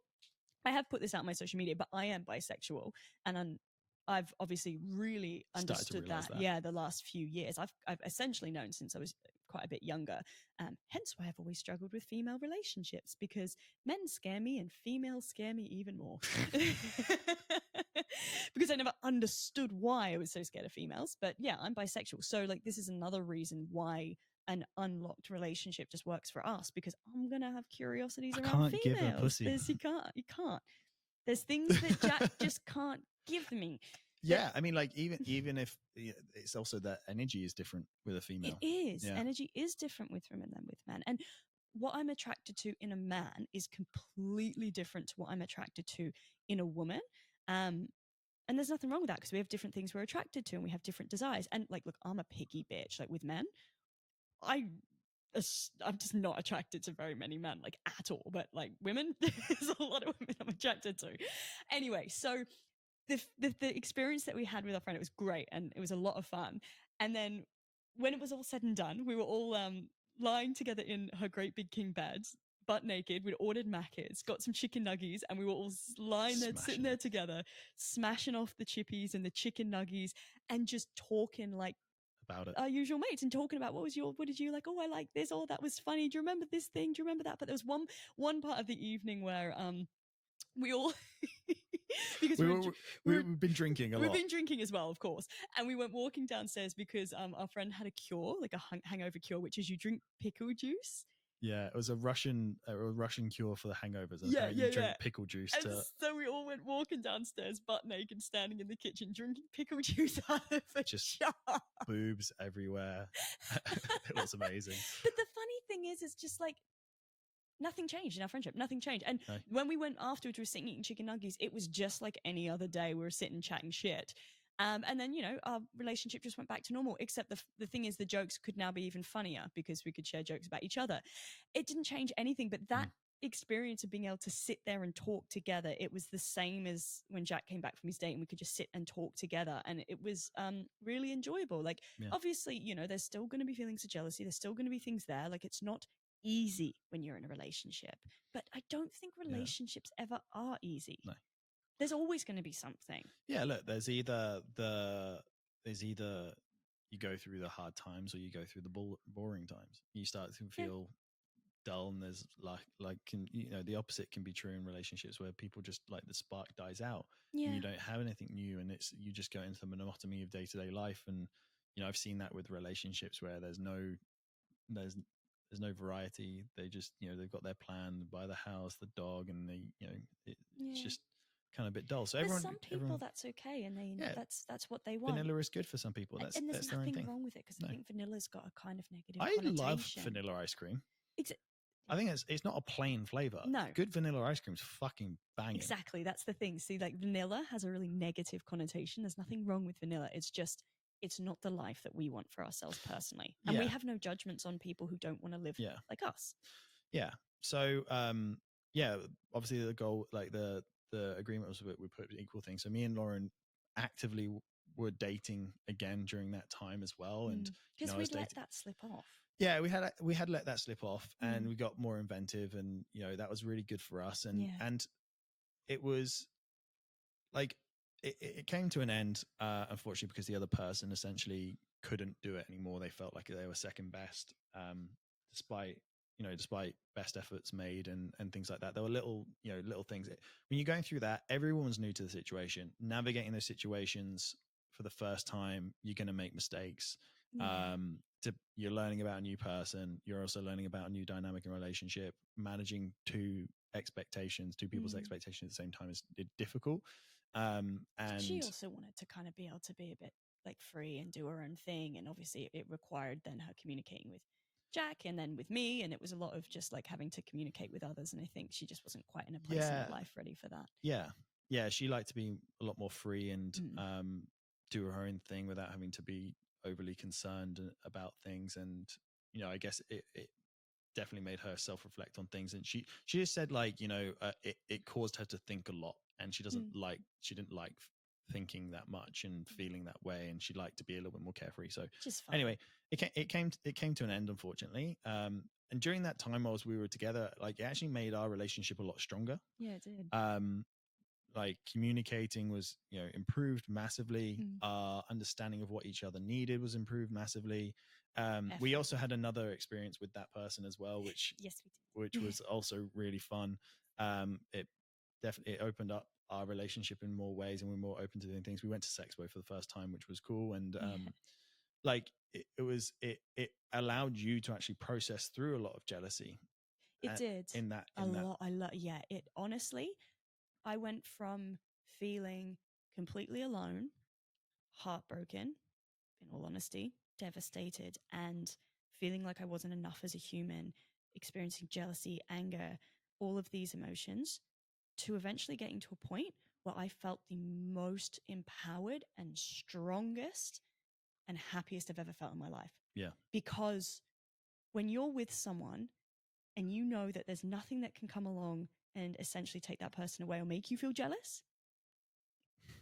I have put this out on my social media, but I am bisexual, and I've obviously really understood that. Yeah, the last few years, I've essentially known since I was quite a bit younger. Hence why I've always struggled with female relationships, because men scare me and females scare me even more. Because I never understood why I was so scared of females. But yeah, I'm bisexual, so like this is another reason why an unlocked relationship just works for us, because I'm gonna have curiosities around females. Give a pussy. You can't. There's things that Jack just can't give me. Yeah, I mean, like even if it's also that energy is different with a female. It is. Yeah. Energy is different with women than with men, and what I'm attracted to in a man is completely different to what I'm attracted to in a woman. And there's nothing wrong with that, because we have different things we're attracted to and we have different desires. And like, look, I'm a picky bitch. Like with men, I'm just not attracted to very many men, like at all. But like women, there's a lot of women I'm attracted to. Anyway, so the experience that we had with our friend, it was great and it was a lot of fun. And then when it was all said and done, we were all lying together in her great big king bed, butt naked. We'd ordered Macca's, got some chicken nuggies, and we were all lying there, sitting there together, smashing off the chippies and the chicken nuggies, and just talking like about it, our usual mates, and talking about what did you like? Oh, I like this. Oh, that was funny. Do you remember this thing? Do you remember that? But there was one part of the evening where we all because we've been drinking a we've lot. been drinking as well, of course, and we went walking downstairs because our friend had a cure, like a hangover cure, which is you drink pickle juice. Yeah, it was a Russian cure for the hangovers. And Yeah, you drink pickle juice and to so we all went walking downstairs, butt naked, standing in the kitchen, drinking pickle juice out of a Just jar. boobs everywhere. It was amazing. But the funny thing is, it's just like nothing changed in our friendship. Nothing changed. And No. when we went afterwards, we were sitting eating chicken nuggets. It was just like any other day. We were sitting chatting shit. And then, our relationship just went back to normal, except the thing is the jokes could now be even funnier because we could share jokes about each other. It didn't change anything, but that experience of being able to sit there and talk together, it was the same as when Jack came back from his date and we could just sit and talk together. And it was really enjoyable. Like, obviously, there's still going to be feelings of jealousy. There's still going to be things there. Like, it's not easy when you're in a relationship, but I don't think relationships ever are easy. No. There's always going to be something. Yeah, look, there's either you go through the hard times or you go through the boring times. You start to feel dull, and there's the opposite can be true in relationships where people just like the spark dies out. And you don't have anything new, and you just go into the monotony of day-to-day life. And I've seen that with relationships where there's no variety. They just they've got their plan, buy the house, the dog, and it's just kind of a bit dull. So for some people that's okay, and that's what they want. Vanilla is good for some people. That's and there's their own nothing thing. wrong with it, because I think vanilla's got a kind of negative I connotation. love vanilla ice cream. I think it's not a plain flavor. No, good vanilla ice cream is fucking banging. Exactly, that's the thing. See, like vanilla has a really negative connotation. There's nothing wrong with vanilla. It's just it's not the life that we want for ourselves personally, and we have no judgments on people who don't want to live like us. Yeah. So obviously the goal, like the agreement was we put equal things. So me and Lauren actively were dating again during that time as well, and because we'd let that slip off. Yeah, we had let that slip off, and we got more inventive, and that was really good for us. And it was like it came to an end, unfortunately, because the other person essentially couldn't do it anymore. They felt like they were second best, despite best efforts made and things like that. There were little things. When you're going through that, everyone's new to the situation. Navigating those situations for the first time, you're going to make mistakes. You're learning about a new person. You're also learning about a new dynamic in relationship. Managing two people's expectations at the same time is difficult. And she also wanted to kind of be able to be a bit like free and do her own thing. And obviously it required then her communicating with Jack and then with me. And it was a lot of just like having to communicate with others. And I think she just wasn't quite in a place in her life ready for that. Yeah. She liked to be a lot more free and do her own thing without having to be overly concerned about things. And I guess it definitely made her self-reflect on things. And she just said like it caused her to think a lot, and she didn't like thinking that much and feeling that way, and she'd like to be a little bit more carefree. So anyway, it came to an end, unfortunately. And during that time whilst we were together, like it actually made our relationship a lot stronger. Yeah, it did. Like communicating was improved massively. Our understanding of what each other needed was improved massively. We also had another experience with that person as well, which yes, we did. Which was also really fun. It definitely opened up our relationship in more ways, and we were more open to doing things. We went to Sexpo for the first time, which was cool. And like it allowed you to actually process through a lot of jealousy. It did. It honestly, I went from feeling completely alone, heartbroken, in all honesty, devastated, and feeling like I wasn't enough as a human, experiencing jealousy, anger, all of these emotions, to eventually getting to a point where I felt the most empowered and strongest and happiest I've ever felt in my life. Yeah. Because when you're with someone and you know that there's nothing that can come along and essentially take that person away or make you feel jealous,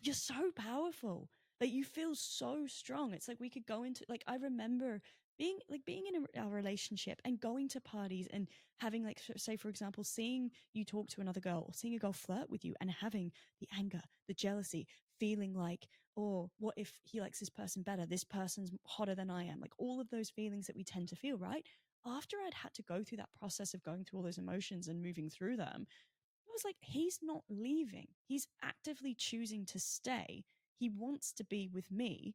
you're so powerful. Like you feel so strong. It's like we could go into, like, I remember being in a relationship and going to parties and having, like, say for example, seeing you talk to another girl or seeing a girl flirt with you and having the anger, the jealousy, feeling like, oh, what if he likes this person better? This person's hotter than I am. Like all of those feelings that we tend to feel, right? After I'd had to go through that process of going through all those emotions and moving through them, it was like, he's not leaving. He's actively choosing to stay. He wants to be with me.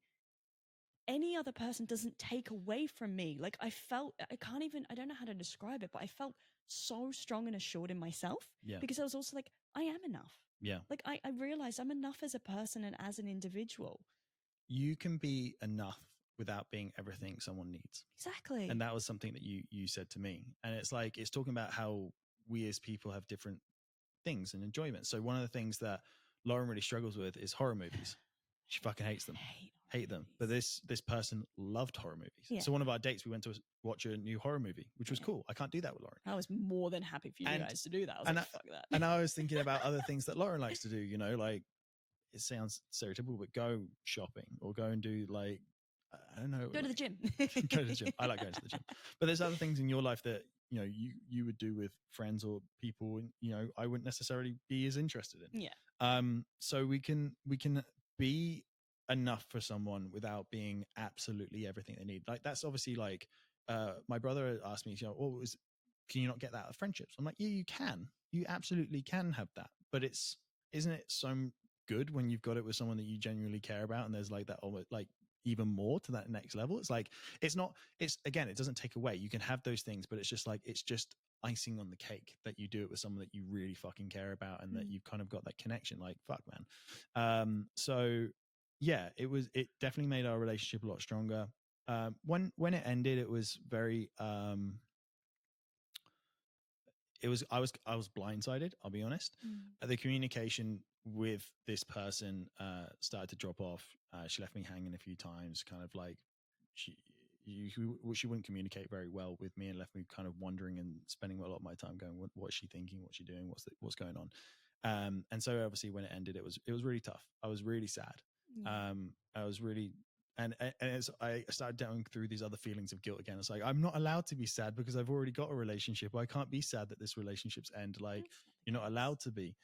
Any other person doesn't take away from me. Like, I don't know how to describe it, but I felt so strong and assured in myself. Yeah. Because I was also like, I am enough. Yeah. Like, I realized I'm enough as a person and as an individual. You can be enough without being everything someone needs. Exactly. And that was something that you said to me. And it's like, it's talking about how we as people have different things and enjoyments. So one of the things that Lauren really struggles with is horror movies. She fucking hates them. Hate them. But this person loved horror movies. Yeah. So one of our dates, we went to watch a new horror movie, which was cool. I can't do that with Lauren. I was more than happy for you guys to do that. I was like, fuck that. And I was thinking about other things that Lauren likes to do, you know, like, it sounds stereotypical, but go shopping or go and do, like, I don't know. Go to the gym. Go to the gym. I like going to the gym. But there's other things in your life that, you know, you would do with friends or people, and, you know, I wouldn't necessarily be as interested in. Yeah. So we can be enough for someone without being absolutely everything they need. Like, that's obviously like, my brother asked me, you know, can you not get that of friendships? I'm like, yeah, you can. You absolutely can have that. But isn't it so good when you've got it with someone that you genuinely care about, and there's like that almost like even more to that next level? It's like, it's again, it doesn't take away. You can have those things, but it's just like, it's just icing on the cake that you do it with someone that you really fucking care about, and that you've kind of got that connection. Like, fuck, man. So yeah, it definitely made our relationship a lot stronger. When it ended, it was very I was blindsided, I'll be honest. The communication with this person started to drop off. She left me hanging a few times, kind of like she wouldn't communicate very well with me, and left me kind of wondering and spending a lot of my time going, what's she thinking? What's she doing? What's going on? And so obviously when it ended, it was really tough. I was really sad. I was really, and as I started going through these other feelings of guilt again. It's like, I'm not allowed to be sad because I've already got a relationship. I can't be sad that this relationship's end. Like, you're not allowed to be.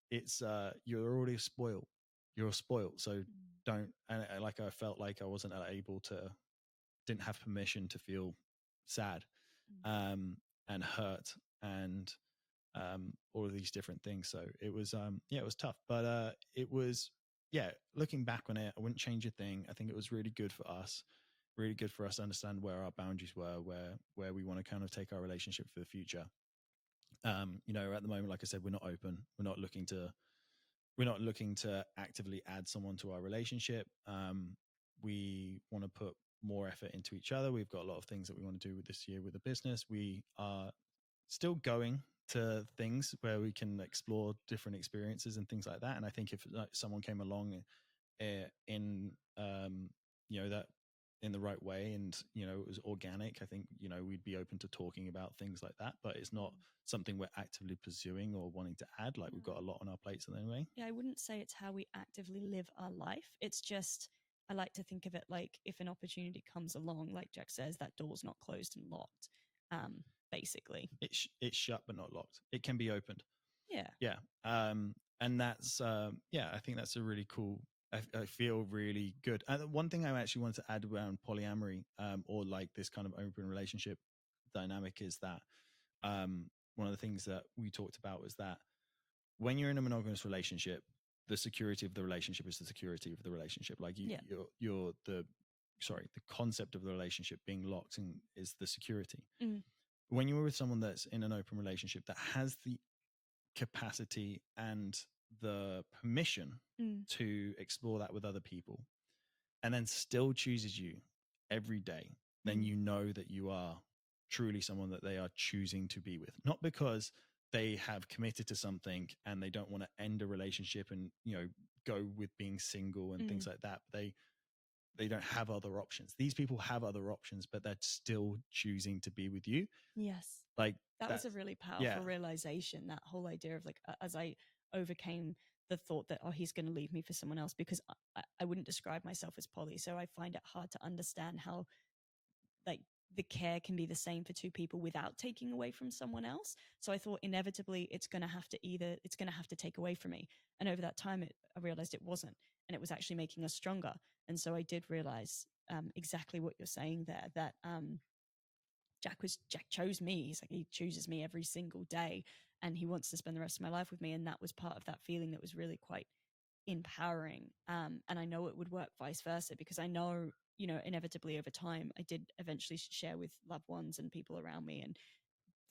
It's you're already spoiled. You're spoiled. So don't. And like, I felt like I wasn't able to, didn't have permission to feel sad, and hurt, and all of these different things. So it was it was tough, but it was, looking back on it, I wouldn't change a thing. I think it was really good for us to understand where our boundaries were, where we want to kind of take our relationship for the future. You know, at the moment, like I said, we're not open. We're not looking to actively add someone to our relationship. We want to put more effort into each other. We've got a lot of things that we want to do with this year with the business. We are still going to things where we can explore different experiences and things like that. And I think if someone came along in you know, that in the right way, and, you know, it was organic, I think, you know, we'd be open to talking about things like that. But it's not something we're actively pursuing or wanting to add. Like, we've got a lot on our plates anyway. Yeah, I wouldn't say it's how we actively live our life. It's just, I like to think of it like, if an opportunity comes along, like Jack says, that door's not closed and locked. Basically, it's shut but not locked. It can be opened. Yeah. And that's I think that's a really cool, I feel really good. And one thing I actually wanted to add around polyamory, or like this kind of open relationship dynamic, is that one of the things that we talked about was that when you're in a monogamous relationship, the security of the relationship is the security of the relationship. Like, you're the concept of the relationship being locked in is the security. When you're with someone that's in an open relationship that has the capacity and the permission to explore that with other people, and then still chooses you every day, then you know that you are truly someone that they are choosing to be with. Not because they have committed to something and they don't want to end a relationship and, you know, go with being single and things like that. They don't have other options. These people have other options, but they're still choosing to be with you. Yes. Like, that was a really powerful realization, that whole idea of like, as I overcame the thought that, oh, he's going to leave me for someone else, because I wouldn't describe myself as poly. So I find it hard to understand how, like, the care can be the same for two people without taking away from someone else. So I thought inevitably it's going to have to take away from me. And over that time, I realized it wasn't, and it was actually making us stronger. And so I did realize exactly what you're saying there, that Jack chose me. He's like, he chooses me every single day. and he wants to spend the rest of my life with me. And that was part of that feeling that was really quite empowering. And I know it would work vice versa, because I know, you know, inevitably over time, I did eventually share with loved ones and people around me. And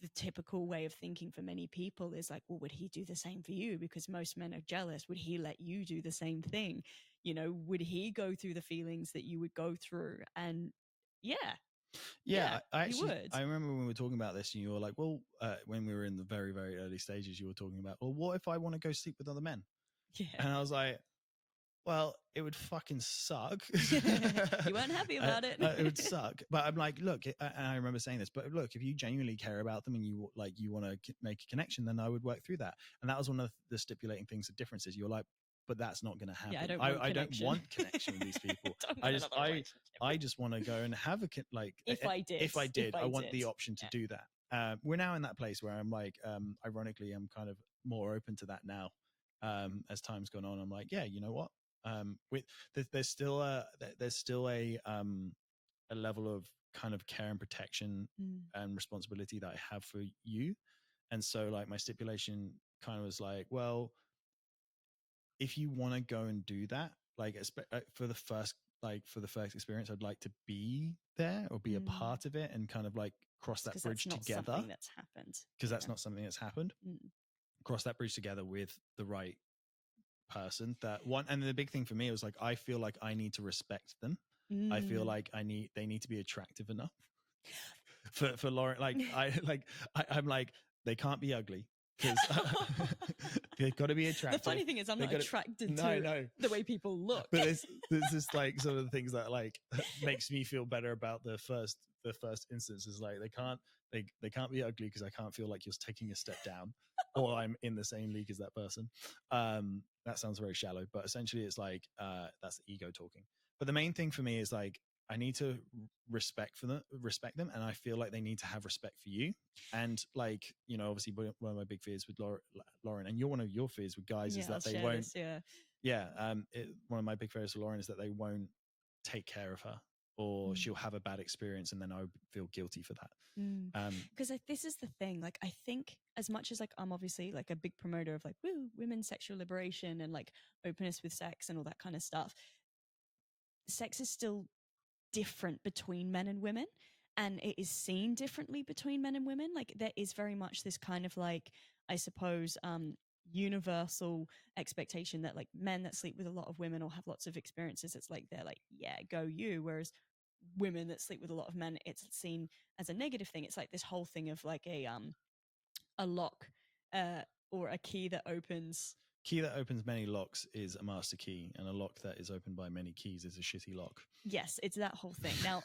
the typical way of thinking for many people is like, well, would he do the same for you? Because most men are jealous. Would he let you do the same thing? You know, would he go through the feelings that you would go through? And yeah, I he actually, would. I remember when we were talking about this, and you were like, well, when we were in the very, very early stages, you were talking about, well, what if I want to go sleep with other men? Yeah. And I was like, well, it would fucking suck. You weren't happy about it. It would suck. But I'm like, look, and I remember saying this, but look, if you genuinely care about them and you want to make a connection, then I would work through that. And that was one of the stipulating things, the differences. You're like, but that's not going to happen. Yeah, I don't want connection with these people. I just want to go and have if I did, I want the option to do that. We're now in that place where I'm like, ironically, I'm kind of more open to that now. As time's gone on, I'm like, yeah, you know what? There's still a level of kind of care and protection and responsibility that I have for you. And so like my stipulation kind of was like, well, if you want to go and do that, like for the first experience, I'd like to be there or be a part of it and kind of like cross that bridge together. That's happened. Because that's not something that's happened. Cross that bridge together with the right person. That one, and the big thing for me was like, I feel like I need to respect them. I feel like they need to be attractive enough for Lauren. Like I'm like, they can't be ugly, because they've got to be attractive. The funny thing is, I'm not attracted to the way people look. But this is like sort of the things that like makes me feel better about the first instance is like they can't be ugly, because I can't feel like you're taking a step down or I'm in the same league as that person. That sounds very shallow, but essentially it's like that's the ego talking. But the main thing for me is like, I need to respect them, and I feel like they need to have respect for you. And like, you know, obviously one of my big fears with Lauren, and you're one of your fears with guys is that they won't. One of my big fears with Lauren is that they won't take care of her, or she'll have a bad experience, and then I would feel guilty for that. Because this is the thing. Like, I think as much as like I'm obviously like a big promoter of like women's sexual liberation and like openness with sex and all that kind of stuff, sex is still different between men and women, and it is seen differently between men and women. Like, there is very much this kind of like, I suppose, universal expectation that like men that sleep with a lot of women or have lots of experiences, it's like they're like, yeah, go you. Whereas women that sleep with a lot of men, it's seen as a negative thing. It's like this whole thing of like a lock or a key that opens many locks is a master key, and a lock that is opened by many keys is a shitty lock. Yes, it's that whole thing. Now,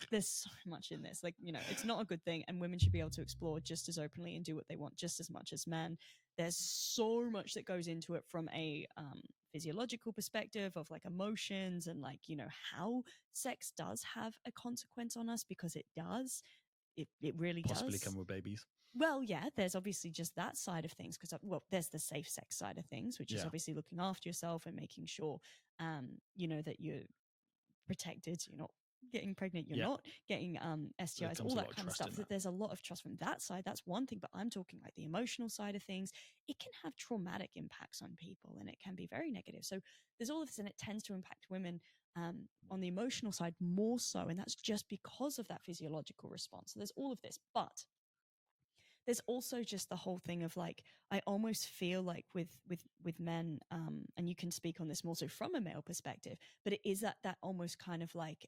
there's so much in this. Like, you know, it's not a good thing, and women should be able to explore just as openly and do what they want just as much as men. There's so much that goes into it from a physiological perspective of like emotions and like, you know, how sex does have a consequence on us, because it does. It really possibly does. Come with babies. Well, yeah, there's obviously just that side of things, because, well, there's the safe sex side of things, which is obviously looking after yourself and making sure, you know, that you're protected, you're not getting pregnant, you're not getting STIs, all that kind of stuff. That there's a lot of trust from that side. That's one thing, but I'm talking like the emotional side of things. It can have traumatic impacts on people, and it can be very negative. So there's all of this, and it tends to impact women on the emotional side more so, and that's just because of that physiological response. So there's all of this, but there's also just the whole thing of like, I almost feel like with men, and you can speak on this more so from a male perspective, but it is that almost kind of like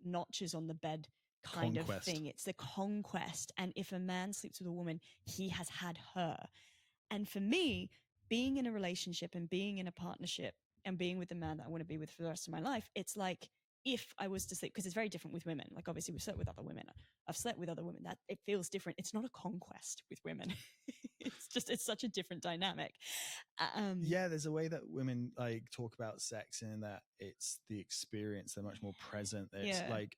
notches on the bed kind of thing. It's the conquest. And if a man sleeps with a woman, he has had her. And for me, being in a relationship and being in a partnership and being with the man that I want to be with for the rest of my life, it's like, if I was to sleep, because it's very different with women. Like, obviously we've slept with other women. I've slept with other women. That it feels different. It's not a conquest with women. it's such a different dynamic. There's a way that women like talk about sex, in that it's the experience. They're much more present. It's like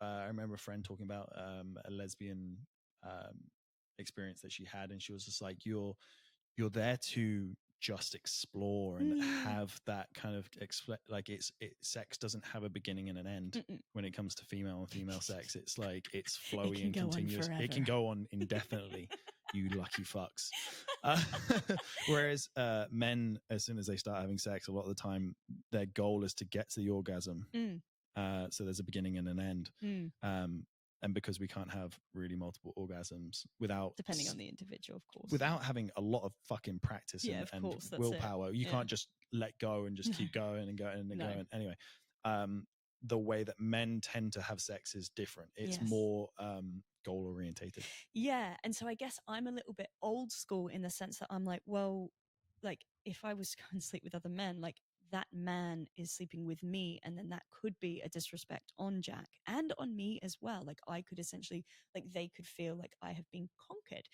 I remember a friend talking about a lesbian experience that she had, and she was just like, you're there to just explore and have that kind of like sex doesn't have a beginning and an end. When it comes to female and female sex. It's like it's flowy and continuous. It can go on indefinitely. You lucky fucks. Whereas men, as soon as they start having sex, a lot of the time their goal is to get to the orgasm. So there's a beginning and an end. And because we can't have really multiple orgasms without, depending on the individual, of course, without having a lot of fucking practice and course, willpower, you can't just let go and just keep going and going and going. Anyway, the way that men tend to have sex is different. It's more goal orientated. Yeah. And so I guess I'm a little bit old school in the sense that I'm like, well, like if I was to go and sleep with other men, like that man is sleeping with me, and then that could be a disrespect on Jack and on me as well. Like I could essentially, like they could feel like I have been conquered.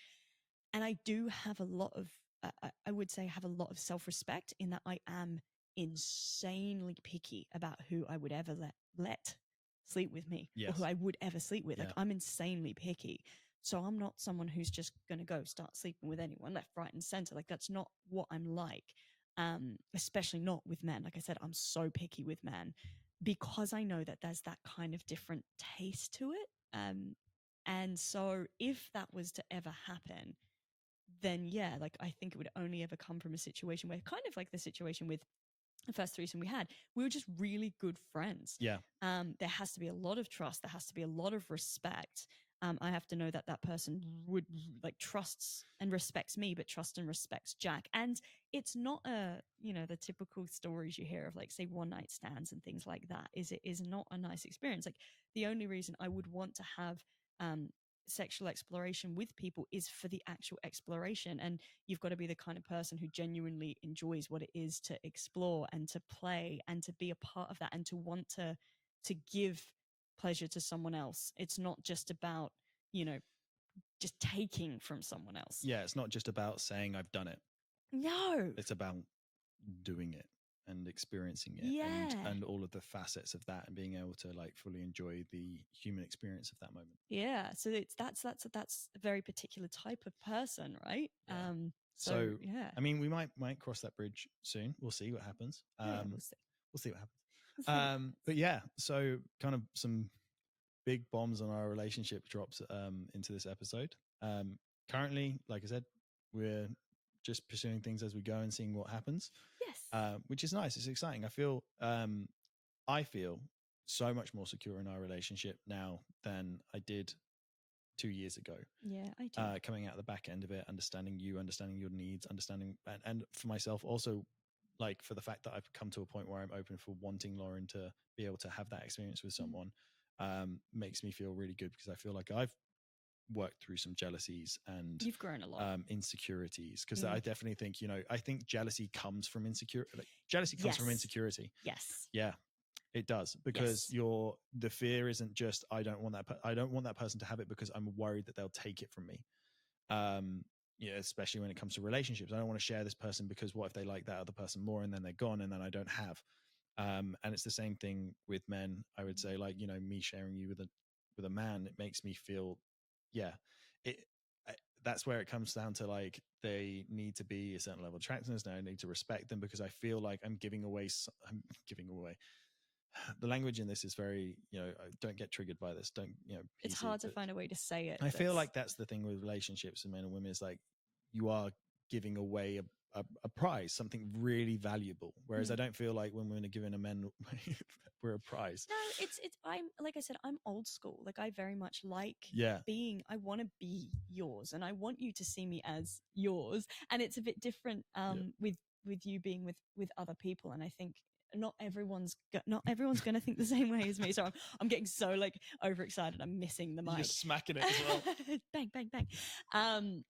And I do have a lot of, I would say, have a lot of self-respect in that I am insanely picky about who I would ever let sleep with me, or who I would ever sleep with. Like I'm insanely picky. So I'm not someone who's just going to go start sleeping with anyone left, right, and center. Like that's not what I'm like. Especially not with men. Like I said, I'm so picky with men because I know that there's that kind of different taste to it. And so if that was to ever happen, then yeah, like I think it would only ever come from a situation where, kind of like the situation with the first threesome we had, we were just really good friends. There has to be a lot of trust. There has to be a lot of respect. I have to know that that person would like trusts and respects me, but trusts and respects Jack. And it's not the typical stories you hear of like, say, one night stands and things like that. It is not a nice experience. Like the only reason I would want to have sexual exploration with people is for the actual exploration. And you've got to be the kind of person who genuinely enjoys what it is to explore and to play and to be a part of that and to want to give pleasure to someone else. It's not just about, just taking from someone else. Yeah, it's not just about saying I've done it. No. It's about doing it and experiencing it and all of the facets of that and being able to like fully enjoy the human experience of that moment. Yeah. So that's a very particular type of person, right? Yeah. So yeah. I mean, we might cross that bridge soon. We'll see what happens. We'll see what happens. But yeah, so kind of some big bombs on our relationship drops into this episode. Currently, like I said, we're just pursuing things as we go and seeing what happens. Yes. Which is nice. It's exciting. I feel so much more secure in our relationship now than I did 2 years ago. Yeah, I do. Coming out the back end of it, understanding your needs, understanding, and for myself also, like for the fact that I've come to a point where I'm open for wanting Lauren to be able to have that experience with someone, makes me feel really good because I feel like I've worked through some jealousies and you've grown a lot, insecurities, because I definitely think, I think jealousy comes from insecurity. Like, jealousy comes from insecurity. Yes. Yeah, it does, because the fear isn't just I don't want that person to have it because I'm worried that they'll take it from me. Especially when it comes to relationships, I don't want to share this person because what if they like that other person more and then they're gone and then I don't have. And it's the same thing with men. I would say, like, me sharing you with a man, it makes me feel, that's where it comes down to, like, they need to be a certain level of attractiveness. Now I need to respect them because I feel like I'm giving away the language in this is very, don't get triggered by this. Don't, it's hard to find a way to say it. I feel like that's the thing with relationships with men and women, is like, you are giving away a prize, something really valuable. Whereas I don't feel like when women are giving a men we're a prize. No, I'm, like I said, I'm old school. Like I very much like I want to be yours and I want you to see me as yours. And it's a bit different with you being with other people. And I think not everyone's going to think the same way as me. So I'm getting so like overexcited. I'm missing the mic. You're smacking it as well. Bang, bang, bang.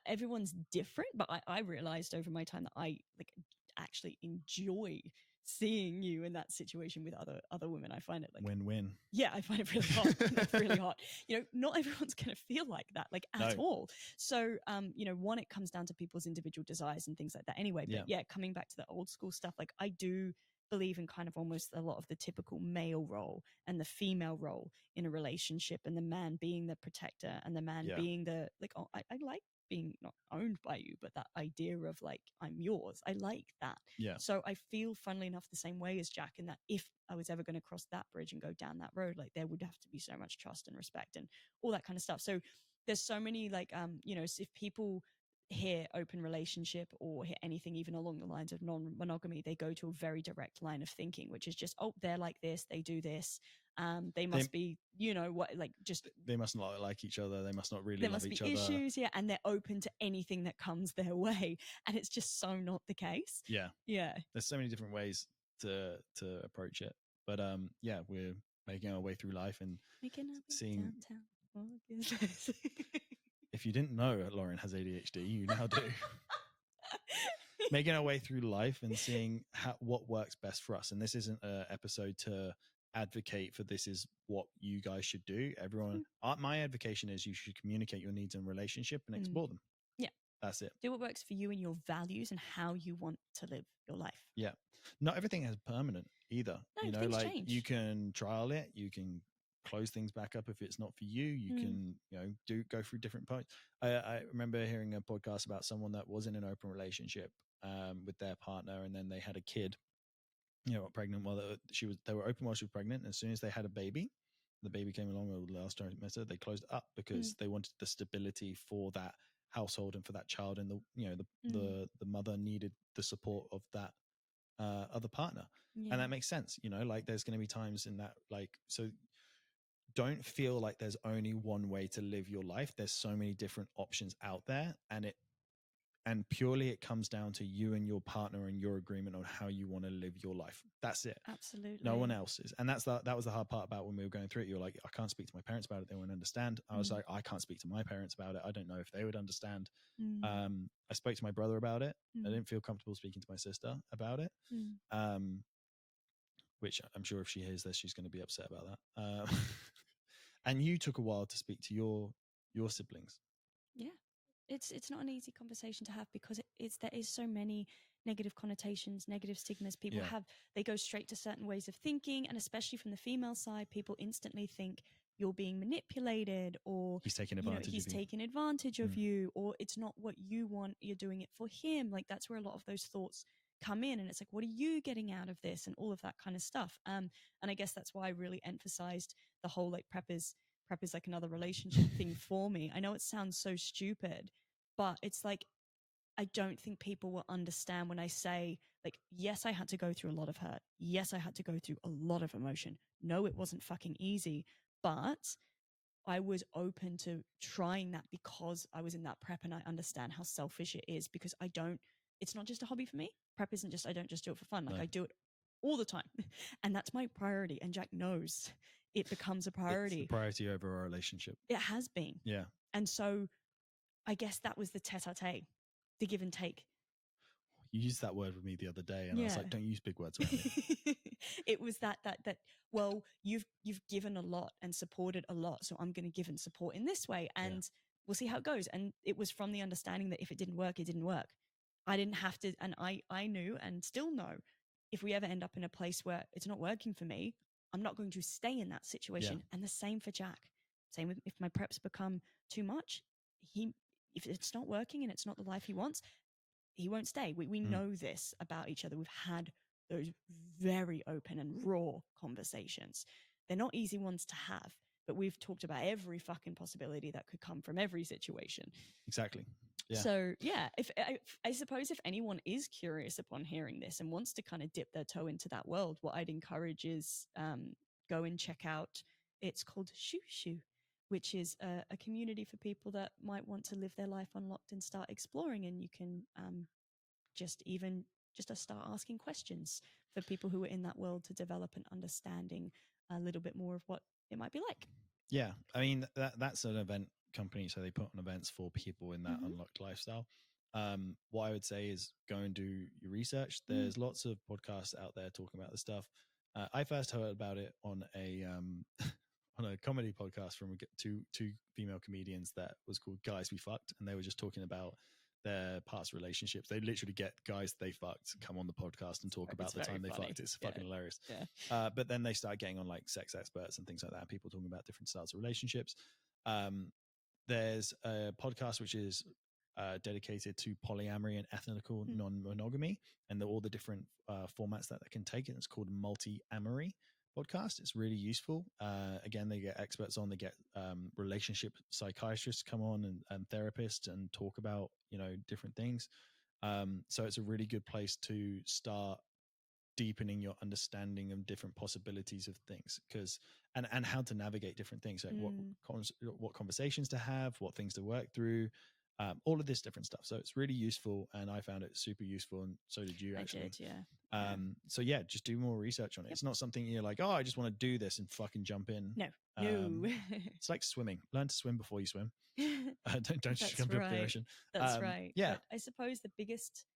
Everyone's different, but I realized over my time that I like actually enjoy seeing you in that situation with other women. I find it like win-win. Yeah, I find it really hot. It's really hot. Not everyone's going to feel like that, like at all. So, one, it comes down to people's individual desires and things like that anyway. But coming back to the old school stuff, like I do believe in kind of almost a lot of the typical male role and the female role in a relationship, and the man being the protector and the man being the, like, oh, I like being not owned by you, but that idea of like, I'm yours. I like that. Yeah. So I feel, funnily enough, the same way as Jack, in that if I was ever going to cross that bridge and go down that road, like there would have to be so much trust and respect and all that kind of stuff. So there's so many like if people hear open relationship or hear anything even along the lines of non-monogamy, they go to a very direct line of thinking, which is just, oh, they're like this, they do this, they must be, what, like, just they must not like each other, they must not really there love must be each other. issues, and they're open to anything that comes their way, and it's just so not the case. Yeah, yeah there's so many different ways to approach it, but we're making our way through life and making our way seeing downtown. What is this? if you didn't know Lauren has ADHD, you now do. Making our way through life and seeing what works best for us. And this isn't an episode to advocate for this is what you guys should do. Everyone, my advocation is you should communicate your needs in relationship and explore them. Yeah. That's it. Do what works for you and your values and how you want to live your life. Yeah. Not everything is permanent either. No, things like change. You can trial it. You can close things back up if it's not for you. You can, go through different points. I remember hearing a podcast about someone that was in an open relationship with their partner, and then they had a kid, pregnant while they were open while she was pregnant. And as soon as they had a baby, the baby came along with the last trimester, they closed it up because they wanted the stability for that household and for that child. And the mother needed the support of that other partner. Yeah. And that makes sense. Like there's going to be times in that, like, so don't feel like there's only one way to live your life. There's so many different options out there, and purely it comes down to you and your partner and your agreement on how you want to live your life. That's it. Absolutely. No one else's. And that was the hard part about when we were going through it. You're like, I can't speak to my parents about it. They won't understand. I was like, I can't speak to my parents about it. I don't know if they would understand. I spoke to my brother about it. I didn't feel comfortable speaking to my sister about it. Which I'm sure if she hears this, she's going to be upset about that. And you took a while to speak to your siblings. Yeah. It's not an easy conversation to have because there is so many negative connotations, negative stigmas. People they go straight to certain ways of thinking, and especially from the female side, people instantly think you're being manipulated, or he's taking advantage of you, or it's not what you want, you're doing it for him. Like that's where a lot of those thoughts come in, and it's like, what are you getting out of this, and all of that kind of stuff. And I guess that's why I really emphasized the whole like prep is like another relationship thing for me. I know it sounds so stupid, but it's like, I don't think people will understand when I say, like, yes, I had to go through a lot of hurt. Yes, I had to go through a lot of emotion. No, it wasn't fucking easy, but I was open to trying that because I was in that prep and I understand how selfish it is, because it's not just a hobby for me. Prep isn't just, I don't just do it for fun. Like I do it all the time and that's my priority. And Jack knows it becomes a priority. It's the priority over our relationship. It has been. Yeah. And so I guess that was the tete-a-tete, the give and take. You used that word with me the other day, and I was like, don't use big words around me. It was that, well, you've given a lot and supported a lot, so I'm going to give and support in this way, and we'll see how it goes. And it was from the understanding that if it didn't work, it didn't work. I didn't have to, and I knew and still know, if we ever end up in a place where it's not working for me, I'm not going to stay in that situation. Yeah. And the same for Jack. Same with if my preps become too much, if it's not working and it's not the life he wants, he won't stay. We know this about each other. We've had those very open and raw conversations. They're not easy ones to have, but we've talked about every fucking possibility that could come from every situation. Exactly. Yeah. So yeah, if I suppose if anyone is curious upon hearing this and wants to kind of dip their toe into that world, what I'd encourage is go and check out. It's called Shoo Shoo, which is a community for people that might want to live their life unlocked and start exploring. And you can just start asking questions for people who are in that world to develop an understanding a little bit more of what it might be like. Yeah, I mean that's an event company, so they put on events for people in that unlocked lifestyle. What I would say is go and do your research. There's lots of podcasts out there talking about this stuff. I first heard about it on a on a comedy podcast from two female comedians that was called Guys We Fucked, and they were just talking about their past relationships. They literally get guys they fucked come on the podcast and talk about the time they fucked. It's fucking hilarious. Yeah. But then they start getting on like sex experts and things like that, people talking about different styles of relationships. There's a podcast which is dedicated to polyamory and ethnical non-monogamy, and all the different formats that can take it. It's called multi-amory. podcast. It's really useful. Again, they get experts on, they get relationship psychiatrists come on and therapists and talk about, different things. So it's a really good place to start deepening your understanding of different possibilities of things, and how to navigate different things, like what conversations to have, what things to work through, all of this different stuff. So it's really useful, and I found it super useful, and so did you actually. I did, yeah. So yeah, just do more research on it. Yep. It's not something you're like, oh, I just want to do this and fucking jump in. No. It's like swimming. Learn to swim before you swim. Don't just jump right. into the ocean. That's right. Yeah. But I suppose the biggest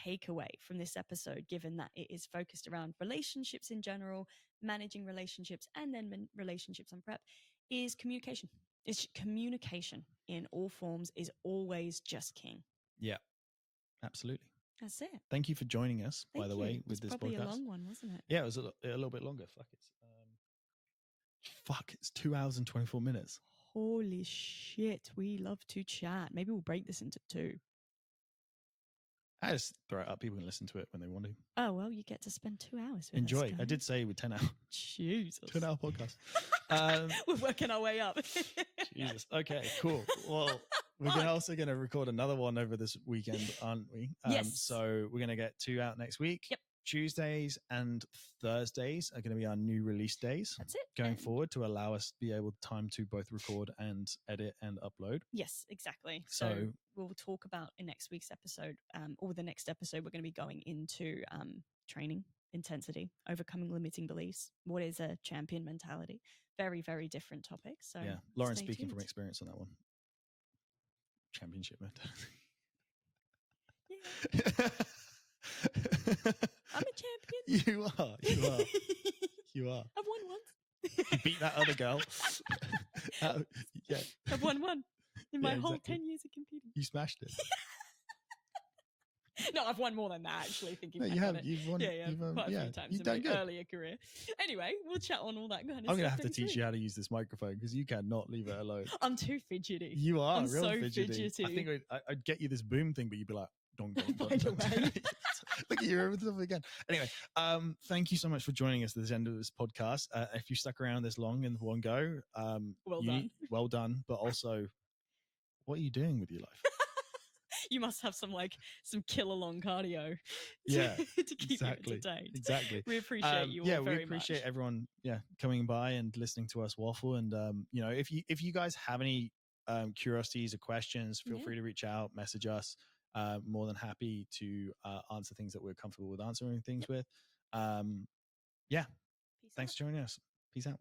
takeaway from this episode, given that it is focused around relationships in general, managing relationships, and then relationships on prep, is communication. It's communication in all forms is always just king. Yeah, absolutely. That's it. Thank you for joining us, by the way, with this probably podcast. A long one, wasn't it? Yeah, it was a little bit longer. It's 2 hours and 24 minutes. Holy shit, we love to chat. Maybe we'll break this into 2. I just throw it up. People can listen to it when they want to. Oh, well, you get to spend 2 hours with Enjoy. us, I did say with 10 hours. Jesus. 10 hour podcast. We're working our way up. Jesus. Okay, cool. Well, we're also going to record another one over this weekend, aren't we? Yes. So we're going to get 2 out next week. Yep. Tuesdays and Thursdays are going to be our new release days. That's it. Going forward, to allow us to be able time to both record and edit and upload. Yes, exactly. So we'll talk about in next week's episode, or the next episode, we're going to be going into training, intensity, overcoming limiting beliefs. What is a champion mentality? Very, very different topics. So yeah, Lauren speaking tuned. from experience on that one. Championship mentality. Yeah. I'm a champion. You are. You are. I've won once. You beat that other girl. Yeah. I've won one in my whole exactly. 10 years of competing. You smashed it. No, I've won more than that, actually, thinking No, back you have. on it. You've won. Yeah, quite a few times You've in done my good. earlier career. Anyway, we'll chat on all that kind of stuff. I'm going to have to next teach week. you how to use this microphone, because you cannot leave it alone. I'm too fidgety. You are I'm real so fidgety. I think I'd get you this boom thing, but you'd be like, don't. By the way. Look at you everything again. Anyway, thank you so much for joining us at this end of this podcast. If you stuck around this long in one go, well done. But also, what are you doing with your life? You must have some killer long cardio to keep you entertained. Exactly. We appreciate you all very much. We appreciate everyone coming by and listening to us waffle. And if you guys have any curiosities or questions, feel free to reach out, message us. More than happy to answer things that we're comfortable with answering things with. Thanks for joining us. Peace out.